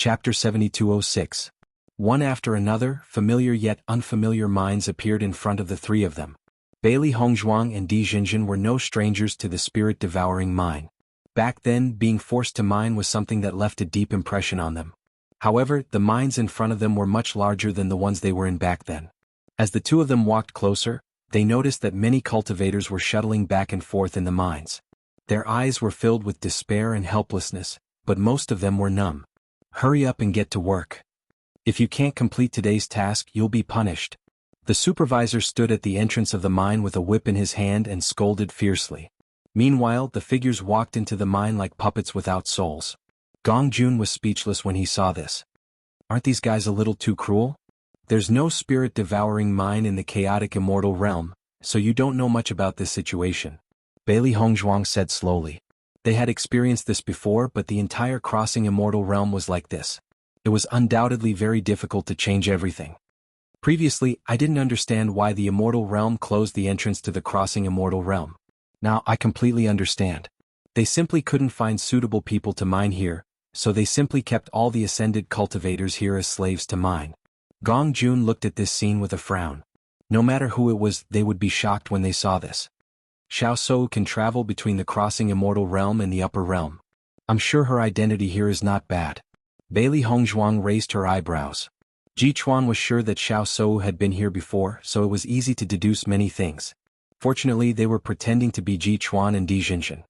Chapter 7206. One after another, familiar yet unfamiliar minds appeared in front of the three of them. Bailey Hongzhuang and Di Jinjin were no strangers to the spirit-devouring mine. Back then, being forced to mine was something that left a deep impression on them. However, the mines in front of them were much larger than the ones they were in back then. As the two of them walked closer, they noticed that many cultivators were shuttling back and forth in the mines. Their eyes were filled with despair and helplessness, but most of them were numb. Hurry up and get to work. If you can't complete today's task, you'll be punished. The supervisor stood at the entrance of the mine with a whip in his hand and scolded fiercely. Meanwhile, the figures walked into the mine like puppets without souls. Gong Jun was speechless when he saw this. Aren't these guys a little too cruel? There's no spirit-devouring mine in the chaotic immortal realm, so you don't know much about this situation. Bailey Hongzhuang said slowly. They had experienced this before, but the entire crossing immortal realm was like this. It was undoubtedly very difficult to change everything. Previously, I didn't understand why the immortal realm closed the entrance to the crossing immortal realm. Now I completely understand. They simply couldn't find suitable people to mine here, so they simply kept all the ascended cultivators here as slaves to mine. Gong Jun looked at this scene with a frown. No matter who it was, they would be shocked when they saw this. Xiao Sou can travel between the crossing immortal realm and the upper realm. I'm sure her identity here is not bad. Bailey Hongzhuang raised her eyebrows. Ji Chuan was sure that Xiao Sou had been here before, so it was easy to deduce many things. Fortunately, they were pretending to be Ji Chuan and Di Jinjin.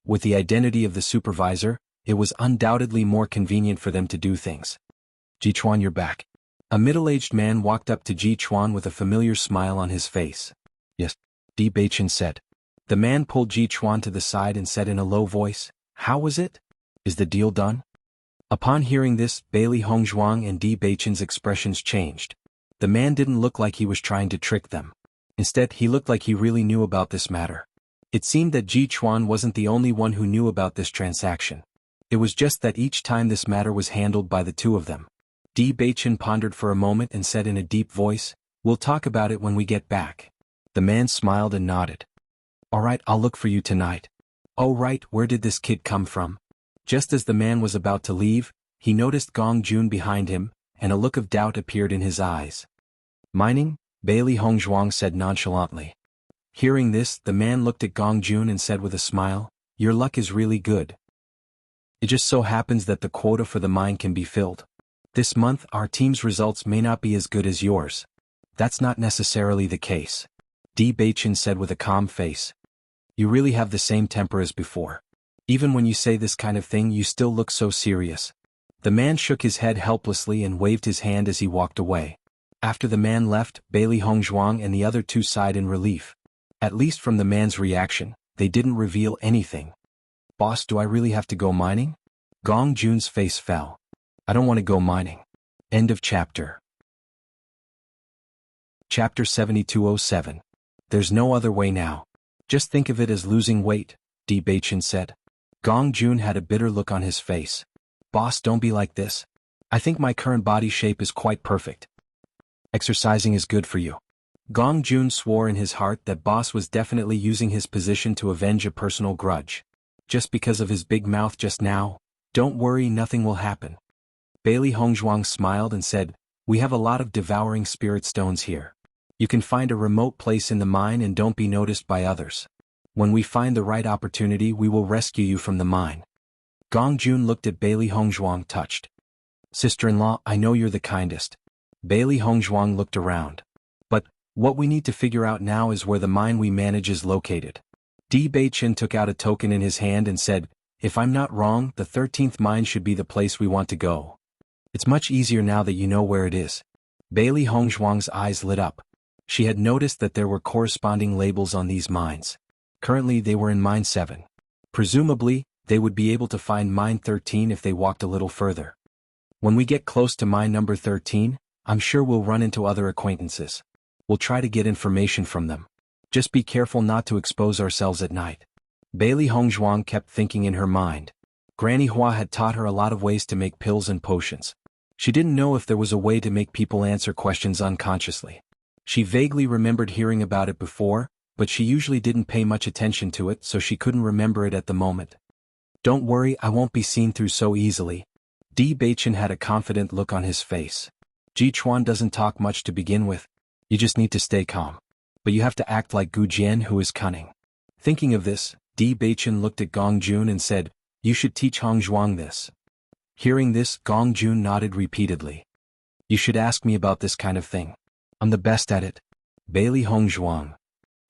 With the identity of the supervisor, it was undoubtedly more convenient for them to do things. Ji Chuan, you're back. A middle-aged man walked up to Ji Chuan with a familiar smile on his face. Yes, Di Beichen said. The man pulled Ji Chuan to the side and said in a low voice, "How was it? Is the deal done?" Upon hearing this, Bailey Hongzhuang and Di Beichen's expressions changed. The man didn't look like he was trying to trick them. Instead, he looked like he really knew about this matter. It seemed that Ji Chuan wasn't the only one who knew about this transaction. It was just that each time this matter was handled by the two of them. Di Beichen pondered for a moment and said in a deep voice, "We'll talk about it when we get back." The man smiled and nodded. "All right, I'll look for you tonight." "Oh right, where did this kid come from?" Just as the man was about to leave, he noticed Gong Jun behind him, and a look of doubt appeared in his eyes. "Mining?" Bailey Hongzhuang said nonchalantly. Hearing this, the man looked at Gong Jun and said with a smile, "Your luck is really good. It just so happens that the quota for the mine can be filled. This month, our team's results may not be as good as yours." "That's not necessarily the case," Di Beichen said with a calm face. "You really have the same temper as before. Even when you say this kind of thing, you still look so serious." The man shook his head helplessly and waved his hand as he walked away. After the man left, Bailey Hongzhuang and the other two sighed in relief. At least from the man's reaction, they didn't reveal anything. "Boss, do I really have to go mining?" Gong Jun's face fell. "I don't want to go mining." End of chapter. Chapter 7207. There's no other way now. Just think of it as losing weight, Di Beichen said. Gong Jun had a bitter look on his face. "Boss, don't be like this. I think my current body shape is quite perfect. Exercising is good for you." Gong Jun swore in his heart that Boss was definitely using his position to avenge a personal grudge. Just because of his big mouth just now, don't worry, nothing will happen. Bailey Hongzhuang smiled and said, "We have a lot of devouring spirit stones here. You can find a remote place in the mine and don't be noticed by others. When we find the right opportunity, we will rescue you from the mine." Gong Jun looked at Bailey Hongzhuang touched. "Sister-in-law, I know you're the kindest." Bailey Hongzhuang looked around. "But, what we need to figure out now is where the mine we manage is located." Di Beichen took out a token in his hand and said, "If I'm not wrong, the 13th mine should be the place we want to go. It's much easier now that you know where it is." Bailey Hongzhuang's eyes lit up. She had noticed that there were corresponding labels on these mines. Currently they were in Mine 7. Presumably, they would be able to find Mine 13 if they walked a little further. "When we get close to mine number 13, I'm sure we'll run into other acquaintances. We'll try to get information from them. Just be careful not to expose ourselves at night." Bailey Hongzhuang kept thinking in her mind. Granny Hua had taught her a lot of ways to make pills and potions. She didn't know if there was a way to make people answer questions unconsciously. She vaguely remembered hearing about it before, but she usually didn't pay much attention to it, so she couldn't remember it at the moment. "Don't worry, I won't be seen through so easily." Di Beichen had a confident look on his face. Ji Chuan doesn't talk much to begin with. You just need to stay calm. But you have to act like Gu Jian, who is cunning. Thinking of this, Di Beichen looked at Gong Jun and said, "You should teach Hong Zhuang this." Hearing this, Gong Jun nodded repeatedly. "You should ask me about this kind of thing. I'm the best at it." Bailey Hong Zhuang.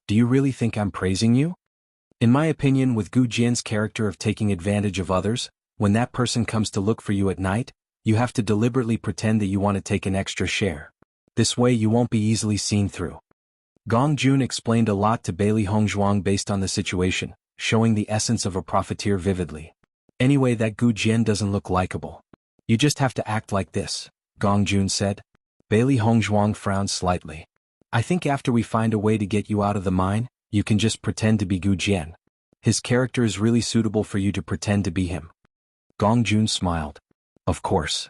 "Do you really think I'm praising you?" In my opinion, with Gu Jian's character of taking advantage of others, when that person comes to look for you at night, you have to deliberately pretend that you want to take an extra share. This way you won't be easily seen through. Gong Jun explained a lot to Bailey Hong Zhuang based on the situation, showing the essence of a profiteer vividly. "Anyway, that Gu Jian doesn't look likable. You just have to act like this," Gong Jun said. Bailey Hong Zhuang frowned slightly. "I think after we find a way to get you out of the mine, you can just pretend to be Gu Jian. His character is really suitable for you to pretend to be him." Gong Jun smiled. Of course.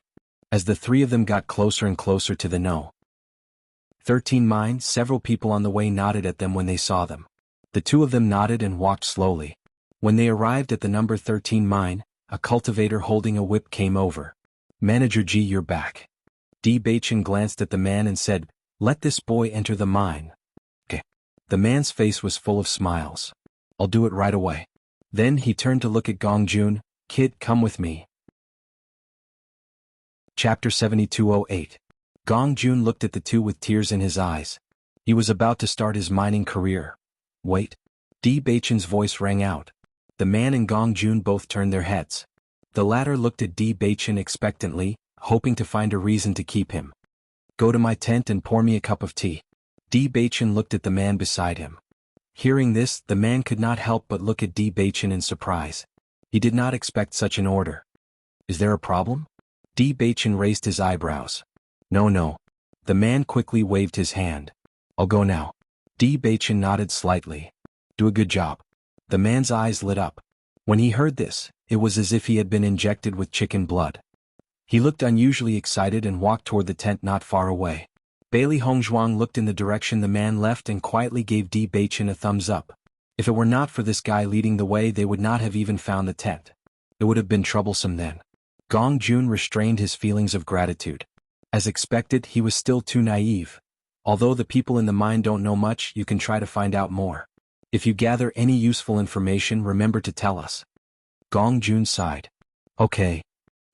As the three of them got closer and closer to the No. 13 mine, several people on the way nodded at them when they saw them. The two of them nodded and walked slowly. When they arrived at the number 13 mine, a cultivator holding a whip came over. "Manager Ji, you're back." Di Beichen glanced at the man and said, "Let this boy enter the mine." "Okay." The man's face was full of smiles. "I'll do it right away." Then he turned to look at Gong Jun. "Kid, come with me." Chapter 7208. Gong Jun looked at the two with tears in his eyes. He was about to start his mining career. "Wait." Di Beichen's voice rang out. The man and Gong Jun both turned their heads. The latter looked at Di Beichen expectantly, hoping to find a reason to keep him. "Go to my tent and pour me a cup of tea." Di Beichen looked at the man beside him. Hearing this, the man could not help but look at Di Beichen in surprise. He did not expect such an order. "Is there a problem?" Di Beichen raised his eyebrows. No. The man quickly waved his hand. "I'll go now." Di Beichen nodded slightly. "Do a good job." The man's eyes lit up. When he heard this, it was as if he had been injected with chicken blood. He looked unusually excited and walked toward the tent not far away. Bailey Hong Zhuang looked in the direction the man left and quietly gave Di Beichen a thumbs up. If it were not for this guy leading the way, they would not have even found the tent. It would have been troublesome then. Gong Jun restrained his feelings of gratitude. As expected, he was still too naive. Although the people in the mine don't know much, you can try to find out more. If you gather any useful information, remember to tell us. Gong Jun sighed. "Okay.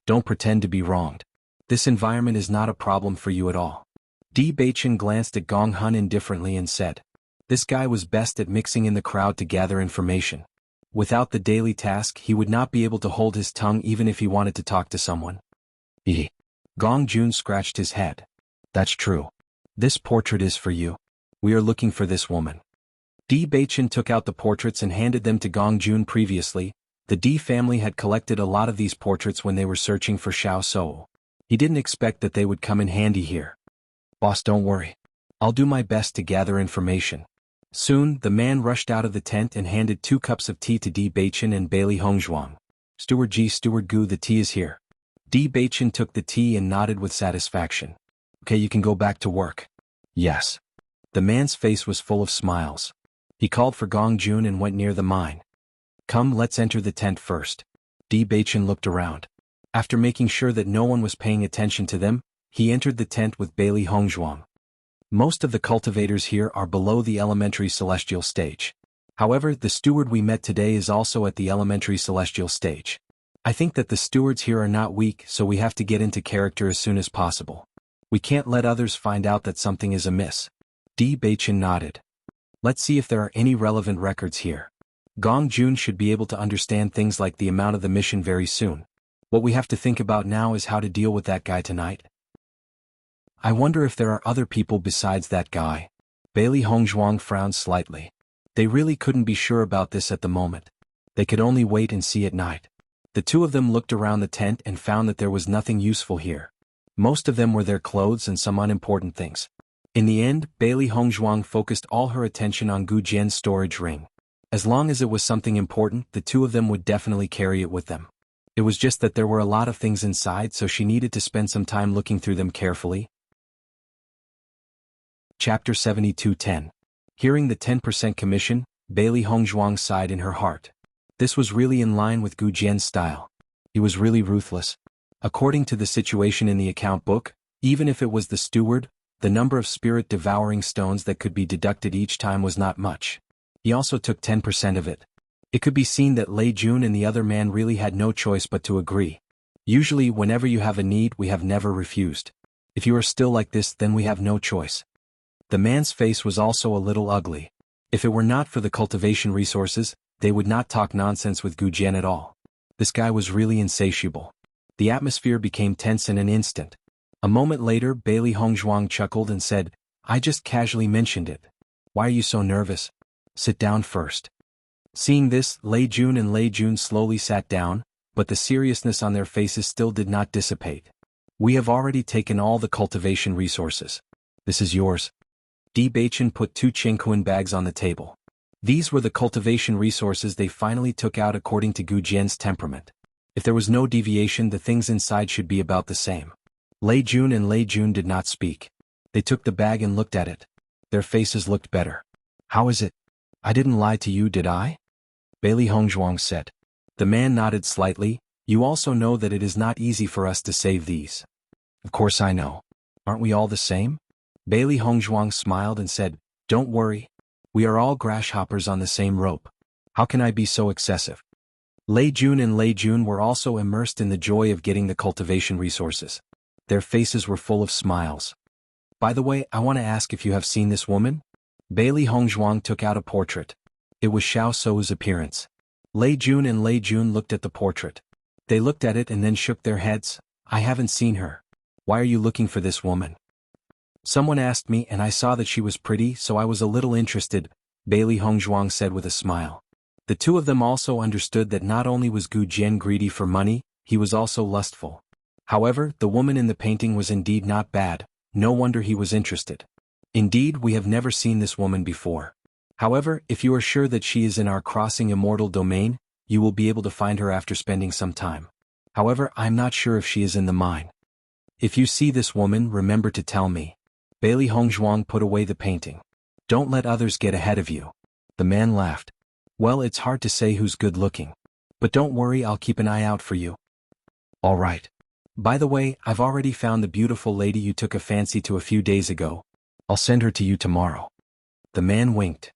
Don't pretend to be wronged. This environment is not a problem for you at all." Di Beichen glanced at Gong Hun indifferently and said, "This guy was best at mixing in the crowd to gather information. Without the daily task, he would not be able to hold his tongue even if he wanted to talk to someone." Gong Jun scratched his head. "That's true. This portrait is for you. We are looking for this woman." Di Beichen took out the portraits and handed them to Gong Jun. Previously, the Di family had collected a lot of these portraits when they were searching for Xiao Soul. He didn't expect that they would come in handy here. "Boss, don't worry. I'll do my best to gather information." Soon, the man rushed out of the tent and handed 2 cups of tea to Di Beichen and Bailey Hong Zhuang. "Steward Ji, Steward Gu, the tea is here." Di Beichen took the tea and nodded with satisfaction. "Okay, you can go back to work." "Yes." The man's face was full of smiles. He called for Gong Jun and went near the mine. "Come, let's enter the tent first." Di Beichen looked around. After making sure that no one was paying attention to them, he entered the tent with Bailey Hong Zhuang. Most of the cultivators here are below the elementary celestial stage. However, the steward we met today is also at the elementary celestial stage. I think that the stewards here are not weak, so we have to get into character as soon as possible. We can't let others find out that something is amiss. Di Beichen nodded. "Let's see if there are any relevant records here." Gong Jun should be able to understand things like the amount of the mission very soon. What we have to think about now is how to deal with that guy tonight. I wonder if there are other people besides that guy. Bailey Hong Zhuang frowned slightly. They really couldn't be sure about this at the moment. They could only wait and see at night. The two of them looked around the tent and found that there was nothing useful here. Most of them were their clothes and some unimportant things. In the end, Bailey Hong Zhuang focused all her attention on Gu Jian's storage ring. As long as it was something important, the two of them would definitely carry it with them. It was just that there were a lot of things inside, so she needed to spend some time looking through them carefully. Chapter 7210. Hearing the 10% commission, Bailey Hong Zhuang sighed in her heart. This was really in line with Gu Jian's style. He was really ruthless. According to the situation in the account book, even if it was the steward, the number of spirit-devouring stones that could be deducted each time was not much. He also took 10% of it. It could be seen that Lei Jun and the other man really had no choice but to agree. Usually whenever you have a need we have never refused. If you are still like this then we have no choice. The man's face was also a little ugly. If it were not for the cultivation resources, they would not talk nonsense with Gu Jian at all. This guy was really insatiable. The atmosphere became tense in an instant. A moment later Bailey Hongzhuang chuckled and said, "I just casually mentioned it. Why are you so nervous? Sit down first." Seeing this, Lei Jun and Lei Jun slowly sat down, but the seriousness on their faces still did not dissipate. "We have already taken all the cultivation resources. This is yours." Di Beichen put 2 Qingquan bags on the table. These were the cultivation resources they finally took out according to Gu Jian's temperament. If there was no deviation the things inside should be about the same. Lei Jun and Lei Jun did not speak. They took the bag and looked at it. Their faces looked better. "How is it? I didn't lie to you, did I?" Bailey Hongzhuang said. The man nodded slightly. "You also know that it is not easy for us to save these." "Of course I know. Aren't we all the same?" Bailey Hongzhuang smiled and said, "Don't worry. We are all grasshoppers on the same rope. How can I be so excessive?" Lei Jun and Lei Jun were also immersed in the joy of getting the cultivation resources. Their faces were full of smiles. "By the way, I want to ask if you have seen this woman?" Bailey Hongzhuang took out a portrait. It was Xiao Sou's appearance. Lei Jun and Lei Jun looked at the portrait. They looked at it and then shook their heads. "I haven't seen her. Why are you looking for this woman?" "Someone asked me and I saw that she was pretty so I was a little interested," Bailey Hongzhuang said with a smile. The two of them also understood that not only was Gu Jian greedy for money, he was also lustful. However, the woman in the painting was indeed not bad, no wonder he was interested. "Indeed, we have never seen this woman before. However, if you are sure that she is in our crossing immortal domain, you will be able to find her after spending some time. However, I am not sure if she is in the mine. If you see this woman, remember to tell me." Bailey Hongzhuang put away the painting. "Don't let others get ahead of you." The man laughed. "Well, it's hard to say who's good looking. But don't worry, I'll keep an eye out for you." "All right. By the way, I've already found the beautiful lady you took a fancy to a few days ago. I'll send her to you tomorrow." The man winked.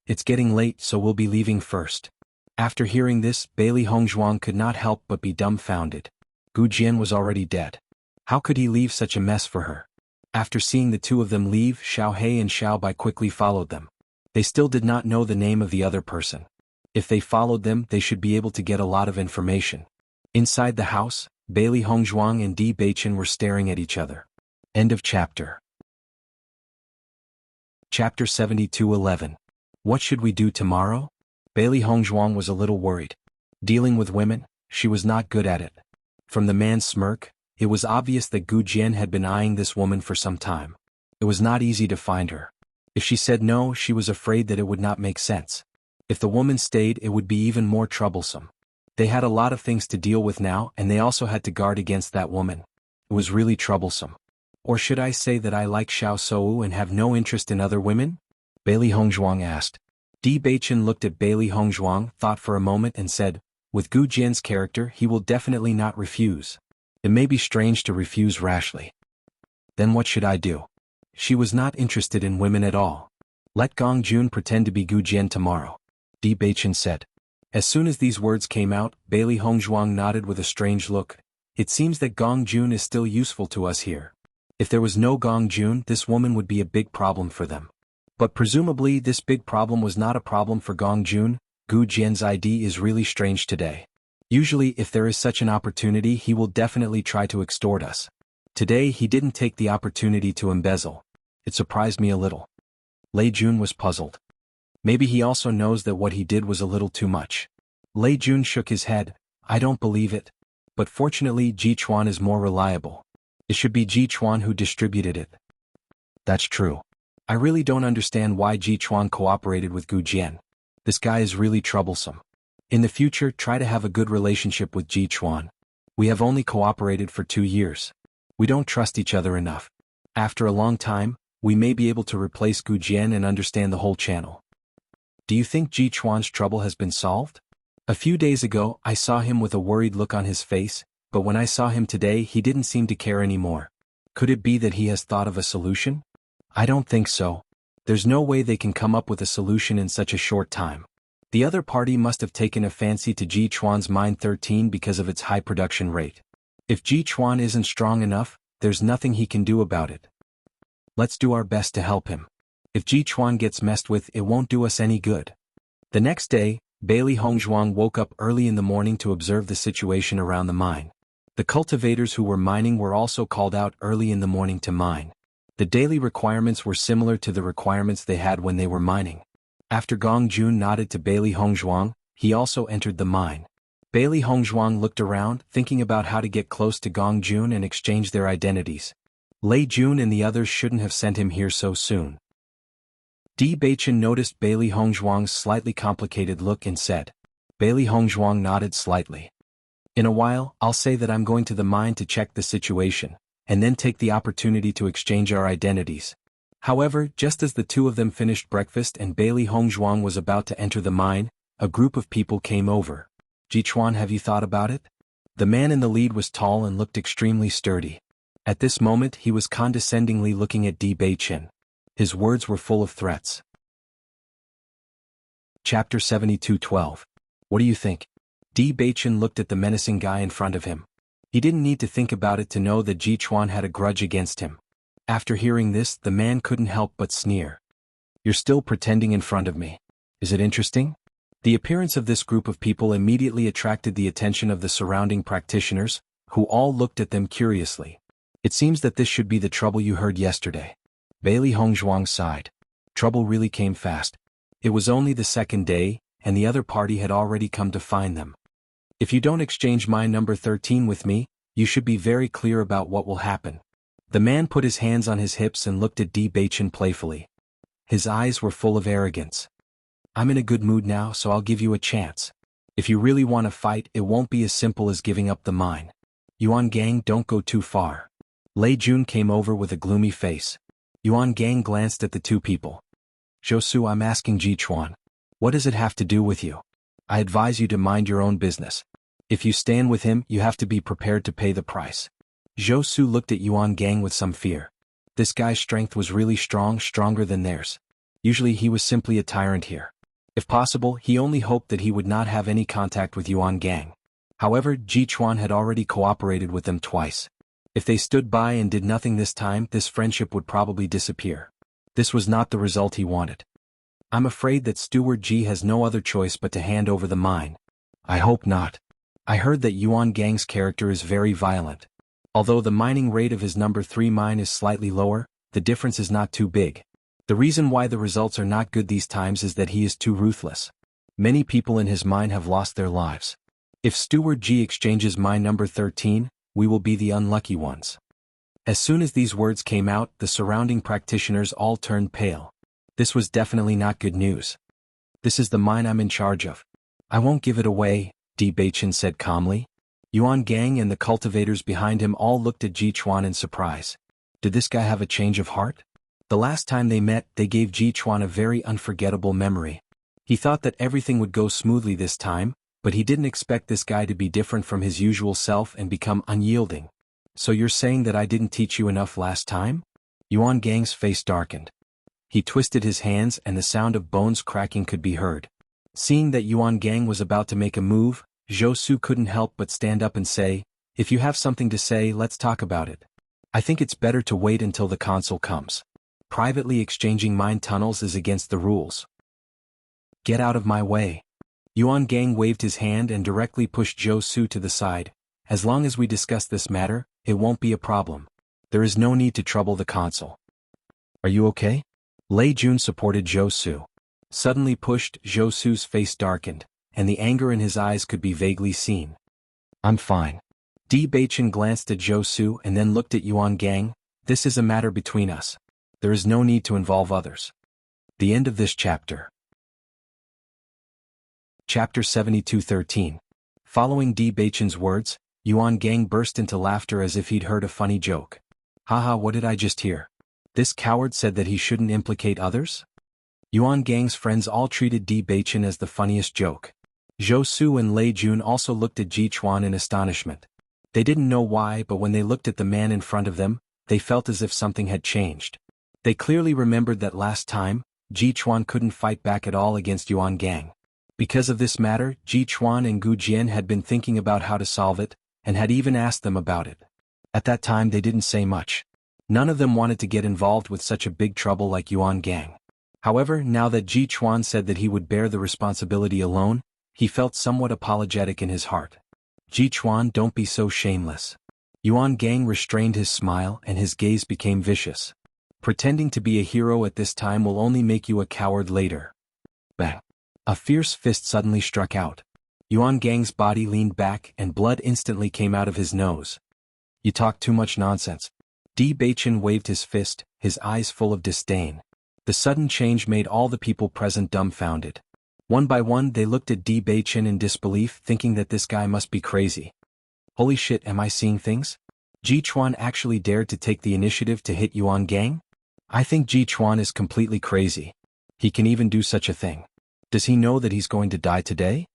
"It's getting late so we'll be leaving first." After hearing this, Bailey Hongzhuang could not help but be dumbfounded. Gu Jian was already dead. How could he leave such a mess for her? After seeing the two of them leave, Xiao He and Xiao Bai quickly followed them. They still did not know the name of the other person. If they followed them, they should be able to get a lot of information. Inside the house, Bailey Hongzhuang and Di Beichen were staring at each other. End of chapter. Chapter 72:11. What should we do tomorrow? Bailey Hongzhuang was a little worried. Dealing with women, she was not good at it. From the man's smirk, it was obvious that Gu Jian had been eyeing this woman for some time. It was not easy to find her. If she said no, she was afraid that it would not make sense. If the woman stayed, it would be even more troublesome. They had a lot of things to deal with now and they also had to guard against that woman. It was really troublesome. Or should I say that I like Xiao Sou and have no interest in other women? Bailey Hongzhuang asked. Di Beichen looked at Bailey Hongzhuang, thought for a moment and said, with Gu Jian's character he will definitely not refuse. It may be strange to refuse rashly. Then what should I do? She was not interested in women at all. Let Gong Jun pretend to be Gu Jian tomorrow, Di Beichen said. As soon as these words came out, Bailey Hongzhuang nodded with a strange look. It seems that Gong Jun is still useful to us here. If there was no Gong Jun, this woman would be a big problem for them. But presumably this big problem was not a problem for Gong Jun. Gu Jian's ID is really strange today. Usually if there is such an opportunity he will definitely try to extort us. Today he didn't take the opportunity to embezzle. It surprised me a little. Lei Jun was puzzled. Maybe he also knows that what he did was a little too much. Lei Jun shook his head. I don't believe it. But fortunately Ji Chuan is more reliable. It should be Ji Chuan who distributed it. That's true. I really don't understand why Ji Chuan cooperated with Gu Jian. This guy is really troublesome. In the future try to have a good relationship with Ji Chuan. We have only cooperated for 2 years. We don't trust each other enough. After a long time, we may be able to replace Gu Jian and understand the whole channel. Do you think Ji Chuan's trouble has been solved? A few days ago I saw him with a worried look on his face. but when I saw him today he didn't seem to care anymore. Could it be that he has thought of a solution? I don't think so. There's no way they can come up with a solution in such a short time. The other party must have taken a fancy to Ji Chuan's Mine 13 because of its high production rate. If Ji Chuan isn't strong enough, there's nothing he can do about it. Let's do our best to help him. If Ji Chuan gets messed with, it won't do us any good. The next day, Bailey Hongzhuang woke up early in the morning to observe the situation around the mine. The cultivators who were mining were also called out early in the morning to mine. The daily requirements were similar to the requirements they had when they were mining. After Gong Jun nodded to Bailey Hongzhuang, he also entered the mine. Bailey Hongzhuang looked around, thinking about how to get close to Gong Jun and exchange their identities. Lei Jun and the others shouldn't have sent him here so soon. Di Baichen noticed Bailey Hongzhuang's slightly complicated look and said. Bailey Hongzhuang nodded slightly. In a while, I'll say that I'm going to the mine to check the situation, and then take the opportunity to exchange our identities. However, just as the two of them finished breakfast and Bailey Hongzhuang was about to enter the mine, a group of people came over. Ji Chuan, have you thought about it? The man in the lead was tall and looked extremely sturdy. At this moment he was condescendingly looking at Di Baichen. His words were full of threats. Chapter 72:12. What do you think? Di Baichen looked at the menacing guy in front of him. He didn't need to think about it to know that Ji Chuan had a grudge against him. After hearing this, the man couldn't help but sneer. You're still pretending in front of me. Is it interesting? The appearance of this group of people immediately attracted the attention of the surrounding practitioners, who all looked at them curiously. It seems that this should be the trouble you heard yesterday. Bailey Hongzhuang sighed. Trouble really came fast. It was only the second day, and the other party had already come to find them. If you don't exchange my number 13 with me, you should be very clear about what will happen. The man put his hands on his hips and looked at Di Baichen playfully. His eyes were full of arrogance. I'm in a good mood now, so I'll give you a chance. If you really want to fight, it won't be as simple as giving up the mine. Yuan Gang, don't go too far. Lei Jun came over with a gloomy face. Yuan Gang glanced at the two people. Zhou, I'm asking Ji Chuan. What does it have to do with you? I advise you to mind your own business. If you stand with him, you have to be prepared to pay the price. Zhou looked at Yuan Gang with some fear. This guy's strength was really strong, stronger than theirs. Usually he was simply a tyrant here. If possible, he only hoped that he would not have any contact with Yuan Gang. However, Ji Chuan had already cooperated with them twice. If they stood by and did nothing this time, this friendship would probably disappear. This was not the result he wanted. I'm afraid that Steward Ji has no other choice but to hand over the mine. I hope not. I heard that Yuan Gang's character is very violent. Although the mining rate of his number 3 mine is slightly lower, the difference is not too big. The reason why the results are not good these times is that he is too ruthless. Many people in his mine have lost their lives. If Steward Ji exchanges mine number 13, we will be the unlucky ones. As soon as these words came out, the surrounding practitioners all turned pale. This was definitely not good news. This is the mine I'm in charge of. I won't give it away, Di Baichen said calmly. Yuan Gang and the cultivators behind him all looked at Ji Chuan in surprise. Did this guy have a change of heart? The last time they met, they gave Ji Chuan a very unforgettable memory. He thought that everything would go smoothly this time, but he didn't expect this guy to be different from his usual self and become unyielding. So you're saying that I didn't teach you enough last time? Yuan Gang's face darkened. He twisted his hands and the sound of bones cracking could be heard. Seeing that Yuan Gang was about to make a move, Zhou couldn't help but stand up and say, if you have something to say, let's talk about it. I think it's better to wait until the consul comes. Privately exchanging mine tunnels is against the rules. Get out of my way. Yuan Gang waved his hand and directly pushed Zhou to the side. As long as we discuss this matter, it won't be a problem. There is no need to trouble the consul. Are you okay? Lei Jun supported Zhou. Suddenly pushed, Zhou's face darkened, and the anger in his eyes could be vaguely seen. I'm fine. Di Baichen glanced at Zhou and then looked at Yuan Gang. This is a matter between us. There is no need to involve others. The end of this chapter. Chapter 72:13. Following Di Baichen's words, Yuan Gang burst into laughter as if he'd heard a funny joke. Haha, what did I just hear? This coward said that he shouldn't implicate others? Yuan Gang's friends all treated Di Baichen as the funniest joke. Zhou and Lei Jun also looked at Ji Chuan in astonishment. They didn't know why, but when they looked at the man in front of them, they felt as if something had changed. They clearly remembered that last time, Ji Chuan couldn't fight back at all against Yuan Gang. Because of this matter, Ji Chuan and Gu Jian had been thinking about how to solve it, and had even asked them about it. At that time they didn't say much. None of them wanted to get involved with such a big trouble like Yuan Gang. However, now that Ji Chuan said that he would bear the responsibility alone, he felt somewhat apologetic in his heart. Ji Chuan, don't be so shameless. Yuan Gang restrained his smile and his gaze became vicious. Pretending to be a hero at this time will only make you a coward later. Bang! A fierce fist suddenly struck out. Yuan Gang's body leaned back and blood instantly came out of his nose. You talk too much nonsense. Di Beichen waved his fist, his eyes full of disdain. The sudden change made all the people present dumbfounded. One by one they looked at Di Beichen in disbelief, thinking that this guy must be crazy. Holy shit, am I seeing things? Ji Chuan actually dared to take the initiative to hit Yuan Gang? I think Ji Chuan is completely crazy. He can even do such a thing. Does he know that he's going to die today?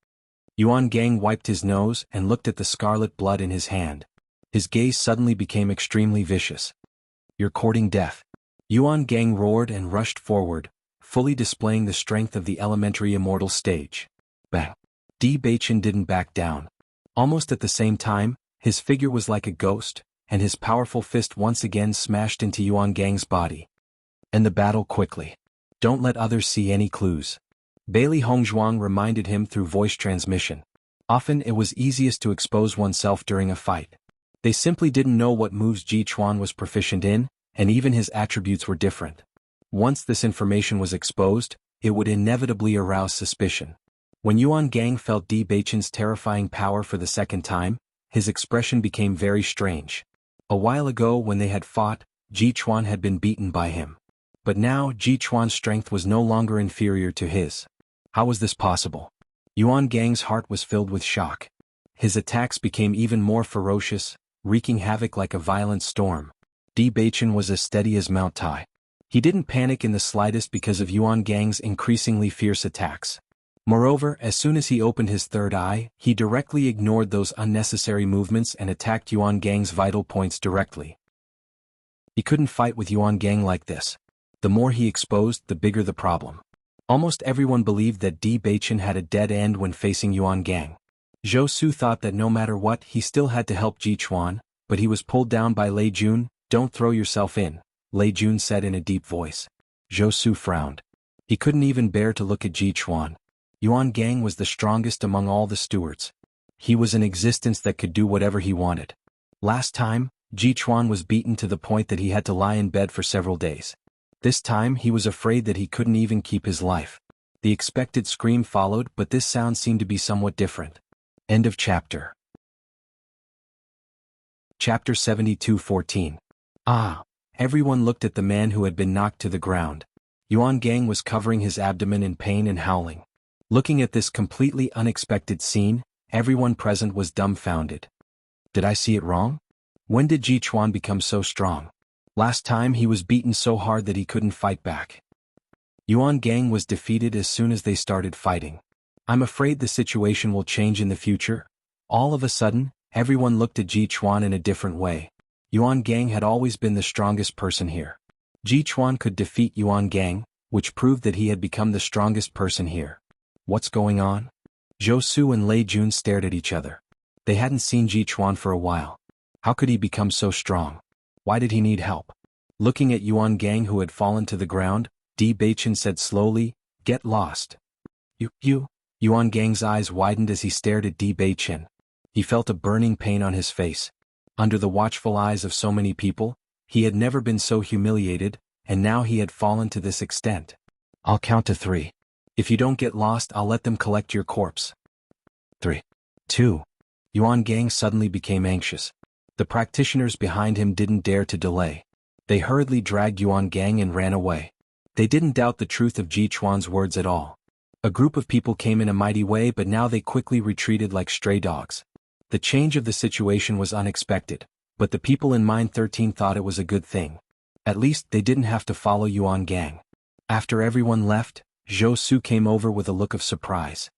Yuan Gang wiped his nose and looked at the scarlet blood in his hand. His gaze suddenly became extremely vicious. You're courting death. Yuan Gang roared and rushed forward, fully displaying the strength of the elementary immortal stage. Bang! Di Beichen didn't back down. Almost at the same time, his figure was like a ghost, and his powerful fist once again smashed into Yuan Gang's body. End the battle quickly. Don't let others see any clues. Bailey Hongzhuang reminded him through voice transmission. Often it was easiest to expose oneself during a fight. They simply didn't know what moves Ji Chuan was proficient in, and even his attributes were different. Once this information was exposed, it would inevitably arouse suspicion. When Yuan Gang felt Di Beichen's terrifying power for the second time, his expression became very strange. A while ago when they had fought, Ji Chuan had been beaten by him. But now Ji Chuan's strength was no longer inferior to his. How was this possible? Yuan Gang's heart was filled with shock. His attacks became even more ferocious, wreaking havoc like a violent storm. Di Beichen was as steady as Mount Tai. He didn't panic in the slightest because of Yuan Gang's increasingly fierce attacks. Moreover, as soon as he opened his third eye, he directly ignored those unnecessary movements and attacked Yuan Gang's vital points directly. He couldn't fight with Yuan Gang like this. The more he exposed, the bigger the problem. Almost everyone believed that Di Beichen had a dead end when facing Yuan Gang. Zhou Su thought that no matter what, he still had to help Ji Chuan, but he was pulled down by Lei Jun. Don't throw yourself in, Lei Jun said in a deep voice. Zhou Su frowned. He couldn't even bear to look at Ji Chuan. Yuan Gang was the strongest among all the stewards. He was an existence that could do whatever he wanted. Last time, Ji Chuan was beaten to the point that he had to lie in bed for several days. This time he was afraid that he couldn't even keep his life. The expected scream followed, but this sound seemed to be somewhat different. End of chapter. Chapter 72:14. Ah! Everyone looked at the man who had been knocked to the ground. Yuan Gang was covering his abdomen in pain and howling. Looking at this completely unexpected scene, everyone present was dumbfounded. Did I see it wrong? When did Ji Chuan become so strong? Last time he was beaten so hard that he couldn't fight back. Yuan Gang was defeated as soon as they started fighting. I'm afraid the situation will change in the future. All of a sudden, everyone looked at Ji Chuan in a different way. Yuan Gang had always been the strongest person here. Ji Chuan could defeat Yuan Gang, which proved that he had become the strongest person here. What's going on? Zhou Su and Lei Jun stared at each other. They hadn't seen Ji Chuan for a while. How could he become so strong? Why did he need help? Looking at Yuan Gang who had fallen to the ground, Di Beichen said slowly, "Get lost." You? Yuan Gang's eyes widened as he stared at Di Beichen. He felt a burning pain on his face. Under the watchful eyes of so many people, he had never been so humiliated, and now he had fallen to this extent. I'll count to 3. If you don't get lost, I'll let them collect your corpse. 3. 2. Yuan Gang suddenly became anxious. The practitioners behind him didn't dare to delay. They hurriedly dragged Yuan Gang and ran away. They didn't doubt the truth of Ji Chuan's words at all. A group of people came in a mighty way, but now they quickly retreated like stray dogs. The change of the situation was unexpected, but the people in Mine 13 thought it was a good thing. At least they didn't have to follow Yuan Gang. After everyone left, Zhou Su came over with a look of surprise.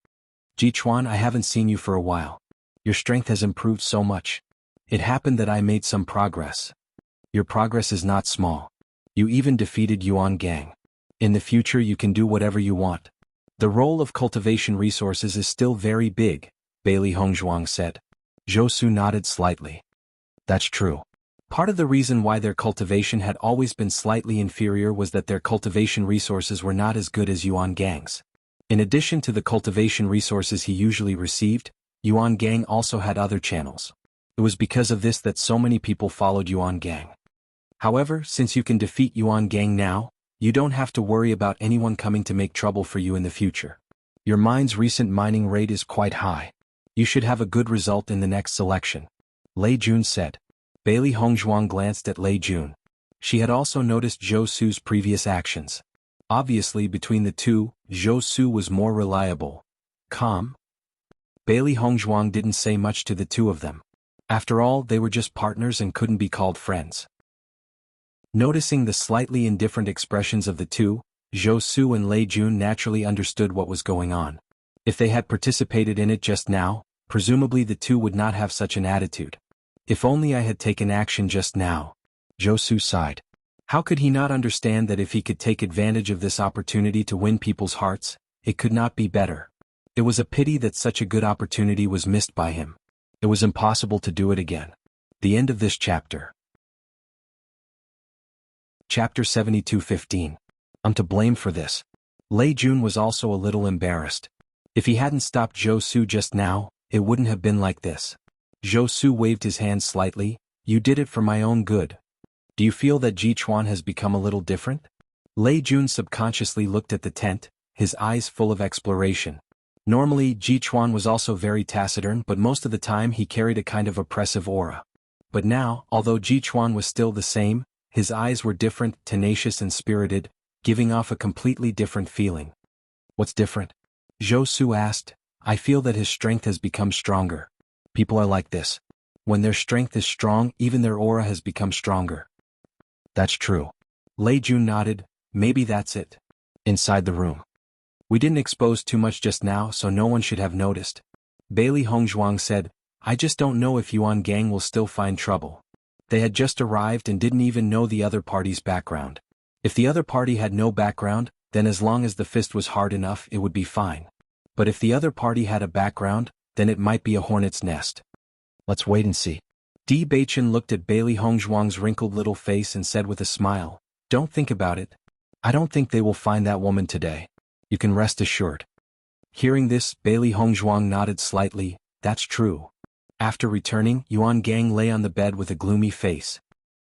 Ji Chuan, I haven't seen you for a while. Your strength has improved so much. It happened that I made some progress. Your progress is not small. You even defeated Yuan Gang. In the future you can do whatever you want. The role of cultivation resources is still very big, Bailey Hongzhuang said. Zhou Su nodded slightly. That's true. Part of the reason why their cultivation had always been slightly inferior was that their cultivation resources were not as good as Yuan Gang's. In addition to the cultivation resources he usually received, Yuan Gang also had other channels. It was because of this that so many people followed Yuan Gang. However, since you can defeat Yuan Gang now, you don't have to worry about anyone coming to make trouble for you in the future. Your mine's recent mining rate is quite high. You should have a good result in the next selection. Lei Jun said. Bailey Hongzhuang glanced at Lei Jun. She had also noticed Zhou Su's previous actions. Obviously, between the two, Zhou Su was more reliable. Calm. Bailey Hongzhuang didn't say much to the two of them. After all, they were just partners and couldn't be called friends. Noticing the slightly indifferent expressions of the two, Zhou Su and Lei Jun naturally understood what was going on. If they had participated in it just now, presumably the two would not have such an attitude. If only I had taken action just now. Zhou Su sighed. How could he not understand that if he could take advantage of this opportunity to win people's hearts, it could not be better? It was a pity that such a good opportunity was missed by him. It was impossible to do it again. The end of this chapter. Chapter 72:15. I'm to blame for this. Lei Jun was also a little embarrassed. If he hadn't stopped Zhou Su just now, it wouldn't have been like this. Zhou Su waved his hand slightly. You did it for my own good. Do you feel that Ji Chuan has become a little different? Lei Jun subconsciously looked at the tent, his eyes full of exploration. Normally, Ji Chuan was also very taciturn, but most of the time he carried a kind of oppressive aura. But now, although Ji Chuan was still the same, his eyes were different, tenacious and spirited, giving off a completely different feeling. What's different? Zhou Su asked. I feel that his strength has become stronger. People are like this. When their strength is strong, even their aura has become stronger. That's true. Lei Jun nodded. Maybe that's it. Inside the room. We didn't expose too much just now, so no one should have noticed. Bailey Hongzhuang said, I just don't know if Yuan Gang will still find trouble. They had just arrived and didn't even know the other party's background. If the other party had no background, then as long as the fist was hard enough it would be fine. But if the other party had a background, then it might be a hornet's nest. Let's wait and see. Di Beichen looked at Bailey Hongzhuang's wrinkled little face and said with a smile, Don't think about it. I don't think they will find that woman today. You can rest assured. Hearing this, Bailey Hongzhuang nodded slightly. That's true. After returning, Yuan Gang lay on the bed with a gloomy face.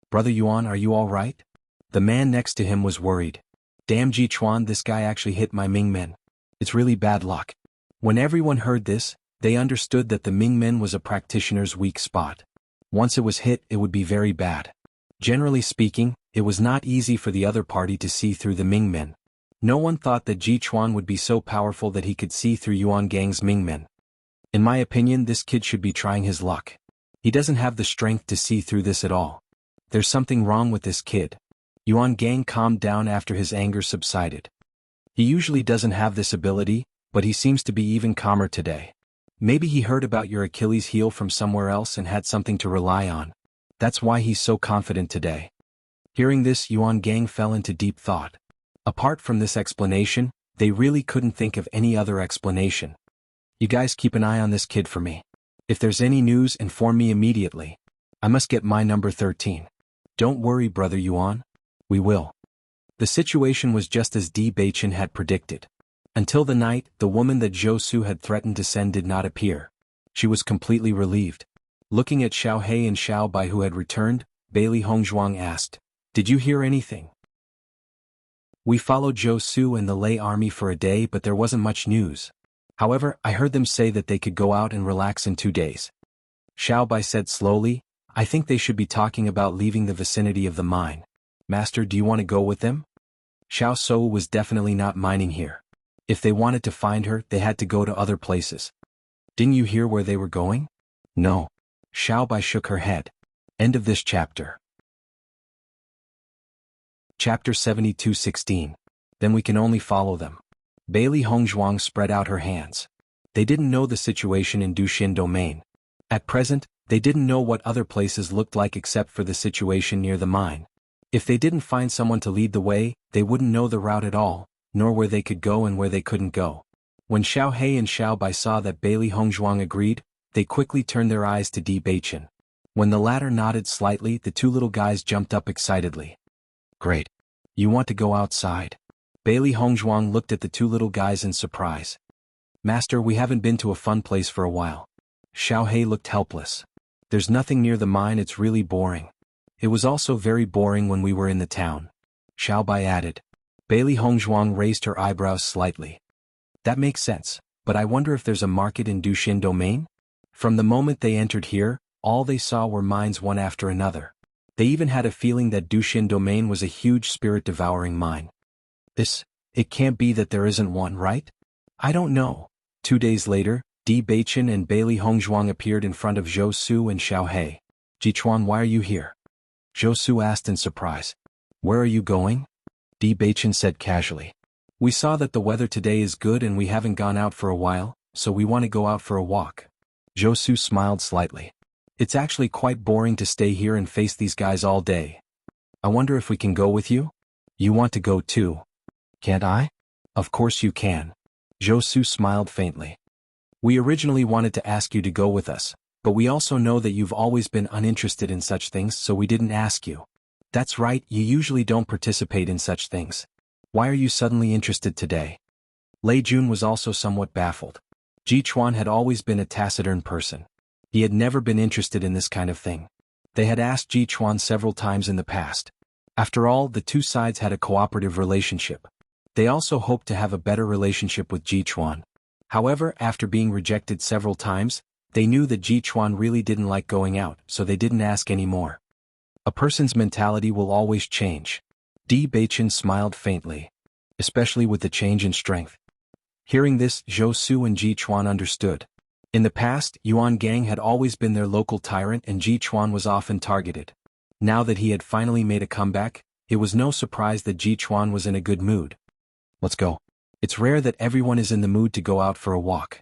Brother Yuan, are you all right? The man next to him was worried. Damn Ji Chuan, this guy actually hit my Ming Men. It's really bad luck. When everyone heard this, they understood that the Ming Men was a practitioner's weak spot. Once it was hit, it would be very bad. Generally speaking, it was not easy for the other party to see through the Ming Men. No one thought that Ji Chuan would be so powerful that he could see through Yuan Gang's Ming Men. In my opinion, this kid should be trying his luck. He doesn't have the strength to see through this at all. There's something wrong with this kid. Yuan Gang calmed down after his anger subsided. He usually doesn't have this ability, but he seems to be even calmer today. Maybe he heard about your Achilles heel from somewhere else and had something to rely on. That's why he's so confident today. Hearing this, Yuan Gang fell into deep thought. Apart from this explanation, they really couldn't think of any other explanation. You guys keep an eye on this kid for me. If there's any news, inform me immediately. I must get my number 13. Don't worry, brother Yuan. We will. The situation was just as Di Beichen had predicted. Until the night, the woman that Zhou Su had threatened to send did not appear. She was completely relieved. Looking at Xiao He and Xiao Bai who had returned, Bailey Hongzhuang asked, Did you hear anything? We followed Zhou Su and the Lei army for a day, but there wasn't much news. However, I heard them say that they could go out and relax in 2 days. Xiao Bai said slowly, I think they should be talking about leaving the vicinity of the mine. Master, do you want to go with them? Xiao Shou was definitely not mining here. If they wanted to find her, they had to go to other places. Didn't you hear where they were going? No. Xiao Bai shook her head. End of this chapter. Chapter 72:16. Then we can only follow them. Bailey Hongzhuang spread out her hands. They didn't know the situation in Dushin Domain. At present, They didn't know what other places looked like except for the situation near the mine. If they didn't find someone to lead the way, they wouldn't know the route at all, nor where they could go and where they couldn't go. When Xiao He and Xiao Bai saw that Bailey Hongzhuang agreed, they quickly turned their eyes to Di Baichen. When the latter nodded slightly, the two little guys jumped up excitedly. Great. You want to go outside? Bailey Hongzhuang looked at the two little guys in surprise. Master, we haven't been to a fun place for a while. Xiao He looked helpless. There's nothing near the mine, it's really boring. It was also very boring when we were in the town. Xiao Bai added. Bailey Hongzhuang raised her eyebrows slightly. That makes sense, but I wonder if there's a market in Duxin Domain? From the moment they entered here, all they saw were mines one after another. They even had a feeling that Duxin Domain was a huge spirit-devouring mine. It can't be that there isn't one, right? I don't know. 2 days later, Di Baichen and Bailey Hongzhuang appeared in front of Zhou Su and Xiao He. Jichuan, why are you here? Zhou Su asked in surprise. Where are you going? Di Baichen said casually. We saw that the weather today is good and we haven't gone out for a while, so we want to go out for a walk. Zhou Su smiled slightly. It's actually quite boring to stay here and face these guys all day. I wonder if we can go with you? You want to go too? Can't I? Of course you can. Zhou Su smiled faintly. We originally wanted to ask you to go with us, but we also know that you've always been uninterested in such things, so we didn't ask you. That's right, you usually don't participate in such things. Why are you suddenly interested today? Lei Jun was also somewhat baffled. Ji Chuan had always been a taciturn person. He had never been interested in this kind of thing. They had asked Ji Chuan several times in the past. After all, the two sides had a cooperative relationship. They also hoped to have a better relationship with Ji Chuan. However, after being rejected several times, they knew that Ji Chuan really didn't like going out, so they didn't ask anymore. A person's mentality will always change. Di Baichen smiled faintly. Especially with the change in strength. Hearing this, Zhou Su and Ji Chuan understood. In the past, Yuan Gang had always been their local tyrant and Ji Chuan was often targeted. Now that he had finally made a comeback, it was no surprise that Ji Chuan was in a good mood. Let's go. It's rare that everyone is in the mood to go out for a walk.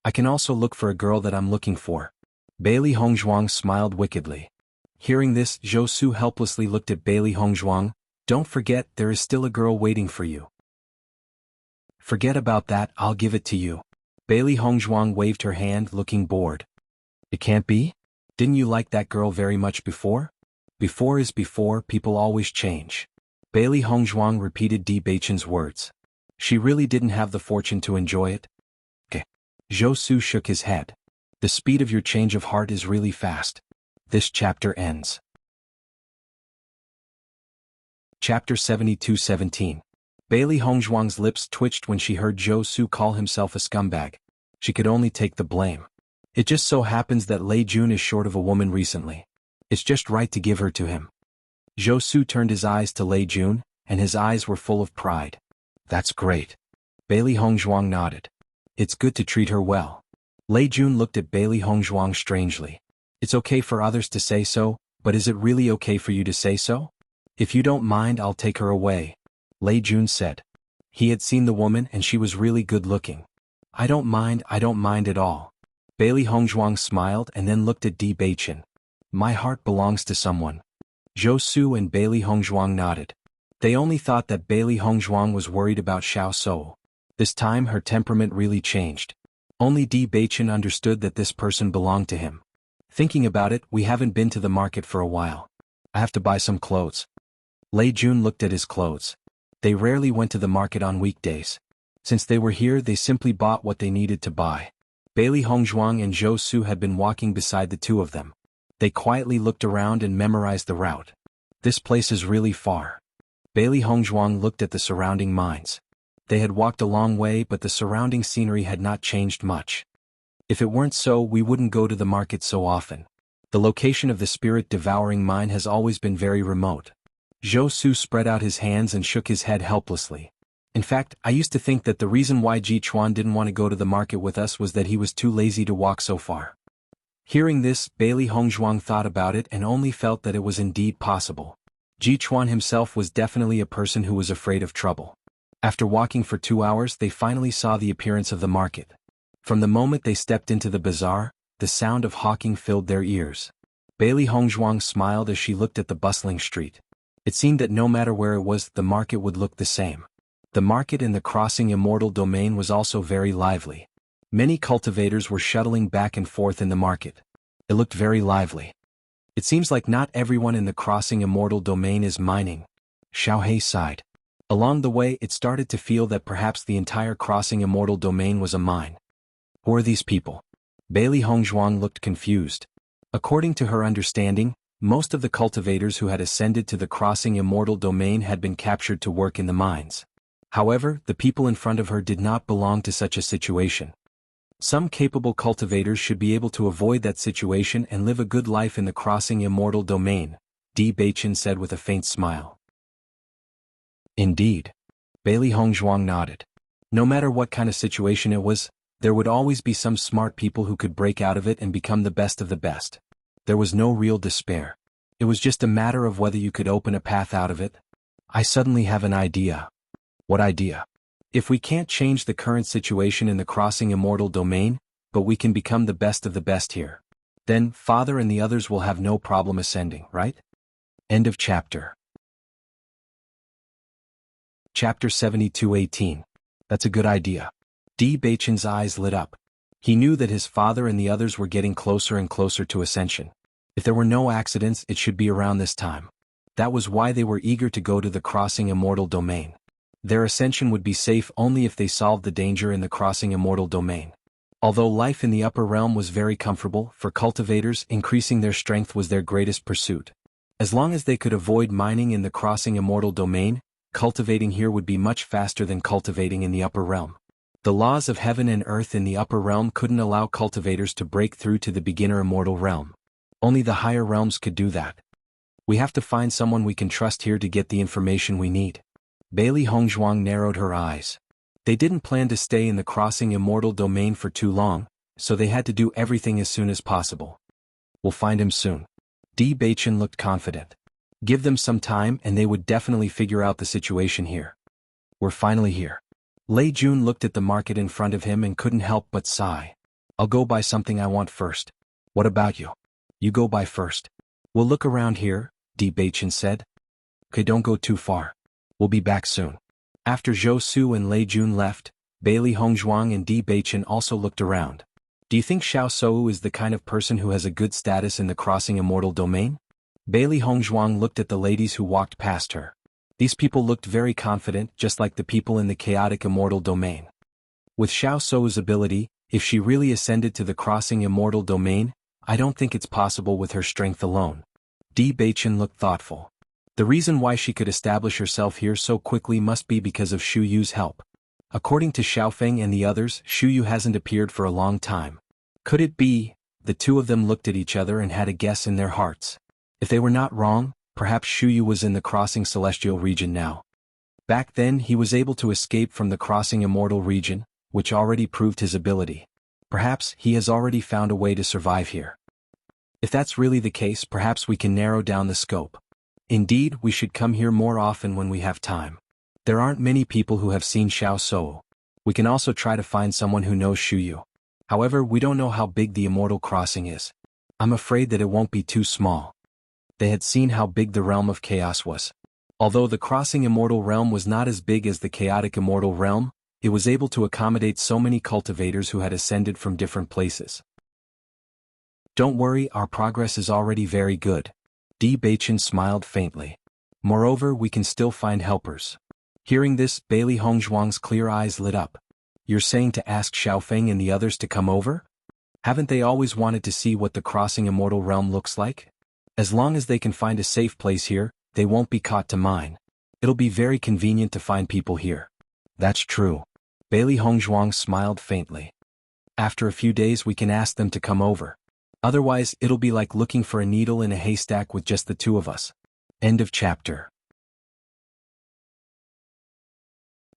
I can also look for a girl that I'm looking for. Bailey Hongzhuang smiled wickedly. Hearing this, Zhou Su helplessly looked at Bailey Hongzhuang. Don't forget, there is still a girl waiting for you. Forget about that, I'll give it to you. Bailey Hongzhuang waved her hand, looking bored. It can't be? Didn't you like that girl very much before? Before is before, people always change. Bailey Hongzhuang repeated Di Baichen's words. She really didn't have the fortune to enjoy it? Okay. Zhou Su shook his head. The speed of your change of heart is really fast. This chapter ends. Chapter 72-17. Bailey Hongzhuang's lips twitched when she heard Zhou Su call himself a scumbag. She could only take the blame. It just so happens that Lei Jun is short of a woman recently. It's just right to give her to him. Zhou Su turned his eyes to Lei Jun, and his eyes were full of pride. That's great. Bailey Hongzhuang nodded. It's good to treat her well. Lei Jun looked at Bailey Hongzhuang strangely. It's okay for others to say so, but is it really okay for you to say so? If you don't mind, I'll take her away. Lei Jun said. He had seen the woman and she was really good looking. I don't mind at all. Bailey Hongzhuang smiled and then looked at Di Baichen. My heart belongs to someone. Zhou Su and Bailey Hongzhuang nodded. They only thought that Bailey Hongzhuang was worried about Xiao Shou. This time her temperament really changed. Only Di Baichen understood that this person belonged to him. Thinking about it, we haven't been to the market for a while. I have to buy some clothes. Lei Jun looked at his clothes. They rarely went to the market on weekdays. Since they were here, they simply bought what they needed to buy. Bailey Hongzhuang and Zhou Su had been walking beside the two of them. They quietly looked around and memorized the route. This place is really far. Bailey Hongzhuang looked at the surrounding mines. They had walked a long way, but the surrounding scenery had not changed much. If it weren't so, we wouldn't go to the market so often. The location of the spirit-devouring mine has always been very remote. Zhou Su spread out his hands and shook his head helplessly. In fact, I used to think that the reason why Ji Chuan didn't want to go to the market with us was that he was too lazy to walk so far. Hearing this, Bailey Hongzhuang thought about it and only felt that it was indeed possible. Ji Chuan himself was definitely a person who was afraid of trouble. After walking for 2 hours, they finally saw the appearance of the market. From the moment they stepped into the bazaar, the sound of hawking filled their ears. Bailey Hongzhuang smiled as she looked at the bustling street. It seemed that no matter where it was, the market would look the same. The market in the crossing immortal domain was also very lively. Many cultivators were shuttling back and forth in the market. It looked very lively. It seems like not everyone in the crossing immortal domain is mining. Xiaohei sighed. Along the way it started to feel that perhaps the entire crossing immortal domain was a mine. Who are these people? Bailey Hongzhuang looked confused. According to her understanding, most of the cultivators who had ascended to the crossing immortal domain had been captured to work in the mines. However, the people in front of her did not belong to such a situation. Some capable cultivators should be able to avoid that situation and live a good life in the crossing immortal domain, Di Beichen said with a faint smile. Indeed. Bailey Hongzhuang nodded. No matter what kind of situation it was, there would always be some smart people who could break out of it and become the best of the best. There was no real despair. It was just a matter of whether you could open a path out of it. I suddenly have an idea. What idea? If we can't change the current situation in the crossing immortal domain, but we can become the best of the best here, then Father and the others will have no problem ascending, right? End of chapter. Chapter 72:18. That's a good idea. Di Beichen's eyes lit up. He knew that his father and the others were getting closer and closer to ascension. If there were no accidents, it should be around this time. That was why they were eager to go to the crossing immortal domain. Their ascension would be safe only if they solved the danger in the crossing immortal domain. Although life in the upper realm was very comfortable, for cultivators, increasing their strength was their greatest pursuit. As long as they could avoid mining in the crossing immortal domain, cultivating here would be much faster than cultivating in the upper realm. The laws of heaven and earth in the upper realm couldn't allow cultivators to break through to the beginner immortal realm. Only the higher realms could do that. We have to find someone we can trust here to get the information we need. Bailey Hongzhuang narrowed her eyes. They didn't plan to stay in the crossing immortal domain for too long, so they had to do everything as soon as possible. We'll find him soon. Di Beichen looked confident. Give them some time and they would definitely figure out the situation here. We're finally here. Lei Jun looked at the market in front of him and couldn't help but sigh. I'll go buy something I want first. What about you? You go buy first. We'll look around here, Di Beichen said. Okay, don't go too far. We'll be back soon. After Zhou Su and Lei Jun left, Bailey Hongzhuang and Di Beichen also looked around. Do you think Xiao Sou is the kind of person who has a good status in the crossing immortal domain? Bailey Hongzhuang looked at the ladies who walked past her. These people looked very confident, just like the people in the chaotic immortal domain. With Xiao Sou's ability, if she really ascended to the crossing immortal domain, I don't think it's possible with her strength alone. Di Beichen looked thoughtful. The reason why she could establish herself here so quickly must be because of Shu Yu's help. According to Xiaofeng and the others, Shu Yu hasn't appeared for a long time. Could it be? The two of them looked at each other and had a guess in their hearts. If they were not wrong, perhaps Shu Yu was in the crossing celestial region now. Back then he was able to escape from the crossing immortal region, which already proved his ability. Perhaps he has already found a way to survive here. If that's really the case, perhaps we can narrow down the scope. Indeed, we should come here more often when we have time. There aren't many people who have seen Xiao Sou. We can also try to find someone who knows Shu Yu. However, we don't know how big the immortal crossing is. I'm afraid that it won't be too small. They had seen how big the realm of chaos was. Although the crossing immortal realm was not as big as the chaotic immortal realm, it was able to accommodate so many cultivators who had ascended from different places. Don't worry, our progress is already very good. Di Beichen smiled faintly. Moreover, we can still find helpers. Hearing this, Bailey Hongzhuang's clear eyes lit up. You're saying to ask Xiaofeng and the others to come over? Haven't they always wanted to see what the crossing immortal realm looks like? As long as they can find a safe place here, they won't be caught to mine. It'll be very convenient to find people here. That's true. Bailey Hongzhuang smiled faintly. After a few days we can ask them to come over. Otherwise, it'll be like looking for a needle in a haystack with just the two of us. End of chapter.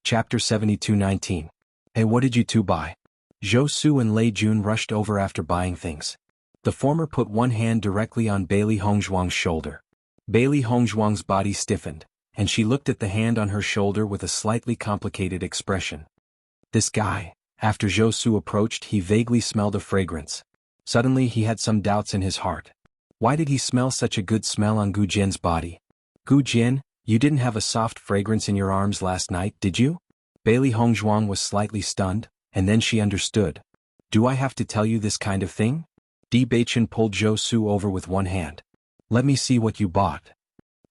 Chapter 72:19. Hey, what did you two buy? Zhou Su and Lei Jun rushed over after buying things. The former put one hand directly on Bailey Hongzhuang's shoulder. Bailey Hongzhuang's body stiffened, and she looked at the hand on her shoulder with a slightly complicated expression. This guy. After Zhou Su approached, he vaguely smelled a fragrance. Suddenly he had some doubts in his heart. Why did he smell such a good smell on Gu Jian's body? Gu Jian, you didn't have a soft fragrance in your arms last night, did you? Bailey Hongzhuang was slightly stunned, and then she understood. Do I have to tell you this kind of thing? Di Baichen pulled Zhou Su over with one hand. Let me see what you bought.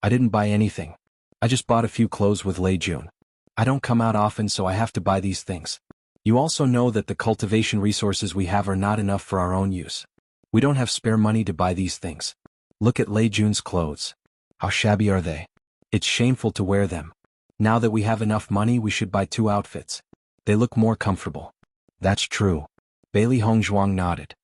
I didn't buy anything. I just bought a few clothes with Lei Jun. I don't come out often, so I have to buy these things. You also know that the cultivation resources we have are not enough for our own use. We don't have spare money to buy these things. Look at Lei Jun's clothes. How shabby are they? It's shameful to wear them. Now that we have enough money, we should buy 2 outfits. They look more comfortable. That's true. Bailey Hongzhuang nodded.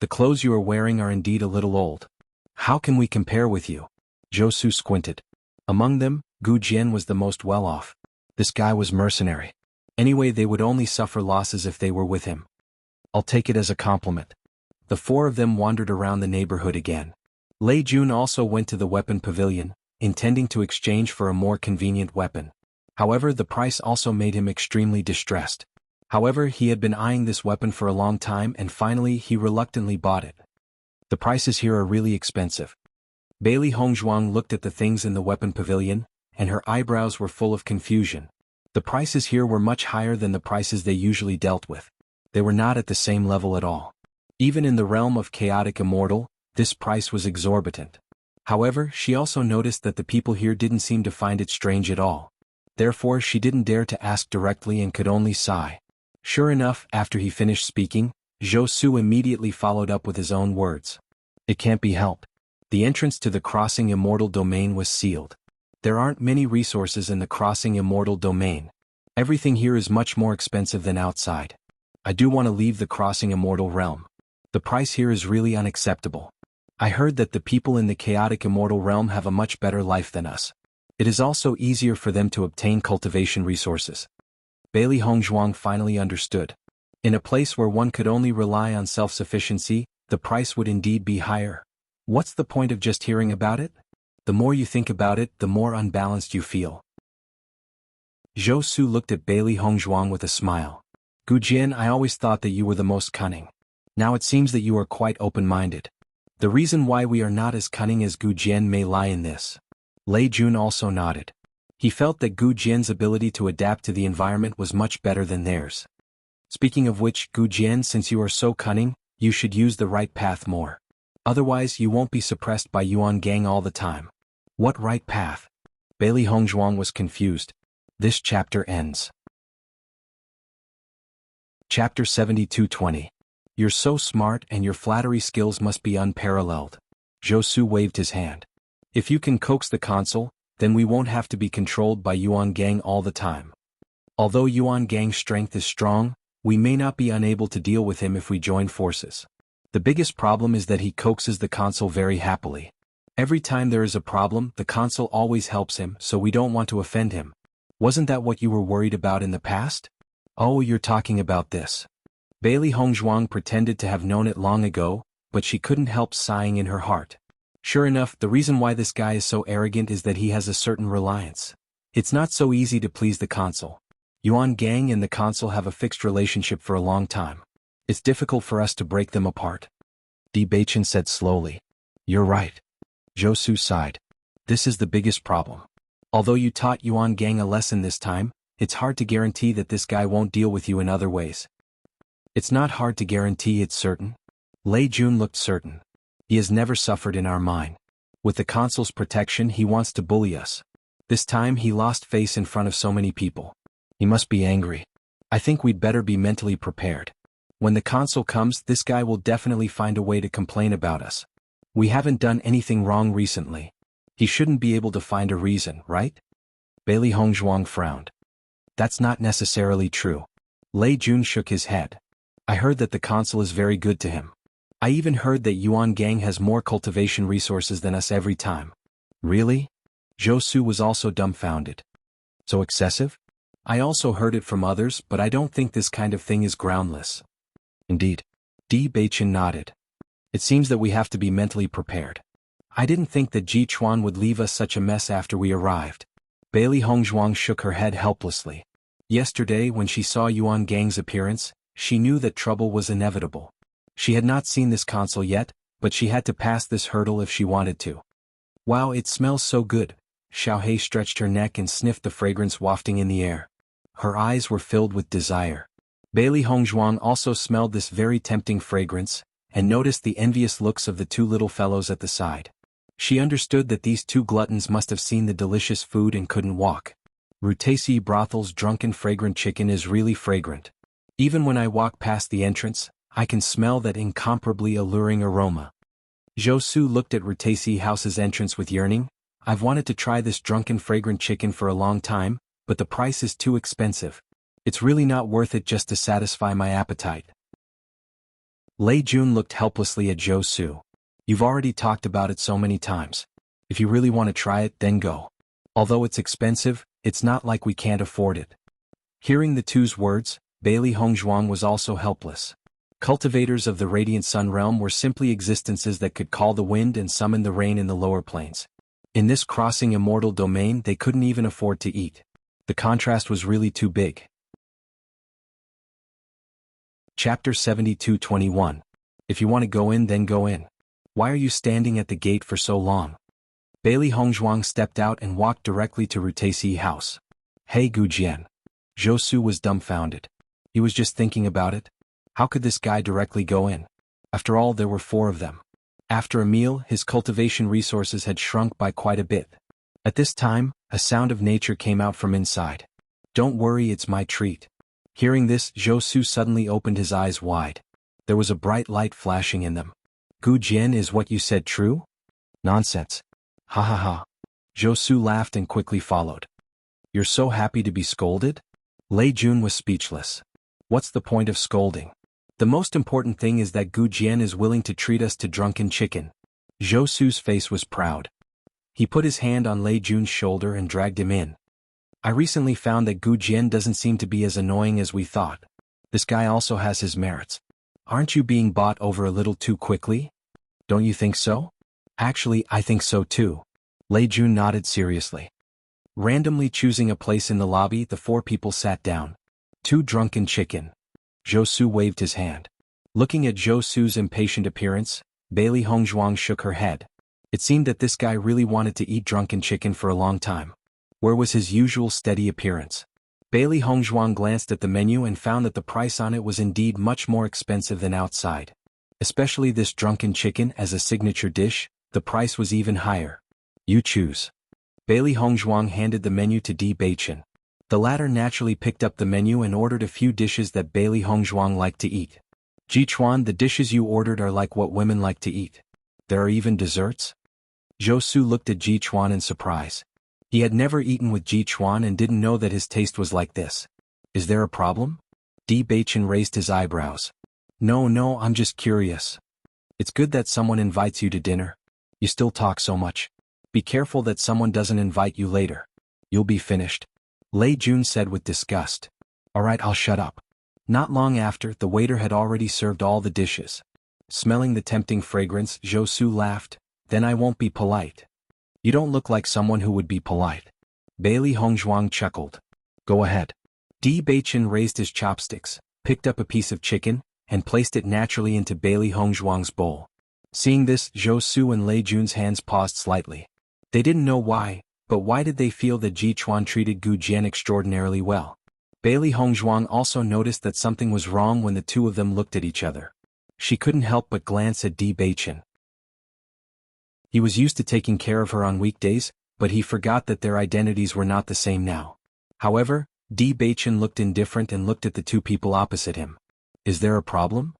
The clothes you are wearing are indeed a little old. How can we compare with you? Zhou Su squinted. Among them, Gu Jian was the most well-off. This guy was mercenary. Anyway, they would only suffer losses if they were with him. I'll take it as a compliment. The 4 of them wandered around the neighborhood again. Lei Jun also went to the weapon pavilion, intending to exchange for a more convenient weapon. However, the price also made him extremely distressed. However, he had been eyeing this weapon for a long time and finally he reluctantly bought it. The prices here are really expensive. Bailey Hongzhuang looked at the things in the weapon pavilion, and her eyebrows were full of confusion. The prices here were much higher than the prices they usually dealt with. They were not at the same level at all. Even in the realm of chaotic immortal, this price was exorbitant. However, she also noticed that the people here didn't seem to find it strange at all. Therefore, she didn't dare to ask directly and could only sigh. Sure enough, after he finished speaking, Zhou Su immediately followed up with his own words. It can't be helped. The entrance to the Crossing Immortal domain was sealed. There aren't many resources in the Crossing Immortal domain. Everything here is much more expensive than outside. I do want to leave the Crossing Immortal realm. The price here is really unacceptable. I heard that the people in the chaotic immortal realm have a much better life than us. It is also easier for them to obtain cultivation resources. Bailey Hongzhuang finally understood. In a place where one could only rely on self-sufficiency, the price would indeed be higher. What's the point of just hearing about it? The more you think about it, the more unbalanced you feel. Zhou Su looked at Bailey Hongzhuang with a smile. Gu Jian, I always thought that you were the most cunning. Now it seems that you are quite open-minded. The reason why we are not as cunning as Gu Jian may lie in this. Lei Jun also nodded. He felt that Gu Jian's ability to adapt to the environment was much better than theirs. Speaking of which, Gu Jian, since you are so cunning, you should use the right path more. Otherwise you won't be suppressed by Yuan Gang all the time. What right path? Bailey Hongzhuang was confused. This chapter ends. Chapter 72:20. You're so smart and your flattery skills must be unparalleled. Zhou Su waved his hand. If you can coax the consul, then we won't have to be controlled by Yuan Gang all the time. Although Yuan Gang's strength is strong, we may not be unable to deal with him if we join forces. The biggest problem is that he coaxes the consul very happily. Every time there is a problem, the consul always helps him, so we don't want to offend him. Wasn't that what you were worried about in the past? Oh, you're talking about this. Bailey Hongzhuang pretended to have known it long ago, but she couldn't help sighing in her heart. Sure enough, the reason why this guy is so arrogant is that he has a certain reliance. It's not so easy to please the consul. Yuan Gang and the consul have a fixed relationship for a long time. It's difficult for us to break them apart. Di Baichen said slowly. You're right. Zhou Su sighed. This is the biggest problem. Although you taught Yuan Gang a lesson this time, it's hard to guarantee that this guy won't deal with you in other ways. It's not hard to guarantee, it's certain. Lei Jun looked certain. He has never suffered in our mine. With the consul's protection, he wants to bully us. This time he lost face in front of so many people. He must be angry. I think we'd better be mentally prepared. When the consul comes, this guy will definitely find a way to complain about us. We haven't done anything wrong recently. He shouldn't be able to find a reason, right? Bailey Hongzhuang frowned. That's not necessarily true. Lei Jun shook his head. I heard that the consul is very good to him. I even heard that Yuan Gang has more cultivation resources than us every time. Really? Zhou Su was also dumbfounded. So excessive? I also heard it from others, but I don't think this kind of thing is groundless. Indeed. Di Baichen nodded. It seems that we have to be mentally prepared. I didn't think that Ji Chuan would leave us such a mess after we arrived. Bailey Hongzhuang shook her head helplessly. Yesterday when she saw Yuan Gang's appearance, she knew that trouble was inevitable. She had not seen this console yet, but she had to pass this hurdle if she wanted to. Wow, it smells so good. Xiaohei stretched her neck and sniffed the fragrance wafting in the air. Her eyes were filled with desire. Bailey Hongzhuang also smelled this very tempting fragrance, and noticed the envious looks of the two little fellows at the side. She understood that these two gluttons must have seen the delicious food and couldn't walk. Rutesi Brothel's drunken fragrant chicken is really fragrant. Even when I walk past the entrance, I can smell that incomparably alluring aroma. Zhou Su looked at Rutesi House's entrance with yearning. I've wanted to try this drunken fragrant chicken for a long time, but the price is too expensive. It's really not worth it just to satisfy my appetite. Lei Jun looked helplessly at Zhou Su. You've already talked about it so many times. If you really want to try it, then go. Although it's expensive, it's not like we can't afford it. Hearing the two's words, Bailey Hongzhuang was also helpless. Cultivators of the Radiant Sun Realm were simply existences that could call the wind and summon the rain in the lower planes. In this crossing immortal domain they couldn't even afford to eat. The contrast was really too big. Chapter 72:21. If you want to go in, then go in. Why are you standing at the gate for so long? Bailey Hongzhuang stepped out and walked directly to Rutesi House. Hey Gujian. Zhou Su was dumbfounded. He was just thinking about it. How could this guy directly go in? After all, there were 4 of them. After a meal, his cultivation resources had shrunk by quite a bit. At this time, a sound of nature came out from inside. Don't worry, it's my treat. Hearing this, Zhou Su suddenly opened his eyes wide. There was a bright light flashing in them. Gu Jian, is what you said true? Nonsense. Ha ha ha. Zhou Su laughed and quickly followed. You're so happy to be scolded? Lei Jun was speechless. What's the point of scolding? The most important thing is that Gu Jian is willing to treat us to drunken chicken. Zhou Su's face was proud. He put his hand on Lei Jun's shoulder and dragged him in. I recently found that Gu Jian doesn't seem to be as annoying as we thought. This guy also has his merits. Aren't you being bought over a little too quickly? Don't you think so? Actually, I think so too. Lei Jun nodded seriously. Randomly choosing a place in the lobby, the 4 people sat down. 2 drunken chicken. Zhou Su waved his hand. Looking at Zhou Su's impatient appearance, Bailey Hongzhuang shook her head. It seemed that this guy really wanted to eat drunken chicken for a long time. Where was his usual steady appearance? Bailey Hongzhuang glanced at the menu and found that the price on it was indeed much more expensive than outside. Especially this drunken chicken as a signature dish, the price was even higher. You choose. Bailey Hongzhuang handed the menu to Di Beichen. The latter naturally picked up the menu and ordered a few dishes that Bailey Hongzhuang liked to eat. Ji Chuan, the dishes you ordered are like what women like to eat. There are even desserts? Zhou Su looked at Ji Chuan in surprise. He had never eaten with Ji Chuan and didn't know that his taste was like this. Is there a problem? Di Beichen raised his eyebrows. No, I'm just curious. It's good that someone invites you to dinner. You still talk so much. Be careful that someone doesn't invite you later. You'll be finished. Lei Jun said with disgust. Alright, I'll shut up. Not long after, the waiter had already served all the dishes. Smelling the tempting fragrance, Zhou Su laughed. Then I won't be polite. You don't look like someone who would be polite. Bailey Hongzhuang chuckled. Go ahead. Di Beichen raised his chopsticks, picked up a piece of chicken, and placed it naturally into Bailey Hongzhuang's bowl. Seeing this, Zhou Su and Lei Jun's hands paused slightly. They didn't know why, but why did they feel that Ji Chuan treated Gu Jian extraordinarily well? Bailey Hongzhuang also noticed that something was wrong when the 2 of them looked at each other. She couldn't help but glance at Di Beichen. He was used to taking care of her on weekdays, but he forgot that their identities were not the same now. However, Di Beichen looked indifferent and looked at the 2 people opposite him. Is there a problem?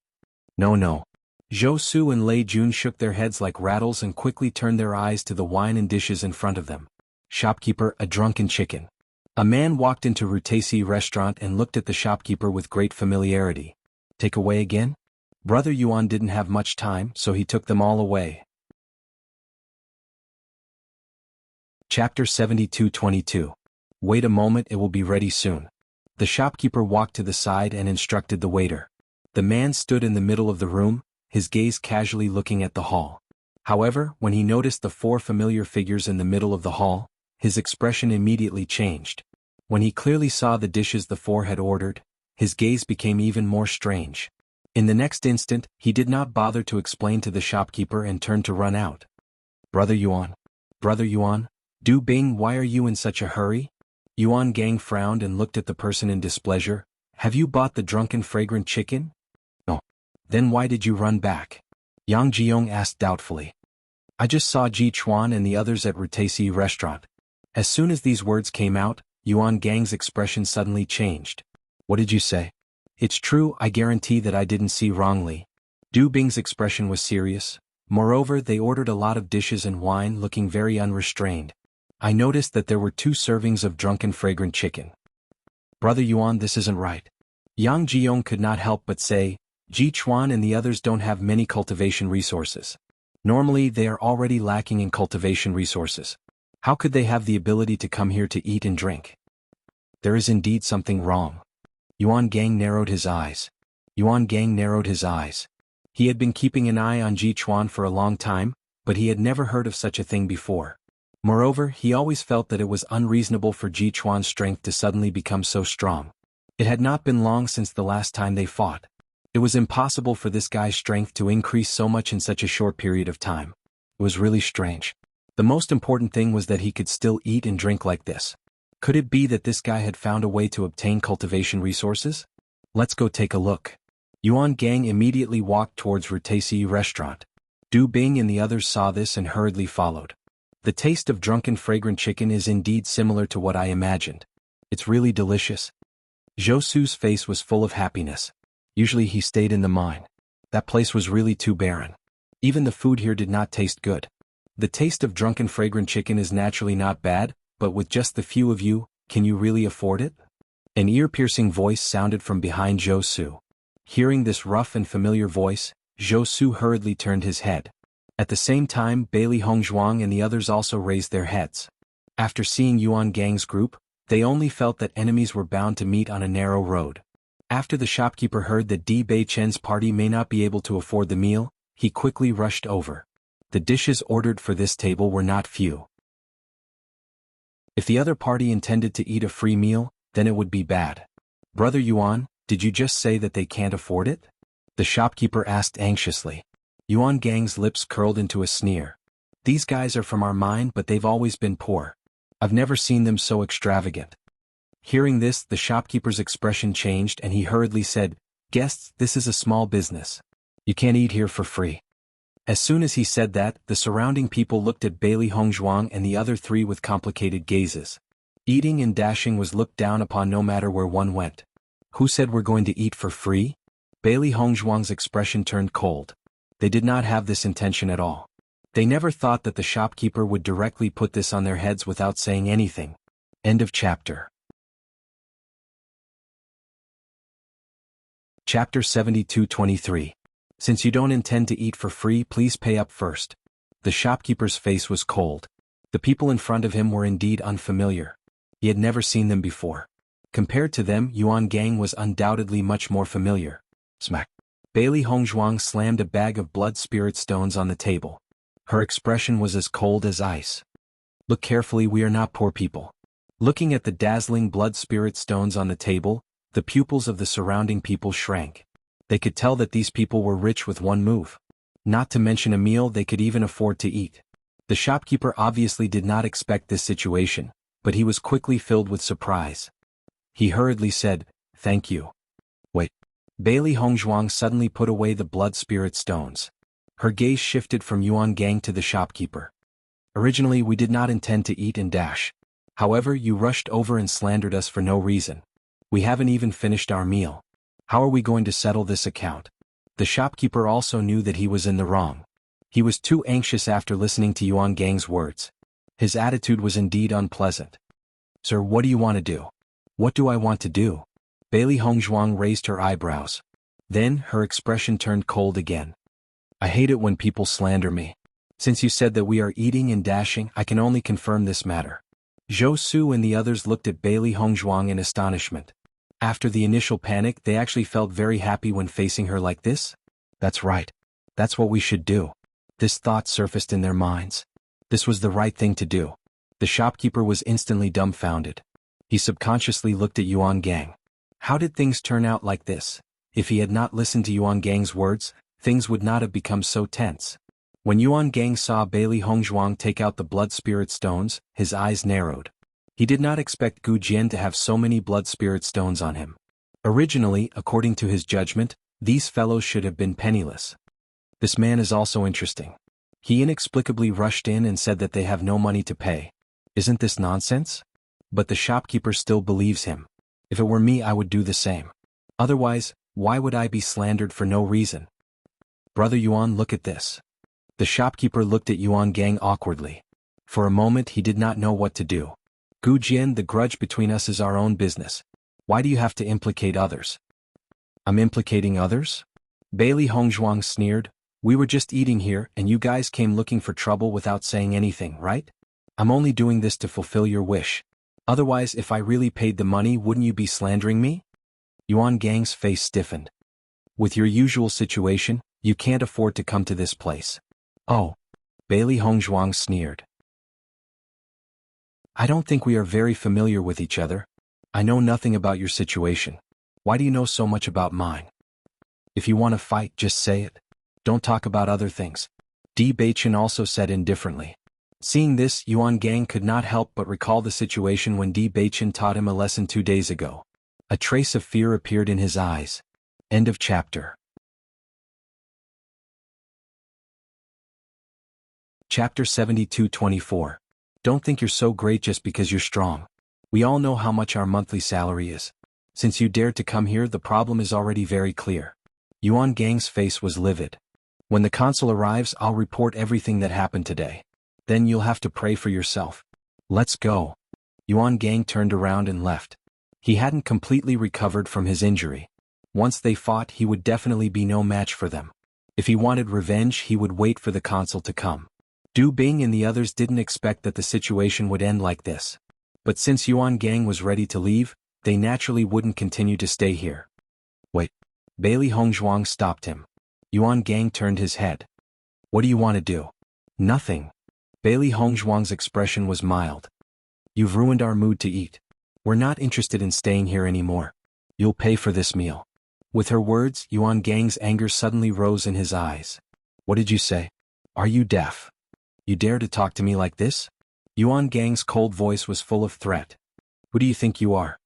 No. Zhou Su and Lei Jun shook their heads like rattles and quickly turned their eyes to the wine and dishes in front of them. Shopkeeper, a drunken chicken. A man walked into Rutesi restaurant and looked at the shopkeeper with great familiarity. Take away again? Brother Yuan didn't have much time, so he took them all away. Chapter 72:22. Wait a moment, it will be ready soon. The shopkeeper walked to the side and instructed the waiter. The man stood in the middle of the room, his gaze casually looking at the hall. However, when he noticed the 4 familiar figures in the middle of the hall, his expression immediately changed. When he clearly saw the dishes the 4 had ordered, his gaze became even more strange. In the next instant, he did not bother to explain to the shopkeeper and turned to run out. Brother Yuan. Brother Yuan, Du Bing, why are you in such a hurry? Yuan Gang frowned and looked at the person in displeasure. Have you bought the drunken fragrant chicken? No. Then why did you run back? Yang Jiong asked doubtfully. I just saw Ji Chuan and the others at Rutaisi restaurant. As soon as these words came out, Yuan Gang's expression suddenly changed. What did you say? It's true, I guarantee that I didn't see wrongly. Du Bing's expression was serious. Moreover, they ordered a lot of dishes and wine, looking very unrestrained. I noticed that there were 2 servings of drunken fragrant chicken. Brother Yuan, this isn't right. Yang Jiong could not help but say, Ji Chuan and the others don't have many cultivation resources. Normally, they are already lacking in cultivation resources. How could they have the ability to come here to eat and drink? There is indeed something wrong. Yuan Gang narrowed his eyes. Yuan Gang narrowed his eyes. He had been keeping an eye on Ji Chuan for a long time, but he had never heard of such a thing before. Moreover, he always felt that it was unreasonable for Ji Chuan's strength to suddenly become so strong. It had not been long since the last time they fought. It was impossible for this guy's strength to increase so much in such a short period of time. It was really strange. The most important thing was that he could still eat and drink like this. Could it be that this guy had found a way to obtain cultivation resources? Let's go take a look. Yuan Gang immediately walked towards Rutaisi restaurant. Du Bing and the others saw this and hurriedly followed. The taste of drunken fragrant chicken is indeed similar to what I imagined. It's really delicious. Zhou Su's face was full of happiness. Usually he stayed in the mine. That place was really too barren. Even the food here did not taste good. The taste of drunken fragrant chicken is naturally not bad, but with just the few of you, can you really afford it? An ear-piercing voice sounded from behind Zhou Su. Hearing this rough and familiar voice, Zhou Su hurriedly turned his head. At the same time, Bailey Hongzhuang and the others also raised their heads. After seeing Yuan Gang's group, they only felt that enemies were bound to meet on a narrow road. After the shopkeeper heard that Di Bei Chen's party may not be able to afford the meal, he quickly rushed over. The dishes ordered for this table were not few. If the other party intended to eat a free meal, then it would be bad. Brother Yuan, did you just say that they can't afford it? The shopkeeper asked anxiously. Yuan Gang's lips curled into a sneer. These guys are from our mine, but they've always been poor. I've never seen them so extravagant. Hearing this, the shopkeeper's expression changed and he hurriedly said, Guests, this is a small business. You can't eat here for free. As soon as he said that, the surrounding people looked at Bailey Hongzhuang and the other 3 with complicated gazes. Eating and dashing was looked down upon no matter where one went. Who said we're going to eat for free? Bailey Hongzhuang's expression turned cold. They did not have this intention at all. They never thought that the shopkeeper would directly put this on their heads without saying anything. End of chapter. Chapter 72-23. Since you don't intend to eat for free, please pay up first. The shopkeeper's face was cold. The people in front of him were indeed unfamiliar. He had never seen them before. Compared to them, Yuan Gang was undoubtedly much more familiar. Smack. Bailey Hongzhuang slammed a bag of blood spirit stones on the table. Her expression was as cold as ice. Look carefully, we are not poor people. Looking at the dazzling blood spirit stones on the table, the pupils of the surrounding people shrank. They could tell that these people were rich with one move. Not to mention a meal they could even afford to eat. The shopkeeper obviously did not expect this situation, but he was quickly filled with surprise. He hurriedly said, Thank you. Wait. Bailey Hongzhuang suddenly put away the blood spirit stones. Her gaze shifted from Yuan Gang to the shopkeeper. Originally we did not intend to eat and dash. However, you rushed over and slandered us for no reason. We haven't even finished our meal. How are we going to settle this account? The shopkeeper also knew that he was in the wrong. He was too anxious after listening to Yuan Gang's words. His attitude was indeed unpleasant. Sir, what do you want to do? What do I want to do? Bailey Hongzhuang raised her eyebrows. Then, her expression turned cold again. I hate it when people slander me. Since you said that we are eating and dashing, I can only confirm this matter. Zhou Su and the others looked at Bailey Hongzhuang in astonishment. After the initial panic, they actually felt very happy when facing her like this. That's right. That's what we should do. This thought surfaced in their minds. This was the right thing to do. The shopkeeper was instantly dumbfounded. He subconsciously looked at Yuan Gang. How did things turn out like this? If he had not listened to Yuan Gang's words, things would not have become so tense. When Yuan Gang saw Bailey Hongzhuang take out the blood spirit stones, his eyes narrowed. He did not expect Gu Jian to have so many blood spirit stones on him. Originally, according to his judgment, these fellows should have been penniless. This man is also interesting. He inexplicably rushed in and said that they have no money to pay. Isn't this nonsense? But the shopkeeper still believes him. If it were me, I would do the same. Otherwise, why would I be slandered for no reason? Brother Yuan, look at this. The shopkeeper looked at Yuan Gang awkwardly. For a moment he did not know what to do. Gu Jian, the grudge between us is our own business. Why do you have to implicate others? I'm implicating others? Bailey Hongzhuang sneered. We were just eating here and you guys came looking for trouble without saying anything, right? I'm only doing this to fulfill your wish. Otherwise, if I really paid the money, wouldn't you be slandering me? Yuan Gang's face stiffened. With your usual situation, you can't afford to come to this place. Oh. Bailey Hongzhuang sneered. I don't think we are very familiar with each other. I know nothing about your situation. Why do you know so much about mine? If you want to fight, just say it. Don't talk about other things. Di Beichen also said indifferently. Seeing this, Yuan Gang could not help but recall the situation when Di Beichen taught him a lesson 2 days ago. A trace of fear appeared in his eyes. End of chapter. Chapter 72-24. Don't think you're so great just because you're strong. We all know how much our monthly salary is. Since you dared to come here, the problem is already very clear. Yuan Gang's face was livid. When the consul arrives, I'll report everything that happened today. Then you'll have to pray for yourself. Let's go. Yuan Gang turned around and left. He hadn't completely recovered from his injury. Once they fought, he would definitely be no match for them. If he wanted revenge, he would wait for the consul to come. Du Bing and the others didn't expect that the situation would end like this. But since Yuan Gang was ready to leave, they naturally wouldn't continue to stay here. Wait. Bailey Hongzhuang stopped him. Yuan Gang turned his head. What do you want to do? Nothing. Bailey Hongzhuang's expression was mild. You've ruined our mood to eat. We're not interested in staying here anymore. You'll pay for this meal. With her words, Yuan Gang's anger suddenly rose in his eyes. What did you say? Are you deaf? You dare to talk to me like this? Yuan Gang's cold voice was full of threat. Who do you think you are?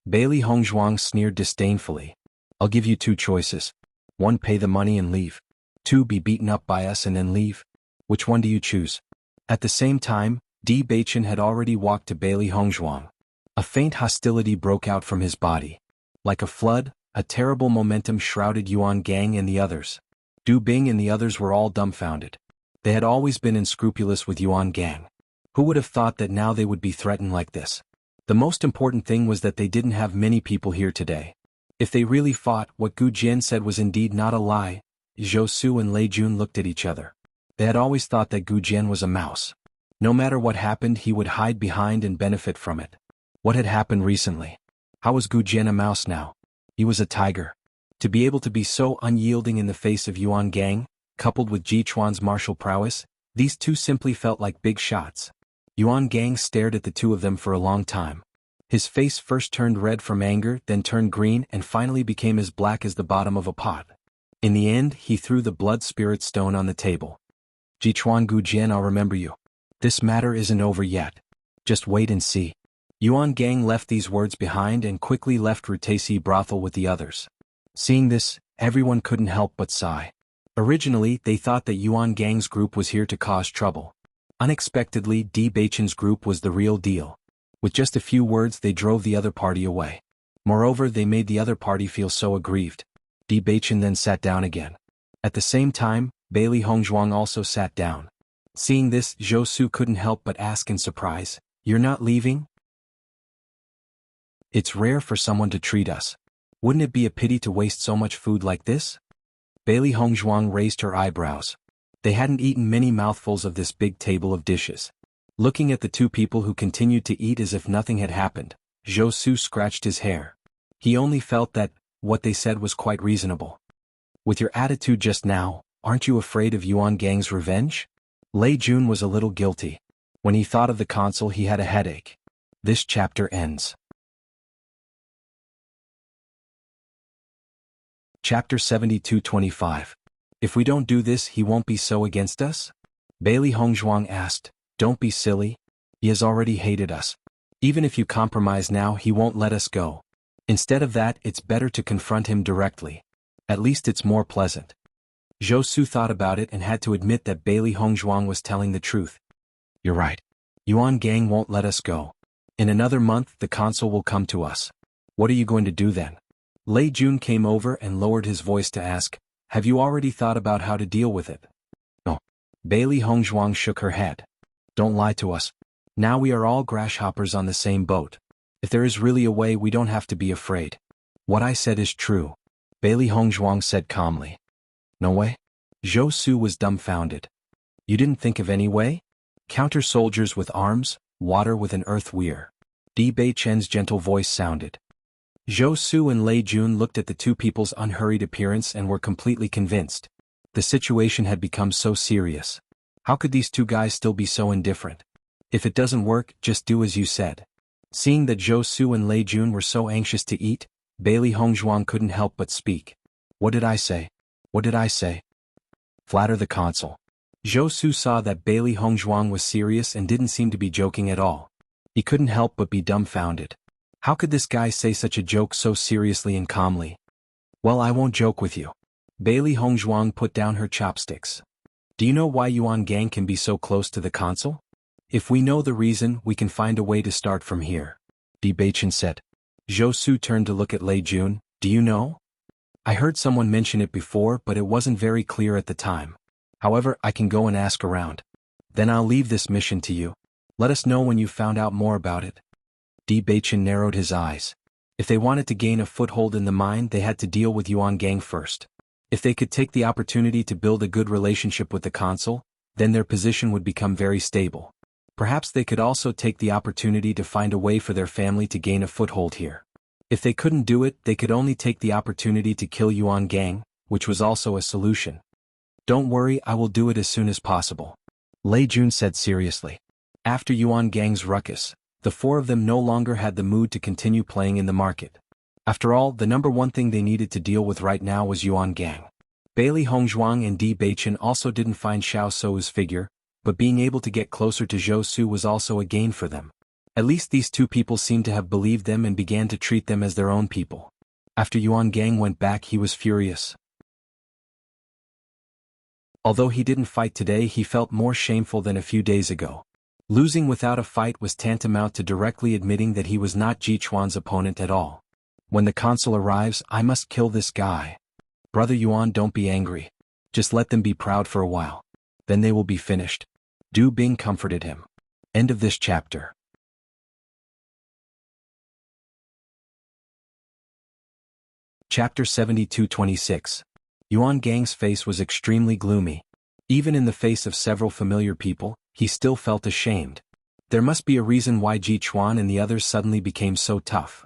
Bailey Hongzhuang sneered disdainfully. I'll give you 2 choices. 1, pay the money and leave. 2, be beaten up by us and then leave. Which one do you choose? At the same time, Di Beichen had already walked to Bailey Hongzhuang. A faint hostility broke out from his body. Like a flood, a terrible momentum shrouded Yuan Gang and the others. Du Bing and the others were all dumbfounded. They had always been unscrupulous with Yuan Gang. Who would have thought that now they would be threatened like this? The most important thing was that they didn't have many people here today. If they really fought, what Gu Jian said was indeed not a lie. Zhou Su and Lei Jun looked at each other. They had always thought that Gu Jian was a mouse. No matter what happened, he would hide behind and benefit from it. What had happened recently? How was Gu Jian a mouse now? He was a tiger. To be able to be so unyielding in the face of Yuan Gang, coupled with Ji Chuan's martial prowess, these two simply felt like big shots. Yuan Gang stared at the two of them for a long time. His face first turned red from anger, then turned green, and finally became as black as the bottom of a pot. In the end, he threw the blood spirit stone on the table. Ji Chuan, Gu Jian, I'll remember you. This matter isn't over yet. Just wait and see. Yuan Gang left these words behind and quickly left Rutaisi brothel with the others. Seeing this, everyone couldn't help but sigh. Originally, they thought that Yuan Gang's group was here to cause trouble. Unexpectedly, Di Beichen's group was the real deal. With just a few words, they drove the other party away. Moreover, they made the other party feel so aggrieved. Di Beichen then sat down again. At the same time, Bailey Hongzhuang also sat down. Seeing this, Zhou Su couldn't help but ask in surprise, "You're not leaving?" It's rare for someone to treat us. Wouldn't it be a pity to waste so much food like this? Bailey Hongzhuang raised her eyebrows. They hadn't eaten many mouthfuls of this big table of dishes. Looking at the two people who continued to eat as if nothing had happened, Zhou Su scratched his hair. He only felt that what they said was quite reasonable. With your attitude just now, aren't you afraid of Yuan Gang's revenge? Lei Jun was a little guilty. When he thought of the consul, he had a headache. This chapter ends. Chapter 72-25. If we don't do this, he won't be so against us? Bailey Hongzhuang asked. Don't be silly. He has already hated us. Even if you compromise now, he won't let us go. Instead of that, it's better to confront him directly. At least it's more pleasant. Zhou Su thought about it and had to admit that Bailey Hongzhuang was telling the truth. You're right. Yuan Gang won't let us go. In another month, the consul will come to us. What are you going to do then? Lei Jun came over and lowered his voice to ask, have you already thought about how to deal with it? No. Bailey Hongzhuang shook her head. Don't lie to us. Now we are all grasshoppers on the same boat. If there is really a way, we don't have to be afraid. What I said is true. Bailey Hongzhuang said calmly. No way? Zhou Su was dumbfounded. You didn't think of any way? Counter soldiers with arms, water with an earth weir. Di Beichen's gentle voice sounded. Zhou Su and Lei Jun looked at the two people's unhurried appearance and were completely convinced. The situation had become so serious. How could these two guys still be so indifferent? If it doesn't work, just do as you said. Seeing that Zhou Su and Lei Jun were so anxious to eat, Bailey Hongzhuang couldn't help but speak. What did I say? What did I say? Flatter the consul. Zhou Su saw that Bailey Hongzhuang was serious and didn't seem to be joking at all. He couldn't help but be dumbfounded. How could this guy say such a joke so seriously and calmly? Well, I won't joke with you. Bailey Hongzhuang put down her chopsticks. Do you know why Yuan Gang can be so close to the consul? If we know the reason, we can find a way to start from here. Di Beichen said. Zhou Su turned to look at Lei Jun. Do you know? I heard someone mention it before, but it wasn't very clear at the time. However, I can go and ask around. Then I'll leave this mission to you. Let us know when you've found out more about it. Di Beichen narrowed his eyes. If they wanted to gain a foothold in the mine, they had to deal with Yuan Gang first. If they could take the opportunity to build a good relationship with the consul, then their position would become very stable. Perhaps they could also take the opportunity to find a way for their family to gain a foothold here. If they couldn't do it, they could only take the opportunity to kill Yuan Gang, which was also a solution. Don't worry, I will do it as soon as possible. Lei Jun said seriously. After Yuan Gang's ruckus, the four of them no longer had the mood to continue playing in the market. After all, the number one thing they needed to deal with right now was Yuan Gang. Bailey Hongzhuang and Di Beichen also didn't find Xiao Sou's figure, but being able to get closer to Zhou Su was also a gain for them. At least these two people seemed to have believed them and began to treat them as their own people. After Yuan Gang went back, he was furious. Although he didn't fight today, he felt more shameful than a few days ago. Losing without a fight was tantamount to directly admitting that he was not Ji Chuan's opponent at all. When the consul arrives, I must kill this guy. Brother Yuan, don't be angry. Just let them be proud for a while. Then they will be finished. Du Bing comforted him. End of this chapter. Chapter 72-26. Yuan Gang's face was extremely gloomy. Even in the face of several familiar people, he still felt ashamed. There must be a reason why Ji Chuan and the others suddenly became so tough.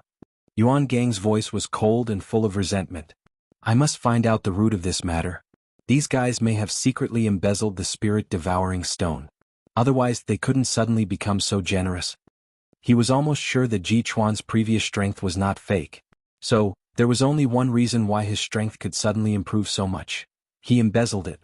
Yuan Gang's voice was cold and full of resentment. I must find out the root of this matter. These guys may have secretly embezzled the spirit-devouring stone. Otherwise, they couldn't suddenly become so generous. He was almost sure that Ji Chuan's previous strength was not fake. So, there was only one reason why his strength could suddenly improve so much. He embezzled it.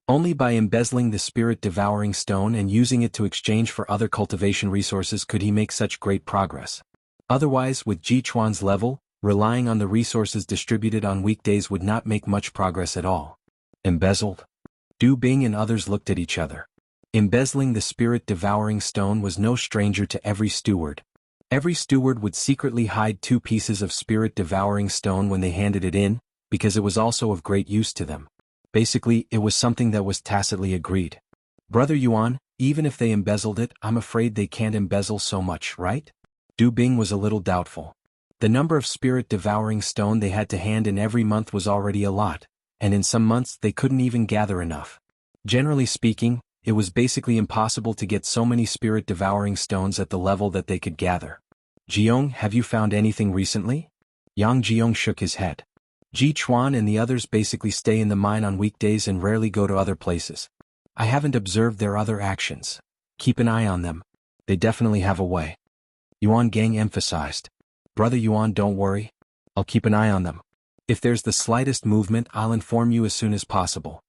Only by embezzling the spirit-devouring stone and using it to exchange for other cultivation resources could he make such great progress. Otherwise, with Ji Chuan's level, relying on the resources distributed on weekdays would not make much progress at all. Embezzled? Du Bing and others looked at each other. Embezzling the spirit-devouring stone was no stranger to every steward. Every steward would secretly hide 2 pieces of spirit-devouring stone when they handed it in, because it was also of great use to them. Basically, it was something that was tacitly agreed. Brother Yuan, even if they embezzled it, I'm afraid they can't embezzle so much, right? Du Bing was a little doubtful. The number of spirit-devouring stone they had to hand in every month was already a lot, and in some months they couldn't even gather enough. Generally speaking, it was basically impossible to get so many spirit-devouring stones at the level that they could gather. Jiang, have you found anything recently? Yang Jiang shook his head. Ji Chuan and the others basically stay in the mine on weekdays and rarely go to other places. I haven't observed their other actions. Keep an eye on them. They definitely have a way. Yuan Gang emphasized. Brother Yuan, don't worry. I'll keep an eye on them. If there's the slightest movement, I'll inform you as soon as possible.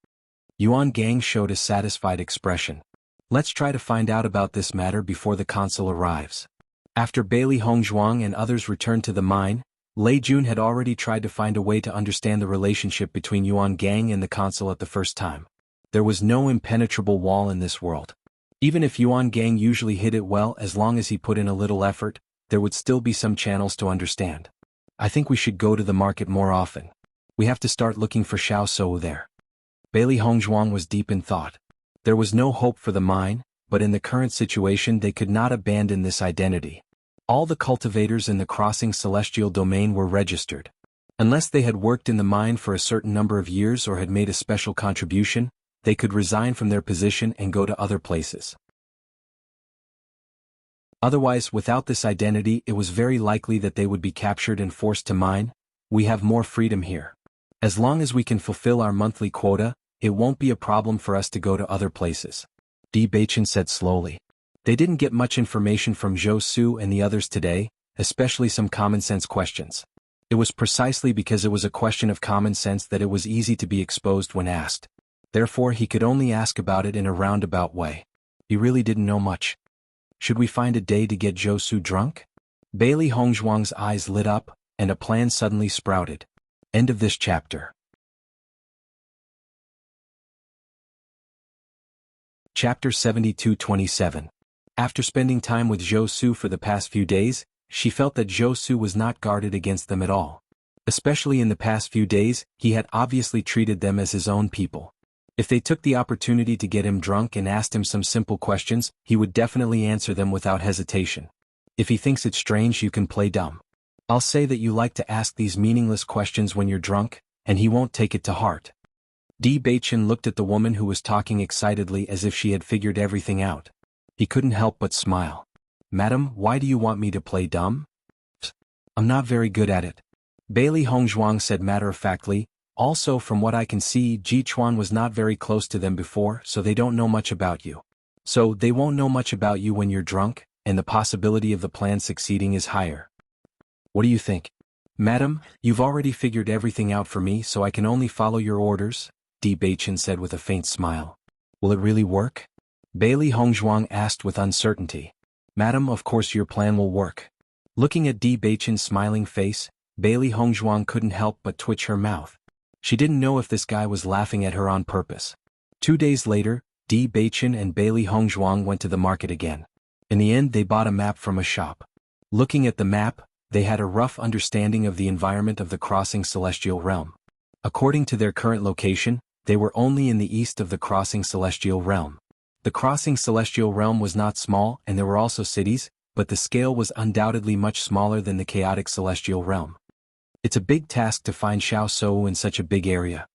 Yuan Gang showed a satisfied expression. Let's try to find out about this matter before the consul arrives. After Bailey Hongzhuang and others returned to the mine, Lei Jun had already tried to find a way to understand the relationship between Yuan Gang and the consul at the first time. There was no impenetrable wall in this world. Even if Yuan Gang usually hid it well, as long as he put in a little effort, there would still be some channels to understand. I think we should go to the market more often. We have to start looking for Xiao Sou there. Bailey Hongzhuang was deep in thought. There was no hope for the mine, but in the current situation they could not abandon this identity. All the cultivators in the crossing celestial domain were registered. Unless they had worked in the mine for a certain number of years or had made a special contribution, they could resign from their position and go to other places. Otherwise, without this identity, it was very likely that they would be captured and forced to mine. We have more freedom here. As long as we can fulfill our monthly quota, it won't be a problem for us to go to other places. Di Beichen said slowly. They didn't get much information from Zhou Su and the others today, especially some common-sense questions. It was precisely because it was a question of common sense that it was easy to be exposed when asked. Therefore, he could only ask about it in a roundabout way. He really didn't know much. Should we find a day to get Zhou Su drunk? Bailey Hongzhuang's eyes lit up, and a plan suddenly sprouted. End of this chapter. Chapter 72-27. After spending time with Zhou Su for the past few days, she felt that Zhou Su was not guarded against them at all. Especially in the past few days, he had obviously treated them as his own people. If they took the opportunity to get him drunk and asked him some simple questions, he would definitely answer them without hesitation. If he thinks it strange, you can play dumb. I'll say that you like to ask these meaningless questions when you're drunk, and he won't take it to heart. Di Beichen looked at the woman who was talking excitedly as if she had figured everything out. He couldn't help but smile. Madam, why do you want me to play dumb? I'm not very good at it. Bailey Hongzhuang said matter-of-factly. Also, from what I can see, Ji Chuan was not very close to them before, so they don't know much about you. So, they won't know much about you when you're drunk, and the possibility of the plan succeeding is higher. What do you think? Madam, you've already figured everything out for me, so I can only follow your orders, Di Beichen said with a faint smile. Will it really work? Bailey Hongzhuang asked with uncertainty. Madam, of course your plan will work. Looking at Di Beichen's smiling face, Bailey Hongzhuang couldn't help but twitch her mouth. She didn't know if this guy was laughing at her on purpose. 2 days later, Di Beichen and Bailey Hongzhuang went to the market again. In the end, they bought a map from a shop. Looking at the map, they had a rough understanding of the environment of the crossing celestial realm. According to their current location, they were only in the east of the crossing celestial realm. The crossing celestial realm was not small, and there were also cities, but the scale was undoubtedly much smaller than the chaotic celestial realm. It's a big task to find Xiao Sou in such a big area.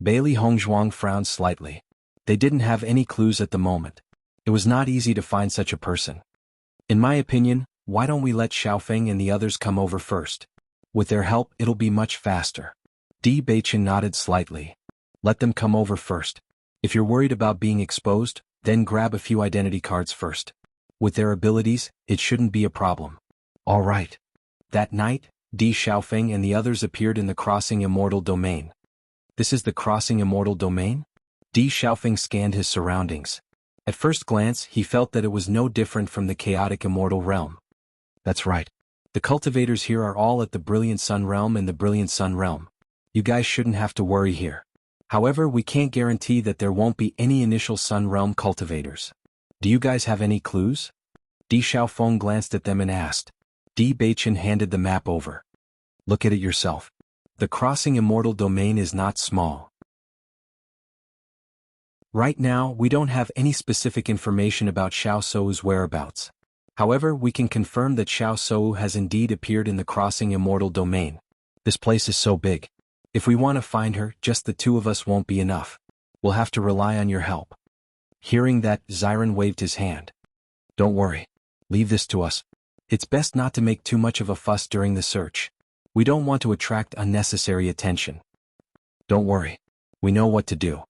Bailey Hongzhuang frowned slightly. They didn't have any clues at the moment. It was not easy to find such a person. In my opinion, why don't we let Xiaofeng and the others come over first? With their help, it'll be much faster. Di Beichen nodded slightly. Let them come over first. If you're worried about being exposed, then grab a few identity cards first. With their abilities, it shouldn't be a problem. All right. That night, Di Xiaofeng and the others appeared in the crossing immortal domain. This is the crossing immortal domain? Di Xiaofeng scanned his surroundings. At first glance, he felt that it was no different from the chaotic immortal realm. That's right. The cultivators here are all at the Brilliant Sun realm and the Brilliant Sun realm. You guys shouldn't have to worry here. However, we can't guarantee that there won't be any initial Sun realm cultivators. Do you guys have any clues? Di Xiaofeng glanced at them and asked. Di Beichen handed the map over. Look at it yourself. The crossing immortal domain is not small. Right now, we don't have any specific information about Xiao Sou's whereabouts. However, we can confirm that Xiao Sou has indeed appeared in the crossing immortal domain. This place is so big. If we want to find her, just the two of us won't be enough. We'll have to rely on your help. Hearing that, Xiren waved his hand. Don't worry. Leave this to us. It's best not to make too much of a fuss during the search. We don't want to attract unnecessary attention. Don't worry. We know what to do.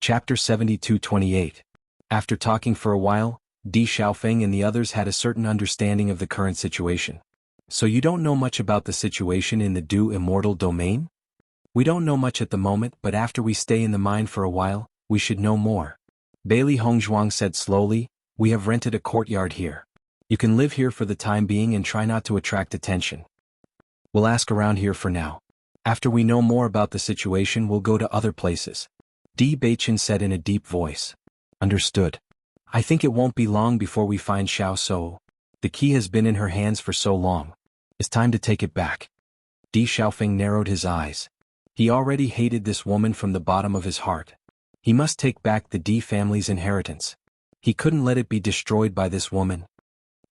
Chapter 72-28. After talking for a while, Di Xiaofeng and the others had a certain understanding of the current situation. So you don't know much about the situation in the Du Immortal Domain? We don't know much at the moment, but after we stay in the mine for a while, we should know more. Bailey Hongzhuang said slowly, we have rented a courtyard here. You can live here for the time being and try not to attract attention. We'll ask around here for now. After we know more about the situation, we'll go to other places. Di Beichen said in a deep voice. Understood. I think it won't be long before we find Xiao Sou. The key has been in her hands for so long. It's time to take it back. Di Xiaofeng narrowed his eyes. He already hated this woman from the bottom of his heart. He must take back the Di family's inheritance. He couldn't let it be destroyed by this woman.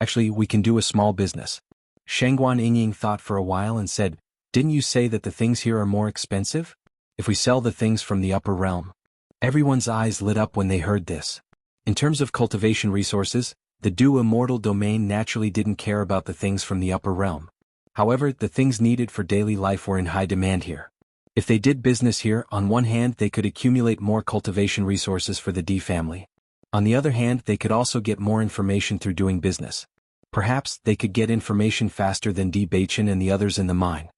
Actually, we can do a small business. Shangguan Yingying thought for a while and said, didn't you say that the things here are more expensive? If we sell the things from the upper realm. Everyone's eyes lit up when they heard this. In terms of cultivation resources, the Du Immortal Domain naturally didn't care about the things from the upper realm. However, the things needed for daily life were in high demand here. If they did business here, on one hand they could accumulate more cultivation resources for the Di family. On the other hand, they could also get more information through doing business. Perhaps they could get information faster than Di Beichen and the others in the mine.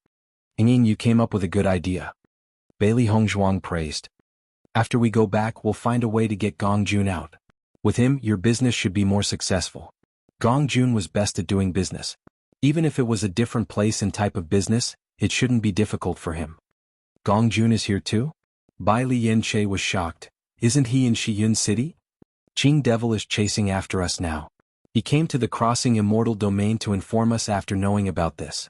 Yingying, you came up with a good idea. Bailey Hongzhuang praised. After we go back, we'll find a way to get Gong Jun out. With him, your business should be more successful. Gong Jun was best at doing business. Even if it was a different place and type of business, it shouldn't be difficult for him. Gong Jun is here too? Bai Li Yanche was shocked. Isn't he in Shiyun City? Qing Devil is chasing after us now. He came to the Crossing Immortal Domain to inform us after knowing about this.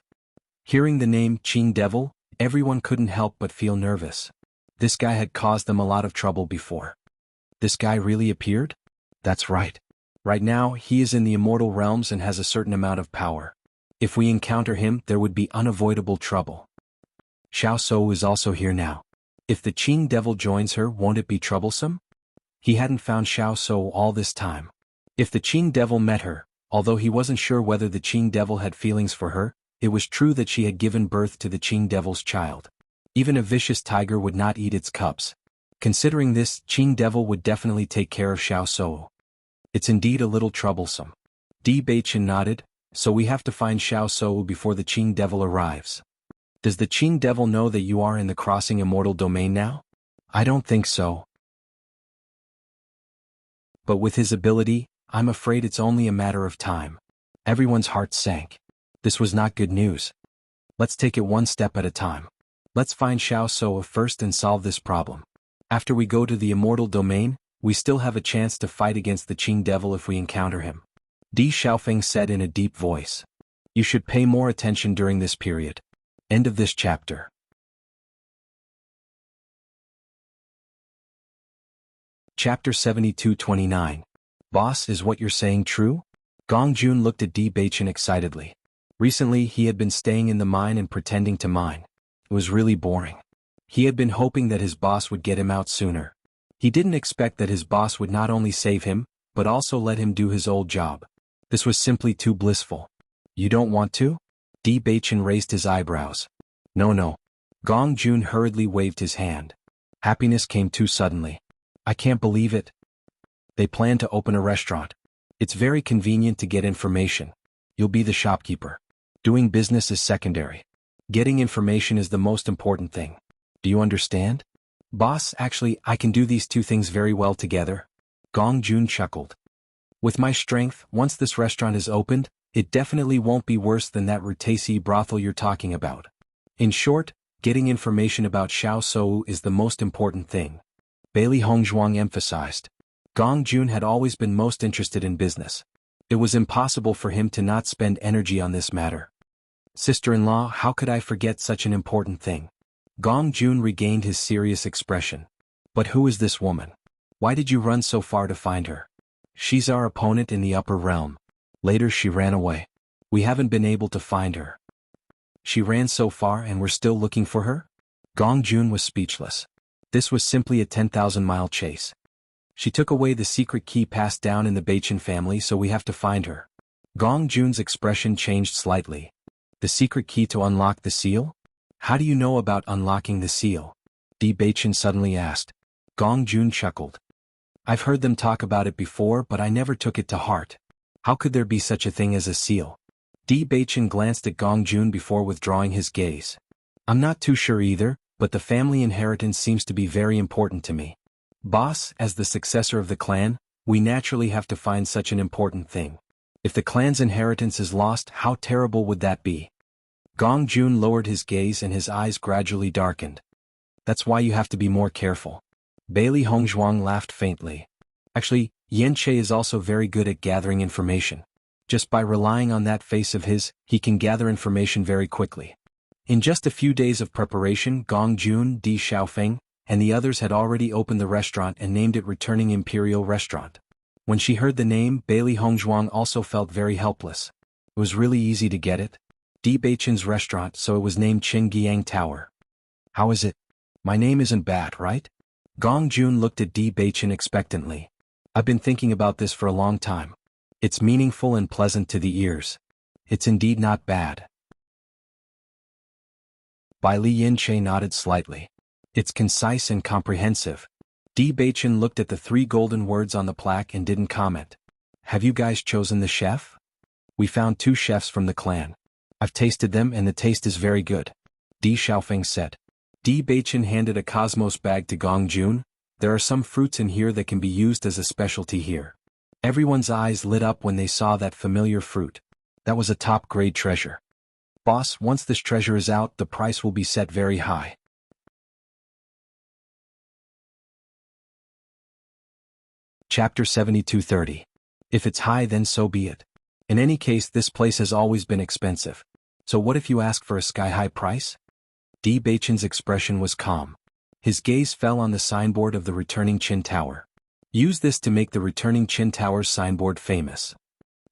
Hearing the name Qing Devil, everyone couldn't help but feel nervous. This guy had caused them a lot of trouble before. This guy really appeared? That's right. Right now, he is in the immortal realms and has a certain amount of power. If we encounter him, there would be unavoidable trouble. Xiao Sou is also here now. If the Qing Devil joins her, won't it be troublesome? He hadn't found Xiao Sou all this time. If the Qing Devil met her, although he wasn't sure whether the Qing Devil had feelings for her, it was true that she had given birth to the Qing Devil's child. Even a vicious tiger would not eat its cubs. Considering this, Qing Devil would definitely take care of Xiao Sou. It's indeed a little troublesome. Di Beichen nodded, so we have to find Xiao Sou before the Qing Devil arrives. Does the Qing Devil know that you are in the Crossing Immortal Domain now? I don't think so. But with his ability, I'm afraid it's only a matter of time. Everyone's heart sank. This was not good news. Let's take it one step at a time. Let's find Xiao Sou first and solve this problem. After we go to the Immortal Domain, we still have a chance to fight against the Qing Devil if we encounter him. Di Xiaofeng said in a deep voice. You should pay more attention during this period. End of this chapter. Chapter 72-29. Boss, is what you're saying true? Gong Jun looked at Di Beichen excitedly. Recently, he had been staying in the mine and pretending to mine. It was really boring. He had been hoping that his boss would get him out sooner. He didn't expect that his boss would not only save him, but also let him do his old job. This was simply too blissful. You don't want to? Di Beichen raised his eyebrows. No. Gong Jun hurriedly waved his hand. Happiness came too suddenly. I can't believe it. They plan to open a restaurant. It's very convenient to get information. You'll be the shopkeeper. Doing business is secondary. Getting information is the most important thing. Do you understand? Boss, actually, I can do these two things very well together. Gong Jun chuckled. With my strength, once this restaurant is opened, it definitely won't be worse than that Rutasi brothel you're talking about. In short, getting information about Xiao Sou is the most important thing. Bailey Hongzhuang emphasized. Gong Jun had always been most interested in business. It was impossible for him to not spend energy on this matter. Sister-in-law, how could I forget such an important thing? Gong Jun regained his serious expression. But who is this woman? Why did you run so far to find her? She's our opponent in the upper realm. Later she ran away. We haven't been able to find her. She ran so far and we're still looking for her? Gong Jun was speechless. This was simply a 10,000-mile chase. She took away the secret key passed down in the Beichen family, so we have to find her. Gong Jun's expression changed slightly. The secret key to unlock the seal? How do you know about unlocking the seal? Di Beichen suddenly asked. Gong Jun chuckled. I've heard them talk about it before, but I never took it to heart. How could there be such a thing as a seal? Di Baichen glanced at Gong Jun before withdrawing his gaze. I'm not too sure either, but the family inheritance seems to be very important to me. Boss, as the successor of the clan, we naturally have to find such an important thing. If the clan's inheritance is lost, how terrible would that be? Gong Jun lowered his gaze and his eyes gradually darkened. That's why you have to be more careful. Bailey Hongzhuang laughed faintly. Actually, Yen Che is also very good at gathering information. Just by relying on that face of his, he can gather information very quickly. In just a few days of preparation, Gong Jun, Di Xiaofeng, and the others had already opened the restaurant and named it Returning Imperial Restaurant. When she heard the name, Bailey Hongzhuang also felt very helpless. It was really easy to get it. Di Baichen's restaurant, so it was named Qinggiang Tower. How is it? My name isn't bad, right? Gong Jun looked at Di Baichen expectantly. I've been thinking about this for a long time. It's meaningful and pleasant to the ears. It's indeed not bad. Bai Li Yin Che nodded slightly. It's concise and comprehensive. Di Baichen looked at the 3 golden words on the plaque and didn't comment. Have you guys chosen the chef? We found 2 chefs from the clan. I've tasted them and the taste is very good. Di Xiaofeng said. Di Baichen handed a Cosmos bag to Gong Jun. There are some fruits in here that can be used as a specialty here. Everyone's eyes lit up when they saw that familiar fruit. That was a top-grade treasure. Boss, once this treasure is out, the price will be set very high. Chapter 7230. If it's high, then so be it. In any case, this place has always been expensive. So what if you ask for a sky-high price? Di Baichen's expression was calm. His gaze fell on the signboard of the Returning Qin Tower. Use this to make the Returning Qin Tower's signboard famous.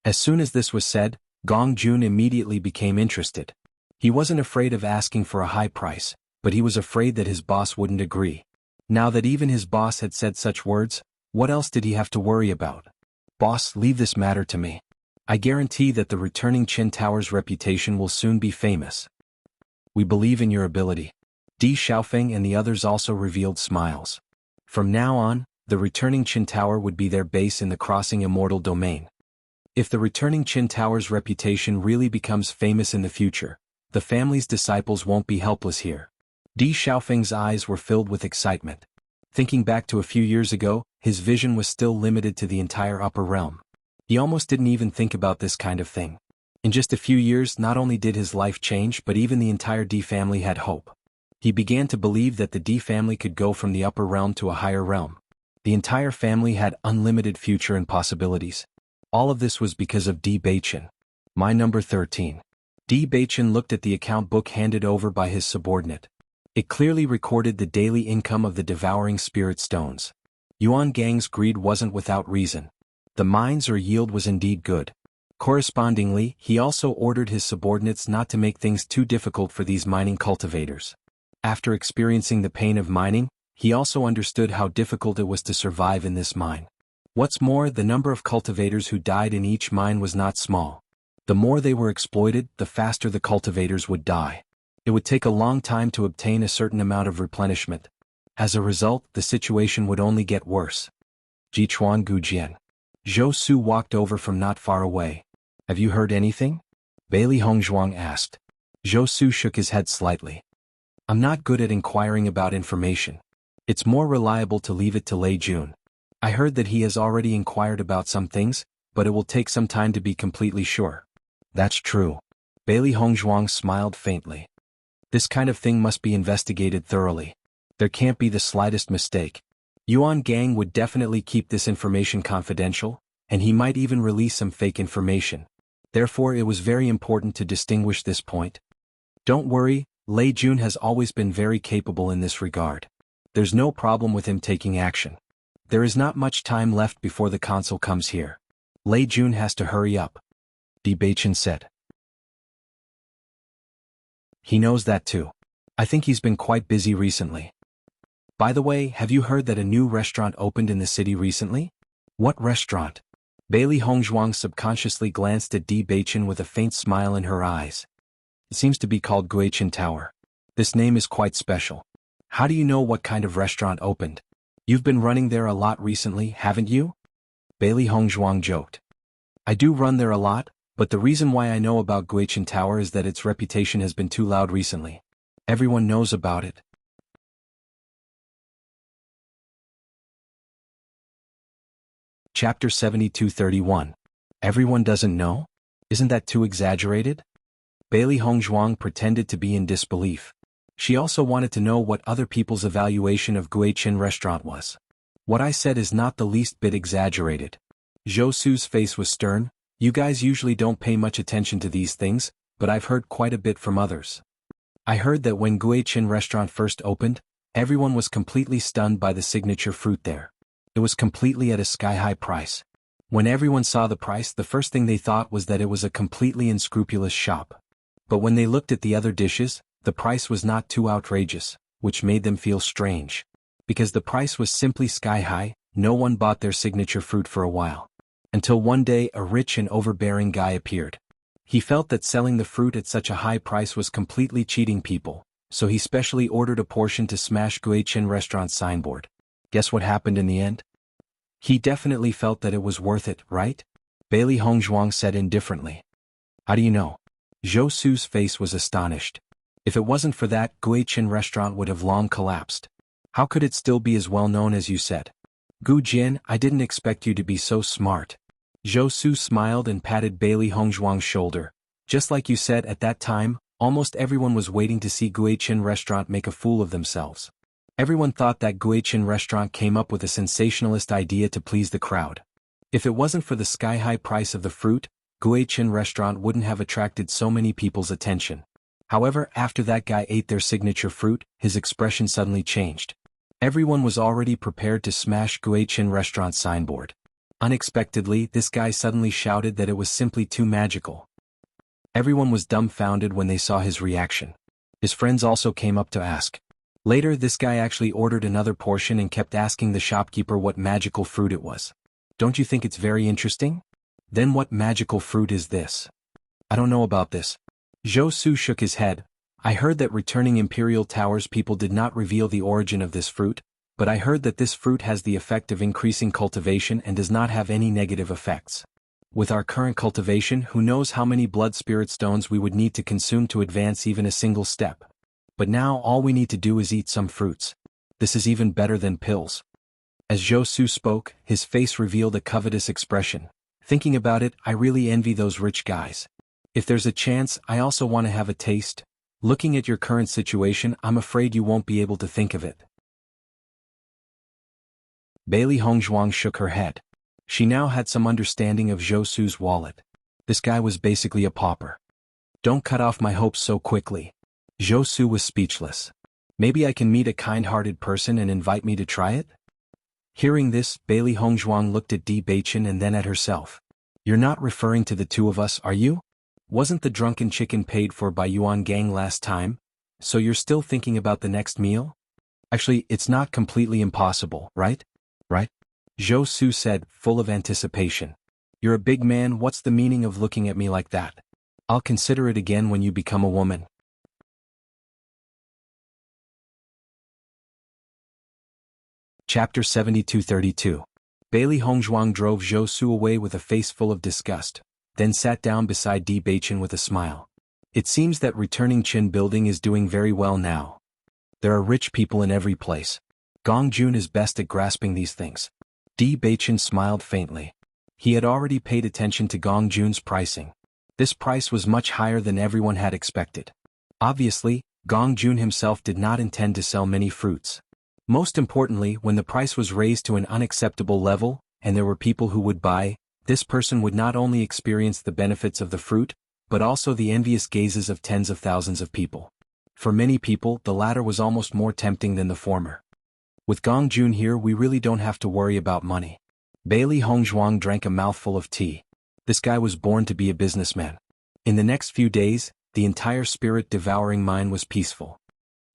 As soon as this was said, Gong Jun immediately became interested. He wasn't afraid of asking for a high price, but he was afraid that his boss wouldn't agree. Now that even his boss had said such words, what else did he have to worry about? Boss, leave this matter to me. I guarantee that the Returning Qin Tower's reputation will soon be famous. We believe in your ability. Di Xiaofeng and the others also revealed smiles. From now on, the Returning Qin Tower would be their base in the Crossing Immortal domain. If the Returning Qin Tower's reputation really becomes famous in the future, the family's disciples won't be helpless here. Di Xiaofeng's eyes were filled with excitement. Thinking back to a few years ago, his vision was still limited to the entire upper realm. He almost didn't even think about this kind of thing. In just a few years, not only did his life change, but even the entire Di family had hope. He began to believe that the Di family could go from the upper realm to a higher realm. The entire family had unlimited future and possibilities. All of this was because of Di Baichen. My number 13. Di Baichen looked at the account book handed over by his subordinate. It clearly recorded the daily income of the devouring spirit stones. Yuan Gang's greed wasn't without reason. The mines or yield was indeed good. Correspondingly, he also ordered his subordinates not to make things too difficult for these mining cultivators. After experiencing the pain of mining, he also understood how difficult it was to survive in this mine. What's more, the number of cultivators who died in each mine was not small. The more they were exploited, the faster the cultivators would die. It would take a long time to obtain a certain amount of replenishment. As a result, the situation would only get worse. Jichuan Gujian. Zhou Su walked over from not far away. Have you heard anything? Bailey Hongzhuang asked. Zhou Su shook his head slightly. I'm not good at inquiring about information. It's more reliable to leave it to Lei Jun. I heard that he has already inquired about some things, but it will take some time to be completely sure. That's true. Bailey Hongzhuang smiled faintly. This kind of thing must be investigated thoroughly. There can't be the slightest mistake. Yuan Gang would definitely keep this information confidential, and he might even release some fake information. Therefore, it was very important to distinguish this point. Don't worry, Lei Jun has always been very capable in this regard. There's no problem with him taking action. There is not much time left before the consul comes here. Lei Jun has to hurry up. Di Baichen said. He knows that too. I think he's been quite busy recently. By the way, have you heard that a new restaurant opened in the city recently? What restaurant? Bailey Hongzhuang subconsciously glanced at Di Baichen with a faint smile in her eyes. It seems to be called Guichen Tower. This name is quite special. How do you know what kind of restaurant opened? You've been running there a lot recently, haven't you? Bailey Hongzhuang joked. I do run there a lot, but the reason why I know about Guichen Tower is that its reputation has been too loud recently. Everyone knows about it. Chapter 7231. Everyone doesn't know? Isn't that too exaggerated? Bailey Hongzhuang pretended to be in disbelief. She also wanted to know what other people's evaluation of Guichen restaurant was. What I said is not the least bit exaggerated. Zhou Su's face was stern. You guys usually don't pay much attention to these things, but I've heard quite a bit from others. I heard that when Guichen restaurant first opened, everyone was completely stunned by the signature fruit there. It was completely at a sky-high price. When everyone saw the price, the first thing they thought was that it was a completely unscrupulous shop. But when they looked at the other dishes, the price was not too outrageous, which made them feel strange. Because the price was simply sky-high, no one bought their signature fruit for a while. Until one day a rich and overbearing guy appeared. He felt that selling the fruit at such a high price was completely cheating people, so he specially ordered a portion to smash Guichen restaurant's signboard. Guess what happened in the end? He definitely felt that it was worth it, right? Bailey Hongzhuang said indifferently. How do you know? Zhou Su's face was astonished. If it wasn't for that, Guichen restaurant would have long collapsed. How could it still be as well known as you said? Gu Jin, I didn't expect you to be so smart. Zhou Su smiled and patted Bailey Hongzhuang's shoulder. Just like you said, at that time, almost everyone was waiting to see Guichen restaurant make a fool of themselves. Everyone thought that Guichen restaurant came up with a sensationalist idea to please the crowd. If it wasn't for the sky-high price of the fruit, Guichen restaurant wouldn't have attracted so many people's attention. However, after that guy ate their signature fruit, his expression suddenly changed. Everyone was already prepared to smash Guichen restaurant's signboard. Unexpectedly, this guy suddenly shouted that it was simply too magical. Everyone was dumbfounded when they saw his reaction. His friends also came up to ask. Later, this guy actually ordered another portion and kept asking the shopkeeper what magical fruit it was. Don't you think it's very interesting? Then what magical fruit is this? I don't know about this. Zhou Su shook his head. I heard that returning Imperial Towers people did not reveal the origin of this fruit, but I heard that this fruit has the effect of increasing cultivation and does not have any negative effects. With our current cultivation, who knows how many blood spirit stones we would need to consume to advance even a single step. But now all we need to do is eat some fruits. This is even better than pills. As Zhou Su spoke, his face revealed a covetous expression. Thinking about it, I really envy those rich guys. If there's a chance, I also want to have a taste. Looking at your current situation, I'm afraid you won't be able to think of it. Bailey Hongzhuang shook her head. She now had some understanding of Zhou Su's wallet. This guy was basically a pauper. Don't cut off my hopes so quickly. Zhou Su was speechless. Maybe I can meet a kind-hearted person and invite me to try it? Hearing this, Bailey Hongzhuang looked at Di Beichen and then at herself. You're not referring to the two of us, are you? Wasn't the drunken chicken paid for by Yuan Gang last time? So you're still thinking about the next meal? Actually, it's not completely impossible, right? Right? Zhou Su said, full of anticipation. You're a big man, what's the meaning of looking at me like that? I'll consider it again when you become a woman. Chapter 7232. Bailey Hongzhuang drove Zhou Su away with a face full of disgust, then sat down beside Di Beichen with a smile. It seems that returning Qin building is doing very well now. There are rich people in every place. Gong Jun is best at grasping these things. Di Beichen smiled faintly. He had already paid attention to Gong Jun's pricing. This price was much higher than everyone had expected. Obviously, Gong Jun himself did not intend to sell many fruits. Most importantly, when the price was raised to an unacceptable level, and there were people who would buy, this person would not only experience the benefits of the fruit, but also the envious gazes of tens of thousands of people. For many people, the latter was almost more tempting than the former. With Gong Jun here, we really don't have to worry about money. Bailey Hongzhuang drank a mouthful of tea. This guy was born to be a businessman. In the next few days, the entire spirit-devouring mine was peaceful.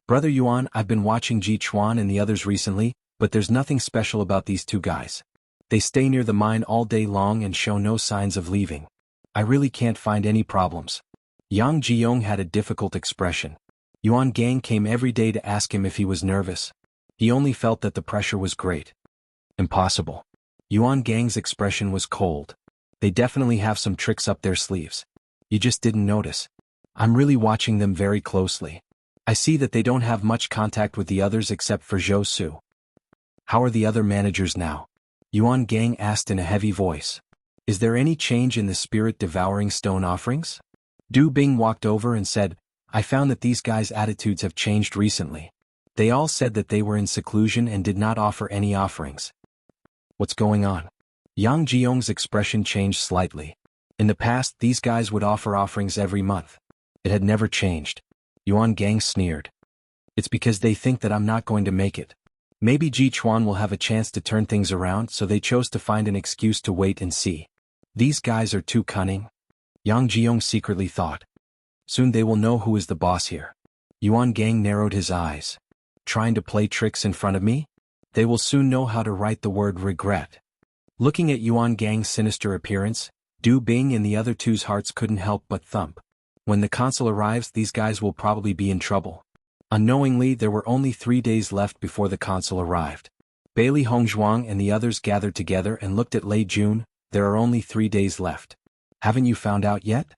Brother Yuan, I've been watching Ji Chuan and the others recently, but there's nothing special about these two guys. They stay near the mine all day long and show no signs of leaving. I really can't find any problems. Yang Jiyong had a difficult expression. Yuan Gang came every day to ask him if he was nervous. He only felt that the pressure was great. Impossible. Yuan Gang's expression was cold. They definitely have some tricks up their sleeves. You just didn't notice. I'm really watching them very closely. I see that they don't have much contact with the others except for Zhou Su. How are the other managers now? Yuan Gang asked in a heavy voice. Is there any change in the spirit-devouring stone offerings? Du Bing walked over and said, I found that these guys' attitudes have changed recently. They all said that they were in seclusion and did not offer any offerings. What's going on? Yang Jiong's expression changed slightly. In the past, these guys would offer offerings every month. It had never changed. Yuan Gang sneered. It's because they think that I'm not going to make it. Maybe Ji Chuan will have a chance to turn things around, so they chose to find an excuse to wait and see. These guys are too cunning. Yang Jiong secretly thought. Soon they will know who is the boss here. Yuan Gang narrowed his eyes. Trying to play tricks in front of me? They will soon know how to write the word regret. Looking at Yuan Gang's sinister appearance, Du Bing and the other two's hearts couldn't help but thump. When the consul arrives, these guys will probably be in trouble. Unknowingly, there were only 3 days left before the consul arrived. Bailey Hongzhuang and the others gathered together and looked at Lei Jun. There are only 3 days left. Haven't you found out yet?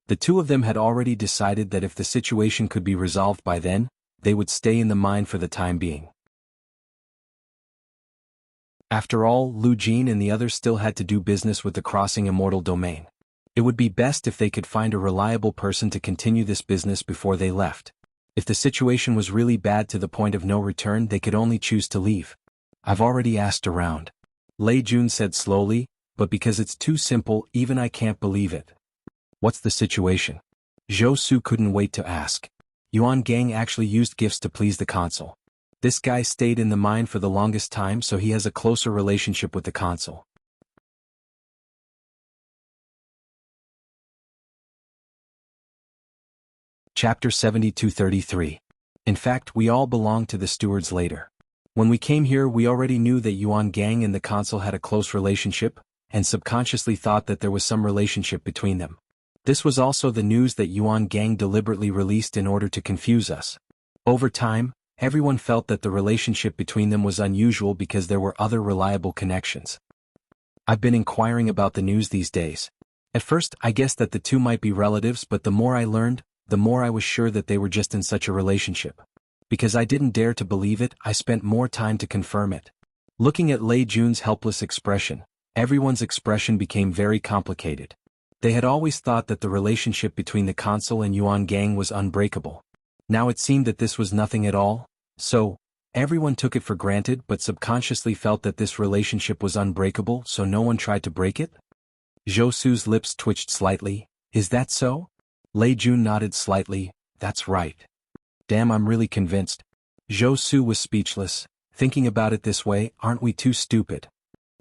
The two of them had already decided that if the situation could be resolved by then, they would stay in the mine for the time being. After all, Lu Jin and the others still had to do business with the crossing immortal domain. It would be best if they could find a reliable person to continue this business before they left. If the situation was really bad to the point of no return, they could only choose to leave. I've already asked around. Lei Jun said slowly, but because it's too simple, even I can't believe it. What's the situation? Zhou Su couldn't wait to ask. Yuan Gang actually used gifts to please the consul. This guy stayed in the mine for the longest time, so he has a closer relationship with the consul. Chapter 7233. In fact, we all belong to the stewards later. When we came here, we already knew that Yuan Gang and the consul had a close relationship, and subconsciously thought that there was some relationship between them. This was also the news that Yuan Gang deliberately released in order to confuse us. Over time, everyone felt that the relationship between them was unusual because there were other reliable connections. I've been inquiring about the news these days. At first, I guessed that the two might be relatives, but the more I learned, the more I was sure that they were just in such a relationship. Because I didn't dare to believe it, I spent more time to confirm it. Looking at Lei Jun's helpless expression, everyone's expression became very complicated. They had always thought that the relationship between the consul and Yuan Gang was unbreakable. Now it seemed that this was nothing at all, so everyone took it for granted but subconsciously felt that this relationship was unbreakable, so no one tried to break it? Zhou Su's lips twitched slightly. Is that so? Lei Jun nodded slightly. That's right. Damn, I'm really convinced. Zhou Su was speechless. Thinking about it this way, aren't we too stupid?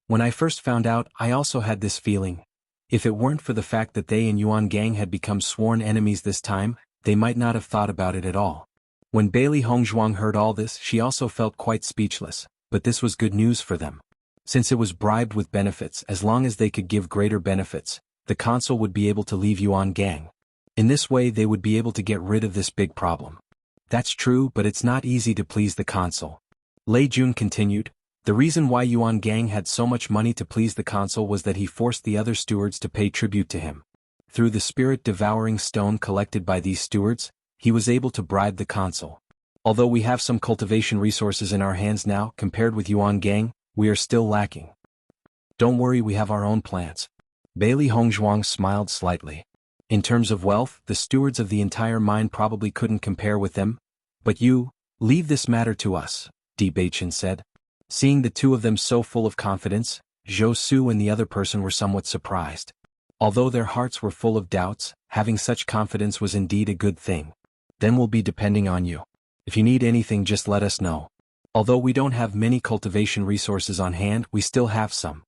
When I first found out, I also had this feeling. If it weren't for the fact that they and Yuan Gang had become sworn enemies this time, they might not have thought about it at all. When Bailey Hongzhuang heard all this, she also felt quite speechless, but this was good news for them. Since it was bribed with benefits, as long as they could give greater benefits, the consul would be able to leave Yuan Gang. In this way they would be able to get rid of this big problem. That's true, but it's not easy to please the consul. Lei Jun continued. The reason why Yuan Gang had so much money to please the consul was that he forced the other stewards to pay tribute to him. Through the spirit-devouring stone collected by these stewards, he was able to bribe the consul. Although we have some cultivation resources in our hands now, compared with Yuan Gang, we are still lacking. Don't worry, we have our own plans. Bailey Hongzhuang smiled slightly. In terms of wealth, the stewards of the entire mine probably couldn't compare with them. But leave this matter to us, Di Beichen said. Seeing the two of them so full of confidence, Zhou Su and the other person were somewhat surprised. Although their hearts were full of doubts, having such confidence was indeed a good thing. Then we'll be depending on you. If you need anything, just let us know. Although we don't have many cultivation resources on hand, we still have some.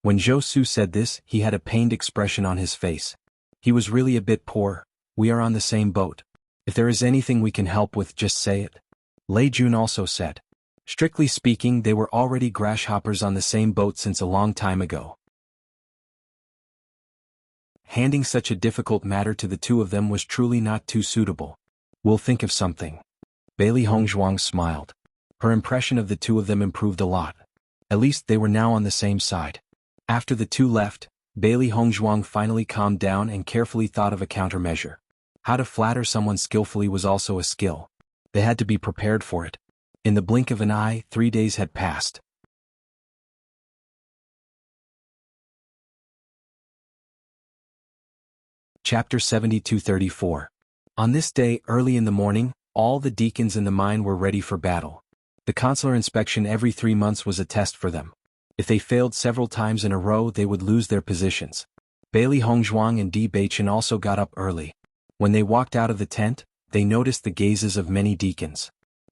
When Zhou Su said this, he had a pained expression on his face. He was really a bit poor. We are on the same boat. If there is anything we can help with, just say it. Lei Jun also said. Strictly speaking, they were already grasshoppers on the same boat since a long time ago. Handing such a difficult matter to the two of them was truly not too suitable. We'll think of something. Bailey Hongzhuang smiled. Her impression of the two of them improved a lot. At least they were now on the same side. After the two left, Bailey Hongzhuang finally calmed down and carefully thought of a countermeasure. How to flatter someone skillfully was also a skill. They had to be prepared for it. In the blink of an eye, 3 days had passed. Chapter 72-34. On this day, early in the morning, all the deacons in the mine were ready for battle. The consular inspection every 3 months was a test for them. If they failed several times in a row, they would lose their positions. Bailey Hongzhuang and Di Beichen also got up early. When they walked out of the tent, they noticed the gazes of many deacons.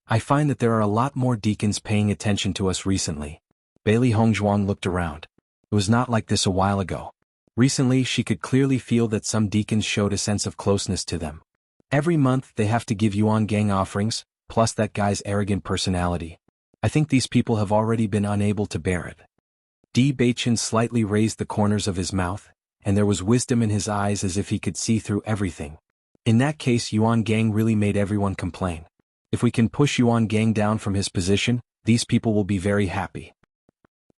I find that there are a lot more deacons paying attention to us recently. Bailey Hongzhuang looked around. It was not like this a while ago. Recently she could clearly feel that some deacons showed a sense of closeness to them. Every month they have to give Yuan Gang offerings, plus that guy's arrogant personality. I think these people have already been unable to bear it. Di Beichen slightly raised the corners of his mouth, and there was wisdom in his eyes as if he could see through everything. In that case, Yuan Gang really made everyone complain. If we can push Yuan Gang down from his position, these people will be very happy.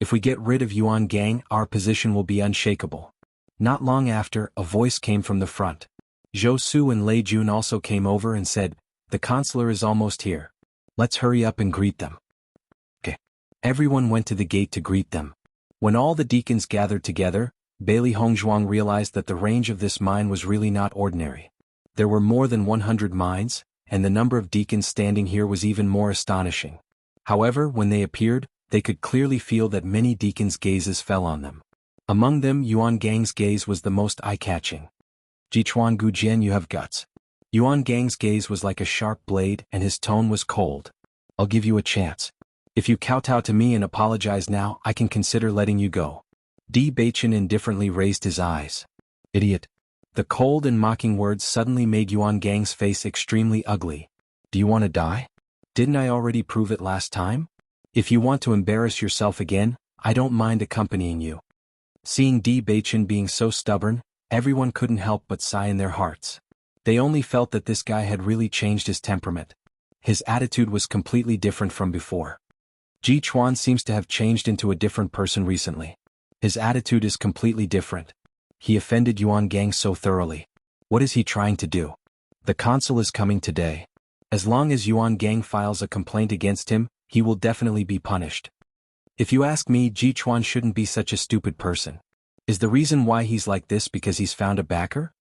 If we get rid of Yuan Gang, our position will be unshakable. Not long after, a voice came from the front. Zhou Su and Lei Jun also came over and said, "The consular is almost here. Let's hurry up and greet them." Okay. Everyone went to the gate to greet them. When all the deacons gathered together, Bailey Hongzhuang realized that the range of this mine was really not ordinary. There were more than 100 mines, and the number of deacons standing here was even more astonishing. However, when they appeared, they could clearly feel that many deacons' gazes fell on them. Among them, Yuan Gang's gaze was the most eye-catching. "Jichuan Gujian, you have guts." Yuan Gang's gaze was like a sharp blade, and his tone was cold. "I'll give you a chance. If you kowtow to me and apologize now, I can consider letting you go." Di Beichen indifferently raised his eyes. "Idiot." The cold and mocking words suddenly made Yuan Gang's face extremely ugly. "Do you want to die? Didn't I already prove it last time? If you want to embarrass yourself again, I don't mind accompanying you." Seeing Di Beichen being so stubborn, everyone couldn't help but sigh in their hearts. They only felt that this guy had really changed his temperament. His attitude was completely different from before. Ji Chuan seems to have changed into a different person recently. His attitude is completely different. He offended Yuan Gang so thoroughly. What is he trying to do? The consul is coming today. As long as Yuan Gang files a complaint against him, he will definitely be punished. If you ask me, Ji Chuan shouldn't be such a stupid person. Is the reason why he's like this because he's found a backer?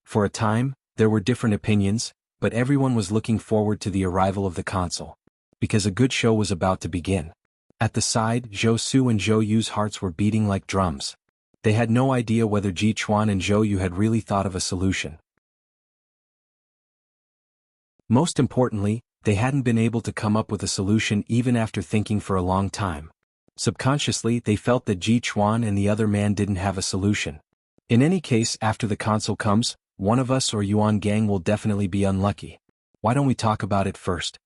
For a time, there were different opinions, but everyone was looking forward to the arrival of the consul. Because a good show was about to begin. At the side, Zhou Su and Zhou Yu's hearts were beating like drums. They had no idea whether Ji Chuan and Zhou Yu had really thought of a solution. Most importantly, they hadn't been able to come up with a solution even after thinking for a long time. Subconsciously, they felt that Ji Chuan and the other man didn't have a solution. In any case, after the consul comes, one of us or Yuan Gang will definitely be unlucky. Why don't we talk about it first?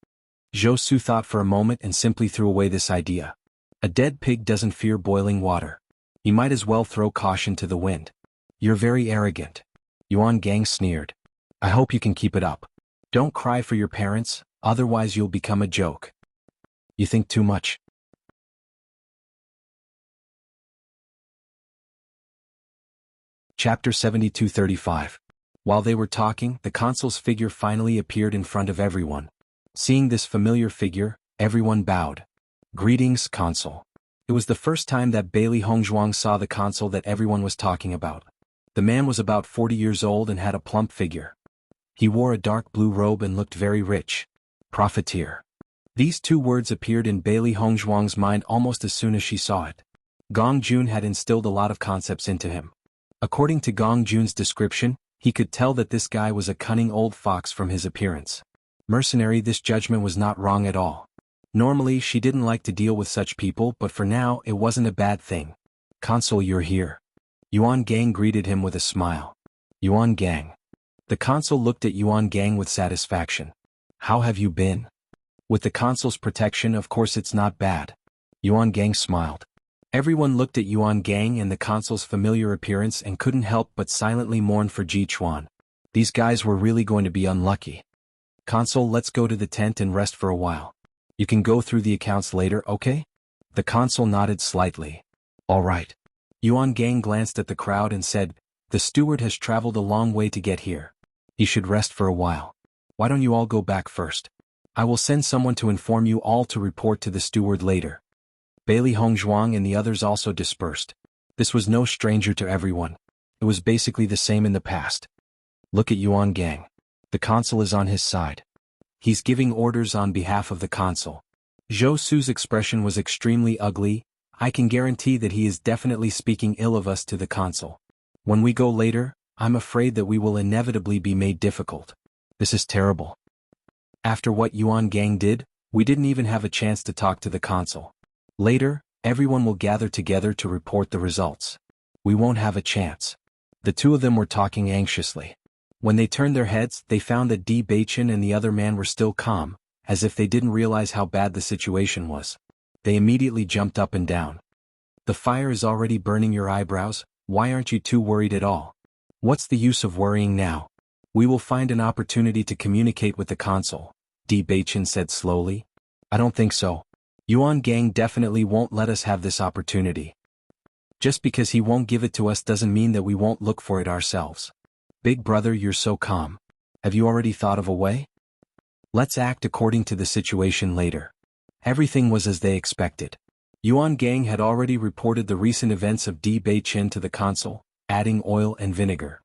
Zhou Su thought for a moment and simply threw away this idea. A dead pig doesn't fear boiling water. You might as well throw caution to the wind. You're very arrogant. Yuan Gang sneered. I hope you can keep it up. Don't cry for your parents, otherwise you'll become a joke. You think too much. Chapter 72-35. While they were talking, the consul's figure finally appeared in front of everyone. Seeing this familiar figure, everyone bowed. Greetings, consul. It was the first time that Bailey Hongzhuang saw the consul that everyone was talking about. The man was about 40 years old and had a plump figure. He wore a dark blue robe and looked very rich. Profiteer. These two words appeared in Bailey Hongzhuang's mind almost as soon as she saw it. Gong Jun had instilled a lot of concepts into him. According to Gong Jun's description, he could tell that this guy was a cunning old fox from his appearance. Mercenary, this judgment was not wrong at all. Normally she didn't like to deal with such people, but for now it wasn't a bad thing. Consul, you're here. Yuan Gang greeted him with a smile. Yuan Gang. The consul looked at Yuan Gang with satisfaction. How have you been? With the consul's protection, of course it's not bad. Yuan Gang smiled. Everyone looked at Yuan Gang and the consul's familiar appearance and couldn't help but silently mourn for Ji Chuan. These guys were really going to be unlucky. Consul, let's go to the tent and rest for a while. You can go through the accounts later, okay? The consul nodded slightly. All right. Yuan Gang glanced at the crowd and said, the steward has traveled a long way to get here. He should rest for a while. Why don't you all go back first? I will send someone to inform you all to report to the steward later. Bailey Hongzhuang and the others also dispersed. This was no stranger to everyone. It was basically the same in the past. Look at Yuan Gang. The consul is on his side. He's giving orders on behalf of the consul. Zhou Su's expression was extremely ugly. I can guarantee that he is definitely speaking ill of us to the consul. When we go later, I'm afraid that we will inevitably be made difficult. This is terrible. After what Yuan Gang did, we didn't even have a chance to talk to the consul. Later, everyone will gather together to report the results. We won't have a chance. The two of them were talking anxiously. When they turned their heads, they found that Di Baichen and the other man were still calm, as if they didn't realize how bad the situation was. They immediately jumped up and down. The fire is already burning your eyebrows, why aren't you too worried at all? What's the use of worrying now? We will find an opportunity to communicate with the consul, Di Baichen said slowly. I don't think so. Yuan Gang definitely won't let us have this opportunity. Just because he won't give it to us doesn't mean that we won't look for it ourselves. Big brother, you're so calm. Have you already thought of a way? Let's act according to the situation later. Everything was as they expected. Yuan Gang had already reported the recent events of Di Baichen to the consul, adding oil and vinegar.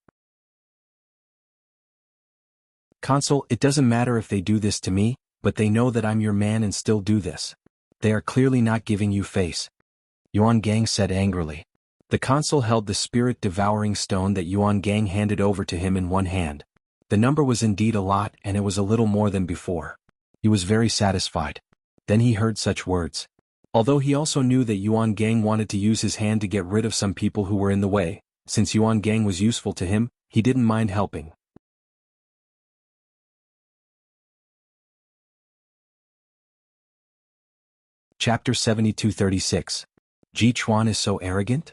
Consul, it doesn't matter if they do this to me, but they know that I'm your man and still do this. They are clearly not giving you face. Yuan Gang said angrily. The consul held the spirit-devouring stone that Yuan Gang handed over to him in one hand. The number was indeed a lot, and it was a little more than before. He was very satisfied. Then he heard such words. Although he also knew that Yuan Gang wanted to use his hand to get rid of some people who were in the way, since Yuan Gang was useful to him, he didn't mind helping. Chapter 7236. Ji Chuan is so arrogant?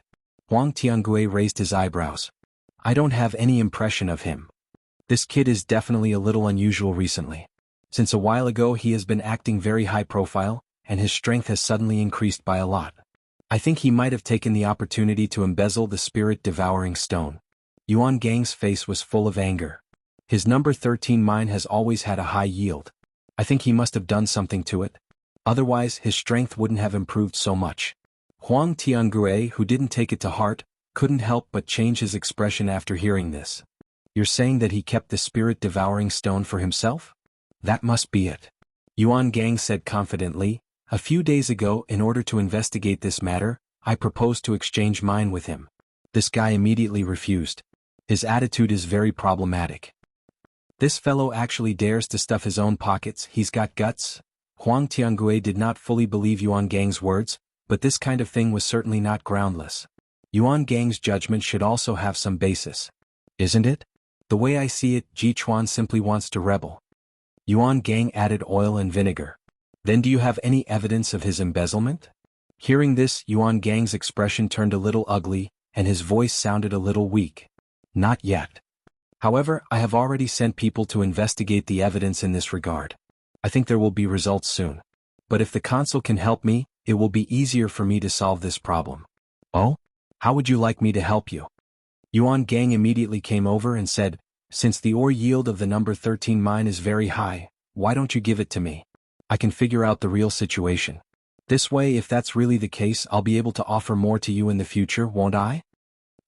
Huang Tiangue raised his eyebrows. I don't have any impression of him. This kid is definitely a little unusual recently. Since a while ago he has been acting very high profile, and his strength has suddenly increased by a lot. I think he might have taken the opportunity to embezzle the spirit-devouring stone. Yuan Gang's face was full of anger. His number 13 mine has always had a high yield. I think he must have done something to it. Otherwise, his strength wouldn't have improved so much. Huang Tiangue, who didn't take it to heart, couldn't help but change his expression after hearing this. You're saying that he kept the spirit-devouring stone for himself? That must be it. Yuan Gang said confidently. A few days ago, in order to investigate this matter, I proposed to exchange mine with him. This guy immediately refused. His attitude is very problematic. This fellow actually dares to stuff his own pockets, he's got guts? Huang Tiangue did not fully believe Yuan Gang's words, but this kind of thing was certainly not groundless. Yuan Gang's judgment should also have some basis. Isn't it? The way I see it, Ji Chuan simply wants to rebel. Yuan Gang added oil and vinegar. Then do you have any evidence of his embezzlement? Hearing this, Yuan Gang's expression turned a little ugly, and his voice sounded a little weak. Not yet. However, I have already sent people to investigate the evidence in this regard. I think there will be results soon. But if the consul can help me, it will be easier for me to solve this problem. Oh? How would you like me to help you? Yuan Gang immediately came over and said, since the ore yield of the number 13 mine is very high, why don't you give it to me? I can figure out the real situation. This way, if that's really the case, I'll be able to offer more to you in the future, won't I?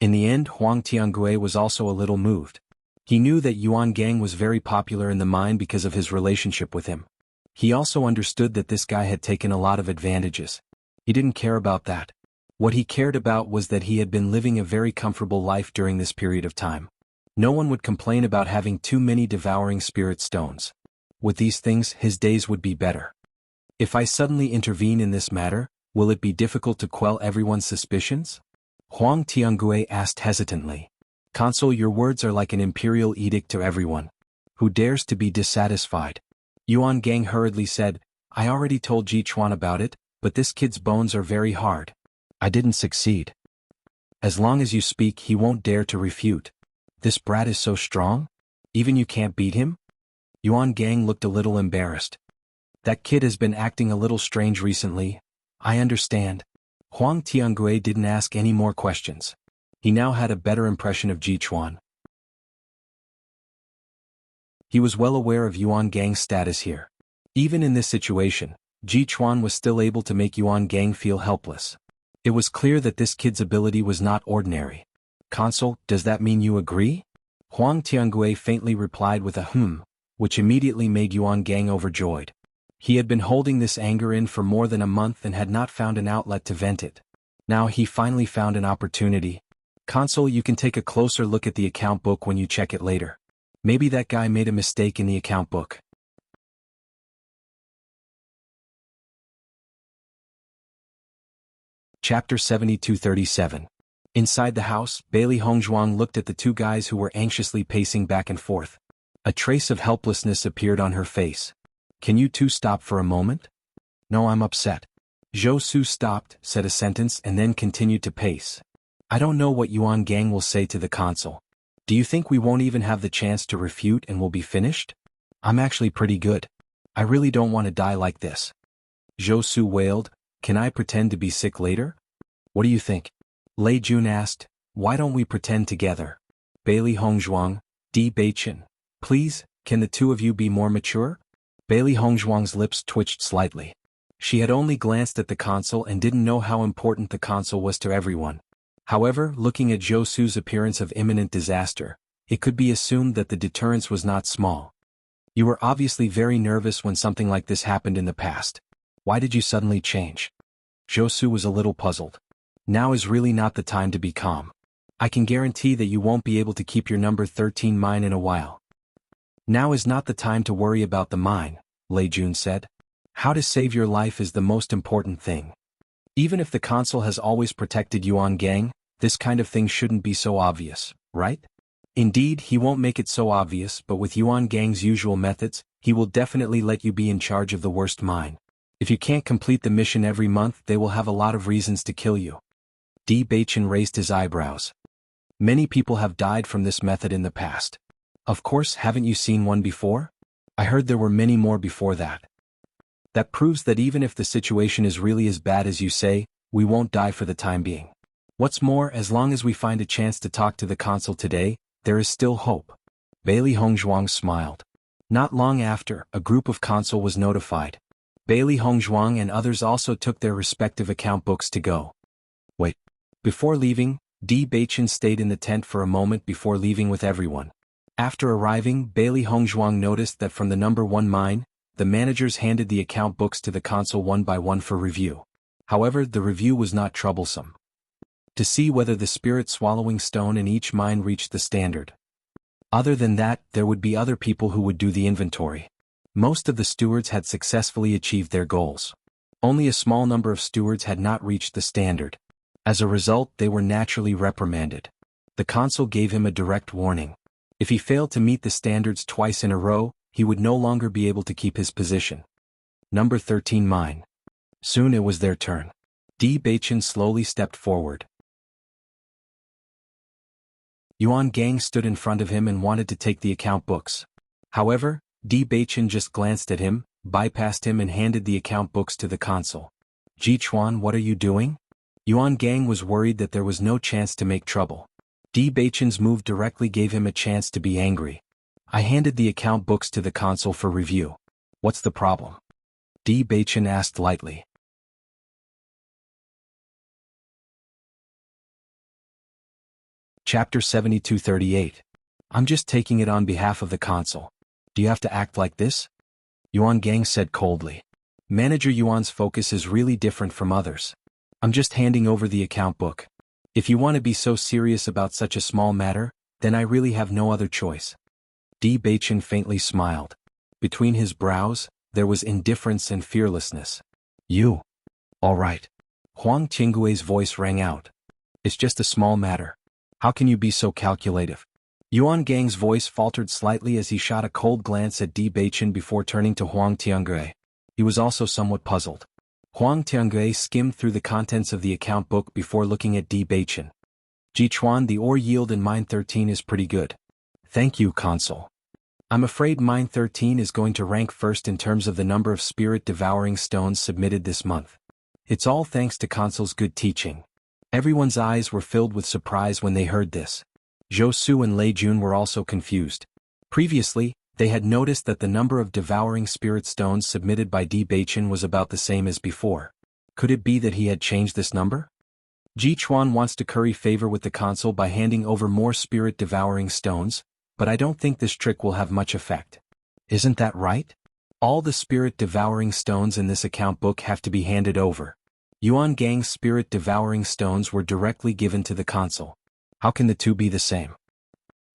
In the end, Huang Tiangue was also a little moved. He knew that Yuan Gang was very popular in the mine because of his relationship with him. He also understood that this guy had taken a lot of advantages. He didn't care about that. What he cared about was that he had been living a very comfortable life during this period of time. No one would complain about having too many devouring spirit stones. With these things, his days would be better. If I suddenly intervene in this matter, will it be difficult to quell everyone's suspicions? Huang Tiangue asked hesitantly. Consul, your words are like an imperial edict to everyone. Who dares to be dissatisfied? Yuan Gang hurriedly said, I already told Ji Chuan about it, but this kid's bones are very hard. I didn't succeed. As long as you speak, he won't dare to refute. This brat is so strong? Even you can't beat him? Yuan Gang looked a little embarrassed. That kid has been acting a little strange recently. I understand. Huang Tiangue didn't ask any more questions. He now had a better impression of Ji Chuan. He was well aware of Yuan Gang's status here. Even in this situation, Ji Chuan was still able to make Yuan Gang feel helpless. It was clear that this kid's ability was not ordinary. Consul, does that mean you agree? Huang Tiangue faintly replied with a which immediately made Yuan Gang overjoyed. He had been holding this anger in for more than a month and had not found an outlet to vent it. Now he finally found an opportunity. Consul, you can take a closer look at the account book when you check it later. Maybe that guy made a mistake in the account book. Chapter 7237. Inside the house, Bailey Hongzhuang looked at the two guys who were anxiously pacing back and forth. A trace of helplessness appeared on her face. Can you two stop for a moment? No, I'm upset. Zhou Su stopped, said a sentence and then continued to pace. I don't know what Yuan Gang will say to the consul. Do you think we won't even have the chance to refute and we'll be finished? I'm actually pretty good. I really don't want to die like this. Zhou Su wailed. Can I pretend to be sick later? What do you think? Lei Jun asked. Why don't we pretend together? Bailey Hongzhuang, Di Beichen. Please, can the two of you be more mature? Bailey Hongzhuang's lips twitched slightly. She had only glanced at the consul and didn't know how important the consul was to everyone. However, looking at Zhou Su's appearance of imminent disaster, it could be assumed that the deterrence was not small. You were obviously very nervous when something like this happened in the past. Why did you suddenly change? Zhou Su was a little puzzled. Now is really not the time to be calm. I can guarantee that you won't be able to keep your number 13 mine in a while. Now is not the time to worry about the mine, Lei Jun said. How to save your life is the most important thing. Even if the consul has always protected Yuan Gang, this kind of thing shouldn't be so obvious, right? Indeed, he won't make it so obvious, but with Yuan Gang's usual methods, he will definitely let you be in charge of the worst mine. If you can't complete the mission every month, they will have a lot of reasons to kill you. Di Beichen raised his eyebrows. Many people have died from this method in the past. Of course, haven't you seen one before? I heard there were many more before that. That proves that even if the situation is really as bad as you say, we won't die for the time being. What's more, as long as we find a chance to talk to the consul today, there is still hope. Bailey Hongzhuang smiled. Not long after, a group of consul was notified. Bailey Hongzhuang and others also took their respective account books to go. Wait. Before leaving, Di Beichen stayed in the tent for a moment before leaving with everyone. After arriving, Bailey Hongzhuang noticed that from the number 1 mine, the managers handed the account books to the consul one by one for review. However, the review was not troublesome. To see whether the spirit-swallowing stone in each mine reached the standard. Other than that, there would be other people who would do the inventory. Most of the stewards had successfully achieved their goals. Only a small number of stewards had not reached the standard. As a result, they were naturally reprimanded. The consul gave him a direct warning. If he failed to meet the standards twice in a row, he would no longer be able to keep his position. Number 13 mine. Soon it was their turn. Di Beichen slowly stepped forward. Yuan Gang stood in front of him and wanted to take the account books. However, Di Beichen just glanced at him, bypassed him and handed the account books to the consul. Ji Chuan, what are you doing? Yuan Gang was worried that there was no chance to make trouble. Di Beichen's move directly gave him a chance to be angry. I handed the account books to the consul for review. What's the problem? Di Beichen asked lightly. Chapter 7238. I'm just taking it on behalf of the consul. Do you have to act like this? Yuan Gang said coldly. Manager Yuan's focus is really different from others. I'm just handing over the account book. If you want to be so serious about such a small matter, then I really have no other choice. Di Beichen faintly smiled. Between his brows, there was indifference and fearlessness. You. All right. Huang Qinggui's voice rang out. It's just a small matter. How can you be so calculative? Yuan Gang's voice faltered slightly as he shot a cold glance at Di Beichen before turning to Huang Tiangui. He was also somewhat puzzled. Huang Tiangui skimmed through the contents of the account book before looking at Di Beichen. Ji Chuan, the ore yield in mine 13 is pretty good. Thank you, consul. I'm afraid mine 13 is going to rank first in terms of the number of spirit-devouring stones submitted this month. It's all thanks to Consul's good teaching. Everyone's eyes were filled with surprise when they heard this. Zhou Su and Lei Jun were also confused. Previously, they had noticed that the number of devouring spirit stones submitted by Di Beichen was about the same as before. Could it be that he had changed this number? Ji Chuan wants to curry favor with the consul by handing over more spirit-devouring stones, but I don't think this trick will have much effect. Isn't that right? All the spirit-devouring stones in this account book have to be handed over. Yuan Gang's spirit-devouring stones were directly given to the consul. How can the two be the same?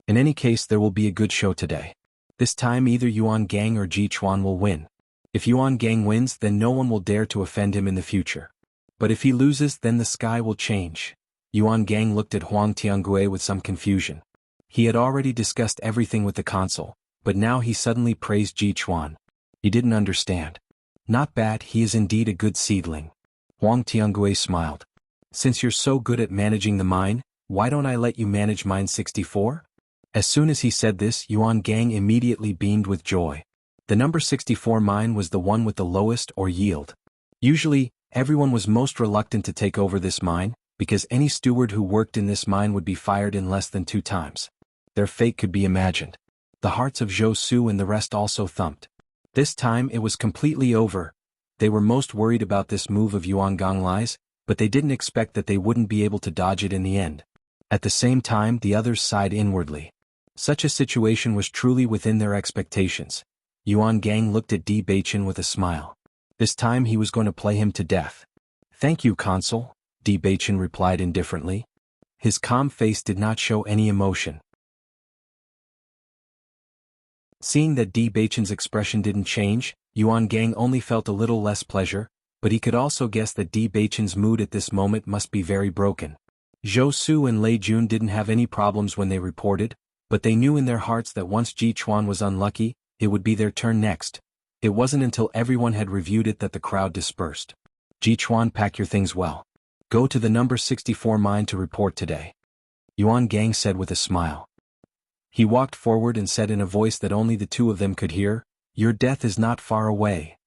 In any case, there will be a good show today. This time either Yuan Gang or Ji Chuan will win. If Yuan Gang wins, then no one will dare to offend him in the future. But if he loses, then the sky will change. Yuan Gang looked at Huang Tiangue with some confusion. He had already discussed everything with the consul, but now he suddenly praised Ji Chuan. He didn't understand. Not bad, he is indeed a good seedling. Huang Tiangue smiled. Since you're so good at managing the mine, why don't I let you manage mine 64? As soon as he said this, Yuan Gang immediately beamed with joy. The number 64 mine was the one with the lowest or yield. Usually, everyone was most reluctant to take over this mine, because any steward who worked in this mine would be fired in less than 2 times. Their fate could be imagined. The hearts of Zhou Su and the rest also thumped. This time it was completely over. They were most worried about this move of Yuan Ganglai's, but they didn't expect that they wouldn't be able to dodge it in the end. At the same time, the others sighed inwardly. Such a situation was truly within their expectations. Yuan Gang looked at Di Beichen with a smile. This time he was going to play him to death. Thank you, Consul, Di Beichen replied indifferently. His calm face did not show any emotion. Seeing that Di Beichen's expression didn't change, Yuan Gang only felt a little less pleasure, but he could also guess that Di Beichen's mood at this moment must be very broken. Zhou Su and Lei Jun didn't have any problems when they reported, but they knew in their hearts that once Ji Chuan was unlucky, it would be their turn next. It wasn't until everyone had reviewed it that the crowd dispersed. Ji Chuan, pack your things well. Go to the number 64 mine to report today. Yuan Gang said with a smile. He walked forward and said in a voice that only the two of them could hear, "Your death is not far away."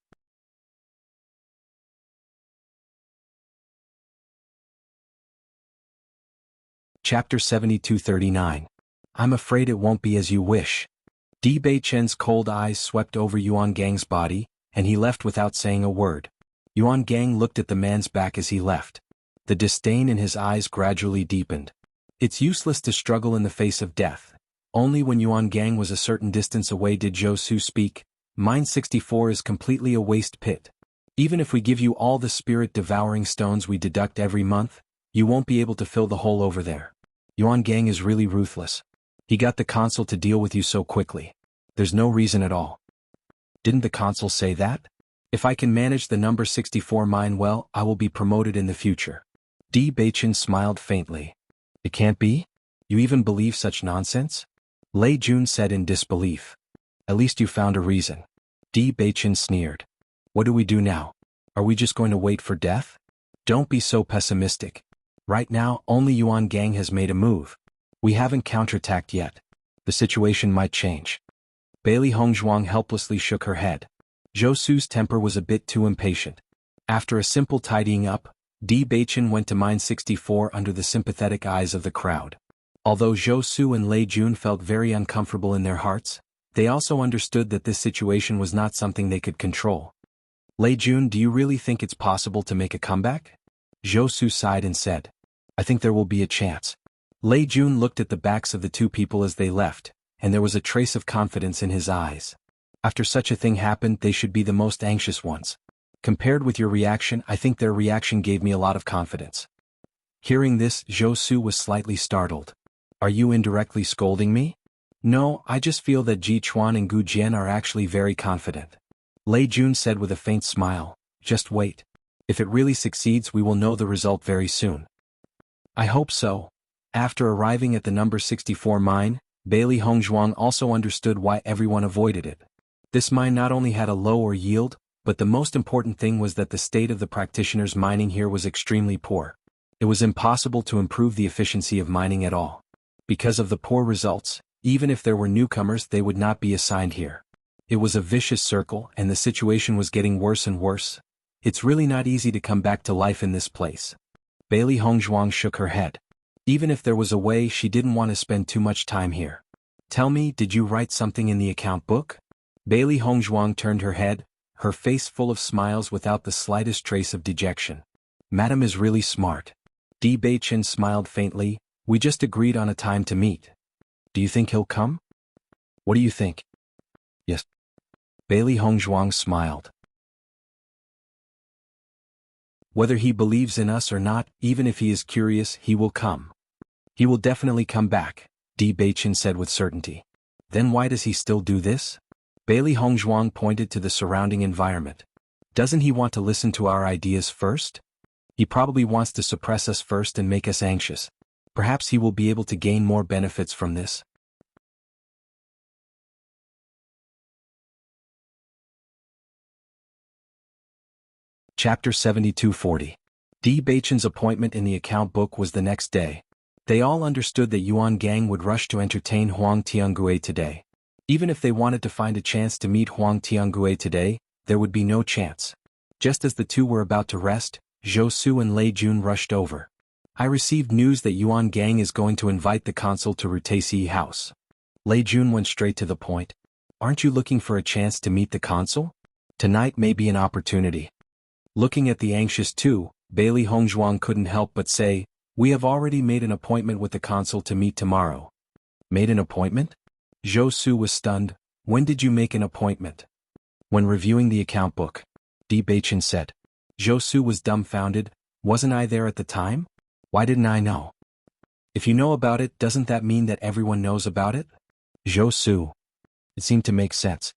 Chapter 7239. I'm afraid it won't be as you wish. Di Beichen's cold eyes swept over Yuan Gang's body, and he left without saying a word. Yuan Gang looked at the man's back as he left. The disdain in his eyes gradually deepened. It's useless to struggle in the face of death. Only when Yuan Gang was a certain distance away did Zhou Su speak. Mine 64 is completely a waste pit. Even if we give you all the spirit-devouring stones we deduct every month, you won't be able to fill the hole over there. Yuan Gang is really ruthless. He got the consul to deal with you so quickly. There's no reason at all. Didn't the consul say that? If I can manage the number 64 mine well, I will be promoted in the future. Di Beichen smiled faintly. It can't be? You even believe such nonsense? Lei Jun said in disbelief. At least you found a reason. Di Beichen sneered. What do we do now? Are we just going to wait for death? Don't be so pessimistic. Right now, only Yuan Gang has made a move. We haven't counterattacked yet. The situation might change. Bailey Hongzhuang helplessly shook her head. Zhou Su's temper was a bit too impatient. After a simple tidying up, Di Beichen went to mine 64 under the sympathetic eyes of the crowd. Although Zhou Su and Lei Jun felt very uncomfortable in their hearts, they also understood that this situation was not something they could control. Lei Jun, do you really think it's possible to make a comeback? Zhou Su sighed and said. I think there will be a chance. Lei Jun looked at the backs of the two people as they left, and there was a trace of confidence in his eyes. After such a thing happened, they should be the most anxious ones. Compared with your reaction, I think their reaction gave me a lot of confidence. Hearing this, Zhou Su was slightly startled. Are you indirectly scolding me? No, I just feel that Ji Chuan and Gu Jian are actually very confident. Lei Jun said with a faint smile. Just wait. If it really succeeds, we will know the result very soon. I hope so. After arriving at the number 64 mine, Bailey Hongzhuang also understood why everyone avoided it. This mine not only had a lower yield, but the most important thing was that the state of the practitioners mining here was extremely poor. It was impossible to improve the efficiency of mining at all. Because of the poor results, Even if there were newcomers, they would not be assigned here. It was a vicious circle, and the situation was getting worse and worse. It's really not easy to come back to life in this place. Bailey Hongzhuang shook her head. Even if there was a way, she didn't want to spend too much time here. Tell me, did you write something in the account book? Bailey Hongzhuang turned her head, her face full of smiles without the slightest trace of dejection. Madam is really smart. Di Beichen smiled faintly. We just agreed on a time to meet. Do you think he'll come? What do you think? Yes. Bailey Hongzhuang smiled. Whether he believes in us or not, even if he is curious, he will come. He will definitely come back, Di Beichen said with certainty. Then why does he still do this? Bailey Hongzhuang pointed to the surrounding environment. Doesn't he want to listen to our ideas first? He probably wants to suppress us first and make us anxious. Perhaps he will be able to gain more benefits from this. Chapter 7240. Di Beichen's appointment in the account book was the next day. They all understood that Yuan Gang would rush to entertain Huang Tiangue today. Even if they wanted to find a chance to meet Huang Tiangue today, there would be no chance. Just as the two were about to rest, Zhou Su and Lei Jun rushed over. I received news that Yuan Gang is going to invite the consul to Rutesi House. Lei Jun went straight to the point. Aren't you looking for a chance to meet the consul? Tonight may be an opportunity. Looking at the anxious two, Bailey Hongzhuang couldn't help but say, we have already made an appointment with the consul to meet tomorrow. Made an appointment? Zhou Su was stunned. When did you make an appointment? When reviewing the account book. Di Beichen said. Zhou Su was dumbfounded. Wasn't I there at the time? Why didn't I know? If you know about it, doesn't that mean that everyone knows about it? Zhou Su. It seemed to make sense.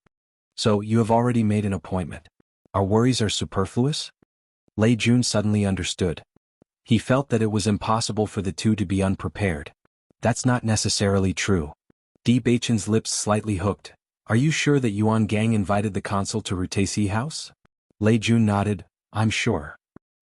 So, you have already made an appointment. Our worries are superfluous? Lei Jun suddenly understood. He felt that it was impossible for the two to be unprepared. That's not necessarily true. Di Beichen's lips slightly hooked. Are you sure that Yuan Gang invited the consul to Rutesi House? Lei Jun nodded. I'm sure.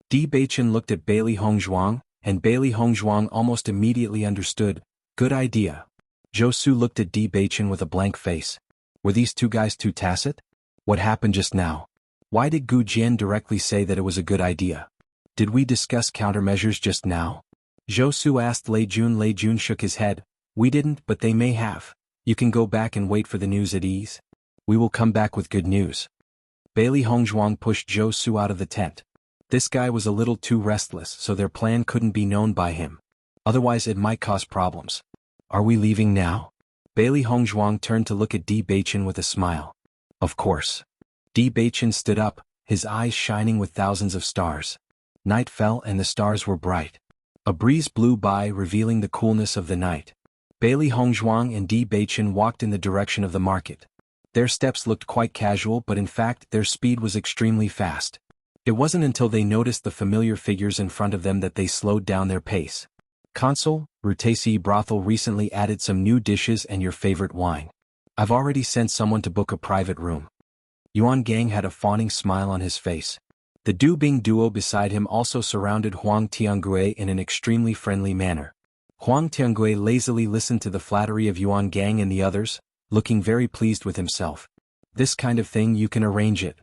Di Beichen looked at Bailey Hongzhuang, and Bailey Hongzhuang almost immediately understood. Good idea. Zhou Su looked at Di Beichen with a blank face. Were these two guys too tacit? What happened just now? Why did Gu Jian directly say that it was a good idea? Did we discuss countermeasures just now? Zhou Su asked Lei Jun. Lei Jun shook his head. We didn't, but they may have. You can go back and wait for the news at ease. We will come back with good news. Bailey Hongzhuang pushed Zhou Su out of the tent. This guy was a little too restless, so their plan couldn't be known by him. Otherwise it might cause problems. Are we leaving now? Bailey Hongzhuang turned to look at Di Beichen with a smile. Of course. Di Beichen stood up, his eyes shining with thousands of stars. Night fell and the stars were bright. A breeze blew by, revealing the coolness of the night. Bailey Hongzhuang and Di Beichen walked in the direction of the market. Their steps looked quite casual, but in fact their speed was extremely fast. It wasn't until they noticed the familiar figures in front of them that they slowed down their pace. Consul, Rutesi Brothel recently added some new dishes and your favorite wine. I've already sent someone to book a private room. Yuan Gang had a fawning smile on his face. The Du Bing duo beside him also surrounded Huang Tiangue in an extremely friendly manner. Huang Tiangue lazily listened to the flattery of Yuan Gang and the others, looking very pleased with himself. This kind of thing you can arrange it.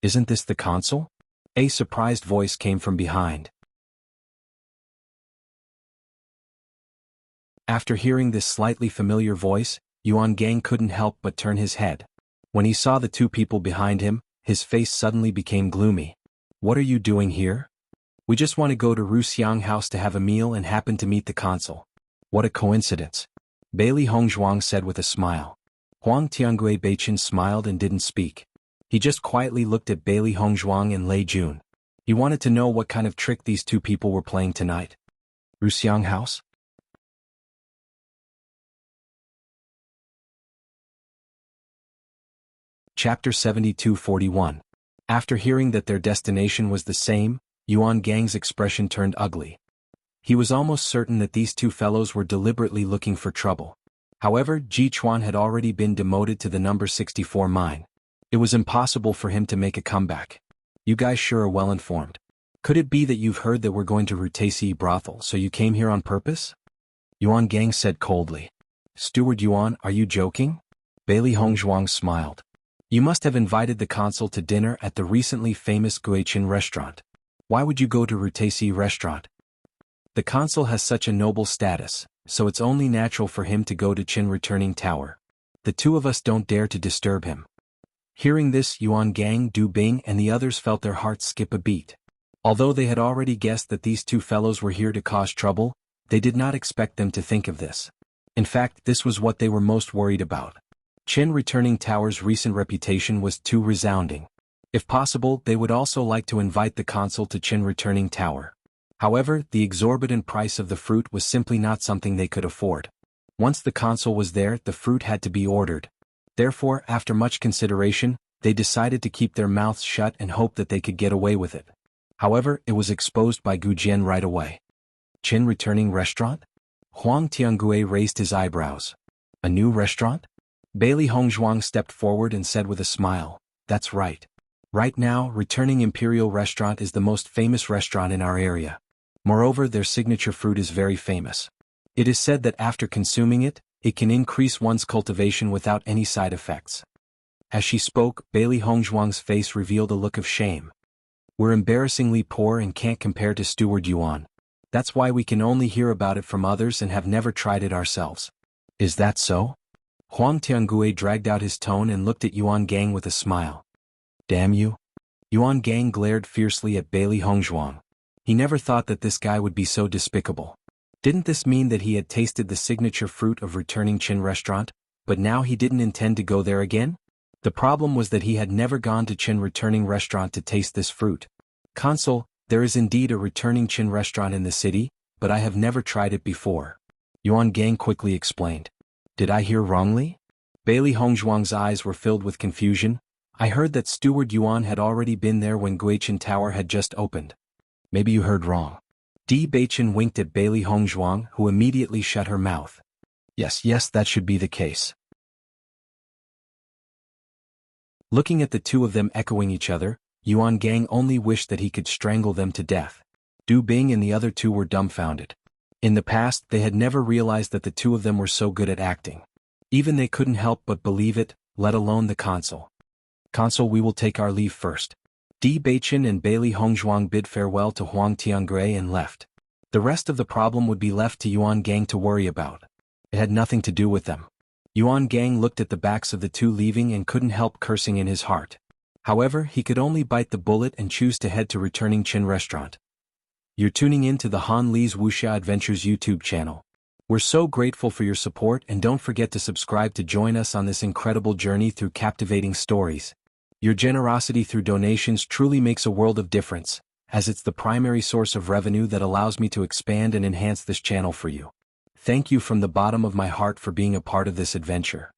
Isn't this the consul? A surprised voice came from behind. After hearing this slightly familiar voice, Yuan Gang couldn't help but turn his head. When he saw the two people behind him, his face suddenly became gloomy. What are you doing here? We just want to go to Wuxia House to have a meal and happen to meet the consul. What a coincidence. Bailey Hongzhuang said with a smile. Huang Tiangue Beichen smiled and didn't speak. He just quietly looked at Bailey Hongzhuang and Lei Jun. He wanted to know what kind of trick these two people were playing tonight. Wuxia House? Chapter 7241. After hearing that their destination was the same, Yuan Gang's expression turned ugly. He was almost certain that these two fellows were deliberately looking for trouble. However, Ji Chuan had already been demoted to the number 64 mine. It was impossible for him to make a comeback. You guys sure are well informed. Could it be that you've heard that we're going to Rutesi Brothel, so you came here on purpose? Yuan Gang said coldly. Steward Yuan, are you joking? Bailey Hongzhuang smiled. You must have invited the consul to dinner at the recently famous Guichin restaurant. Why would you go to Rutesi restaurant? The consul has such a noble status, so it's only natural for him to go to Qin Returning Tower. The two of us don't dare to disturb him. Hearing this, Yuan Gang, Du Bing and the others felt their hearts skip a beat. Although they had already guessed that these two fellows were here to cause trouble, they did not expect them to think of this. In fact, this was what they were most worried about. Qin Returning Tower's recent reputation was too resounding. If possible, they would also like to invite the consul to Qin Returning Tower. However, the exorbitant price of the fruit was simply not something they could afford. Once the consul was there, the fruit had to be ordered. Therefore, after much consideration, they decided to keep their mouths shut and hope that they could get away with it. However, it was exposed by Gu Jian right away. Qin Returning Restaurant? Huang Tiangue raised his eyebrows. A new restaurant? Bailey Hongzhuang stepped forward and said with a smile, "That's right. Right now, Returning Imperial Restaurant is the most famous restaurant in our area. Moreover, their signature fruit is very famous. It is said that after consuming it, it can increase one's cultivation without any side effects." As she spoke, Bailey Hongzhuang's face revealed a look of shame. "We're embarrassingly poor and can't compare to Steward Yuan. That's why we can only hear about it from others and have never tried it ourselves." "Is that so?" Huang Tiangue dragged out his tone and looked at Yuan Gang with a smile. "Damn you." Yuan Gang glared fiercely at Bailey Hongzhuang. He never thought that this guy would be so despicable. Didn't this mean that he had tasted the signature fruit of Returning Qin Restaurant, but now he didn't intend to go there again? The problem was that he had never gone to Qin Returning Restaurant to taste this fruit. "Consul, there is indeed a Returning Qin Restaurant in the city, but I have never tried it before," Yuan Gang quickly explained. "Did I hear wrongly?" Bailey Hongzhuang's eyes were filled with confusion. "I heard that Steward Yuan had already been there when Guichin Tower had just opened." "Maybe you heard wrong." Di Beichen winked at Bailey Hongzhuang, who immediately shut her mouth. Yes, that should be the case." Looking at the two of them echoing each other, Yuan Gang only wished that he could strangle them to death. Du Bing and the other two were dumbfounded. In the past, they had never realized that the two of them were so good at acting. Even they couldn't help but believe it, let alone the consul. "Consul, we will take our leave first." Di Beichen and Bailey Hongzhuang bid farewell to Huang Tiangue and left. The rest of the problem would be left to Yuan Gang to worry about. It had nothing to do with them. Yuan Gang looked at the backs of the two leaving and couldn't help cursing in his heart. However, he could only bite the bullet and choose to head to Returning Qin Restaurant. You're tuning in to the Han Li's Wuxia Adventures YouTube channel. We're so grateful for your support, and don't forget to subscribe to join us on this incredible journey through captivating stories. Your generosity through donations truly makes a world of difference, as it's the primary source of revenue that allows me to expand and enhance this channel for you. Thank you from the bottom of my heart for being a part of this adventure.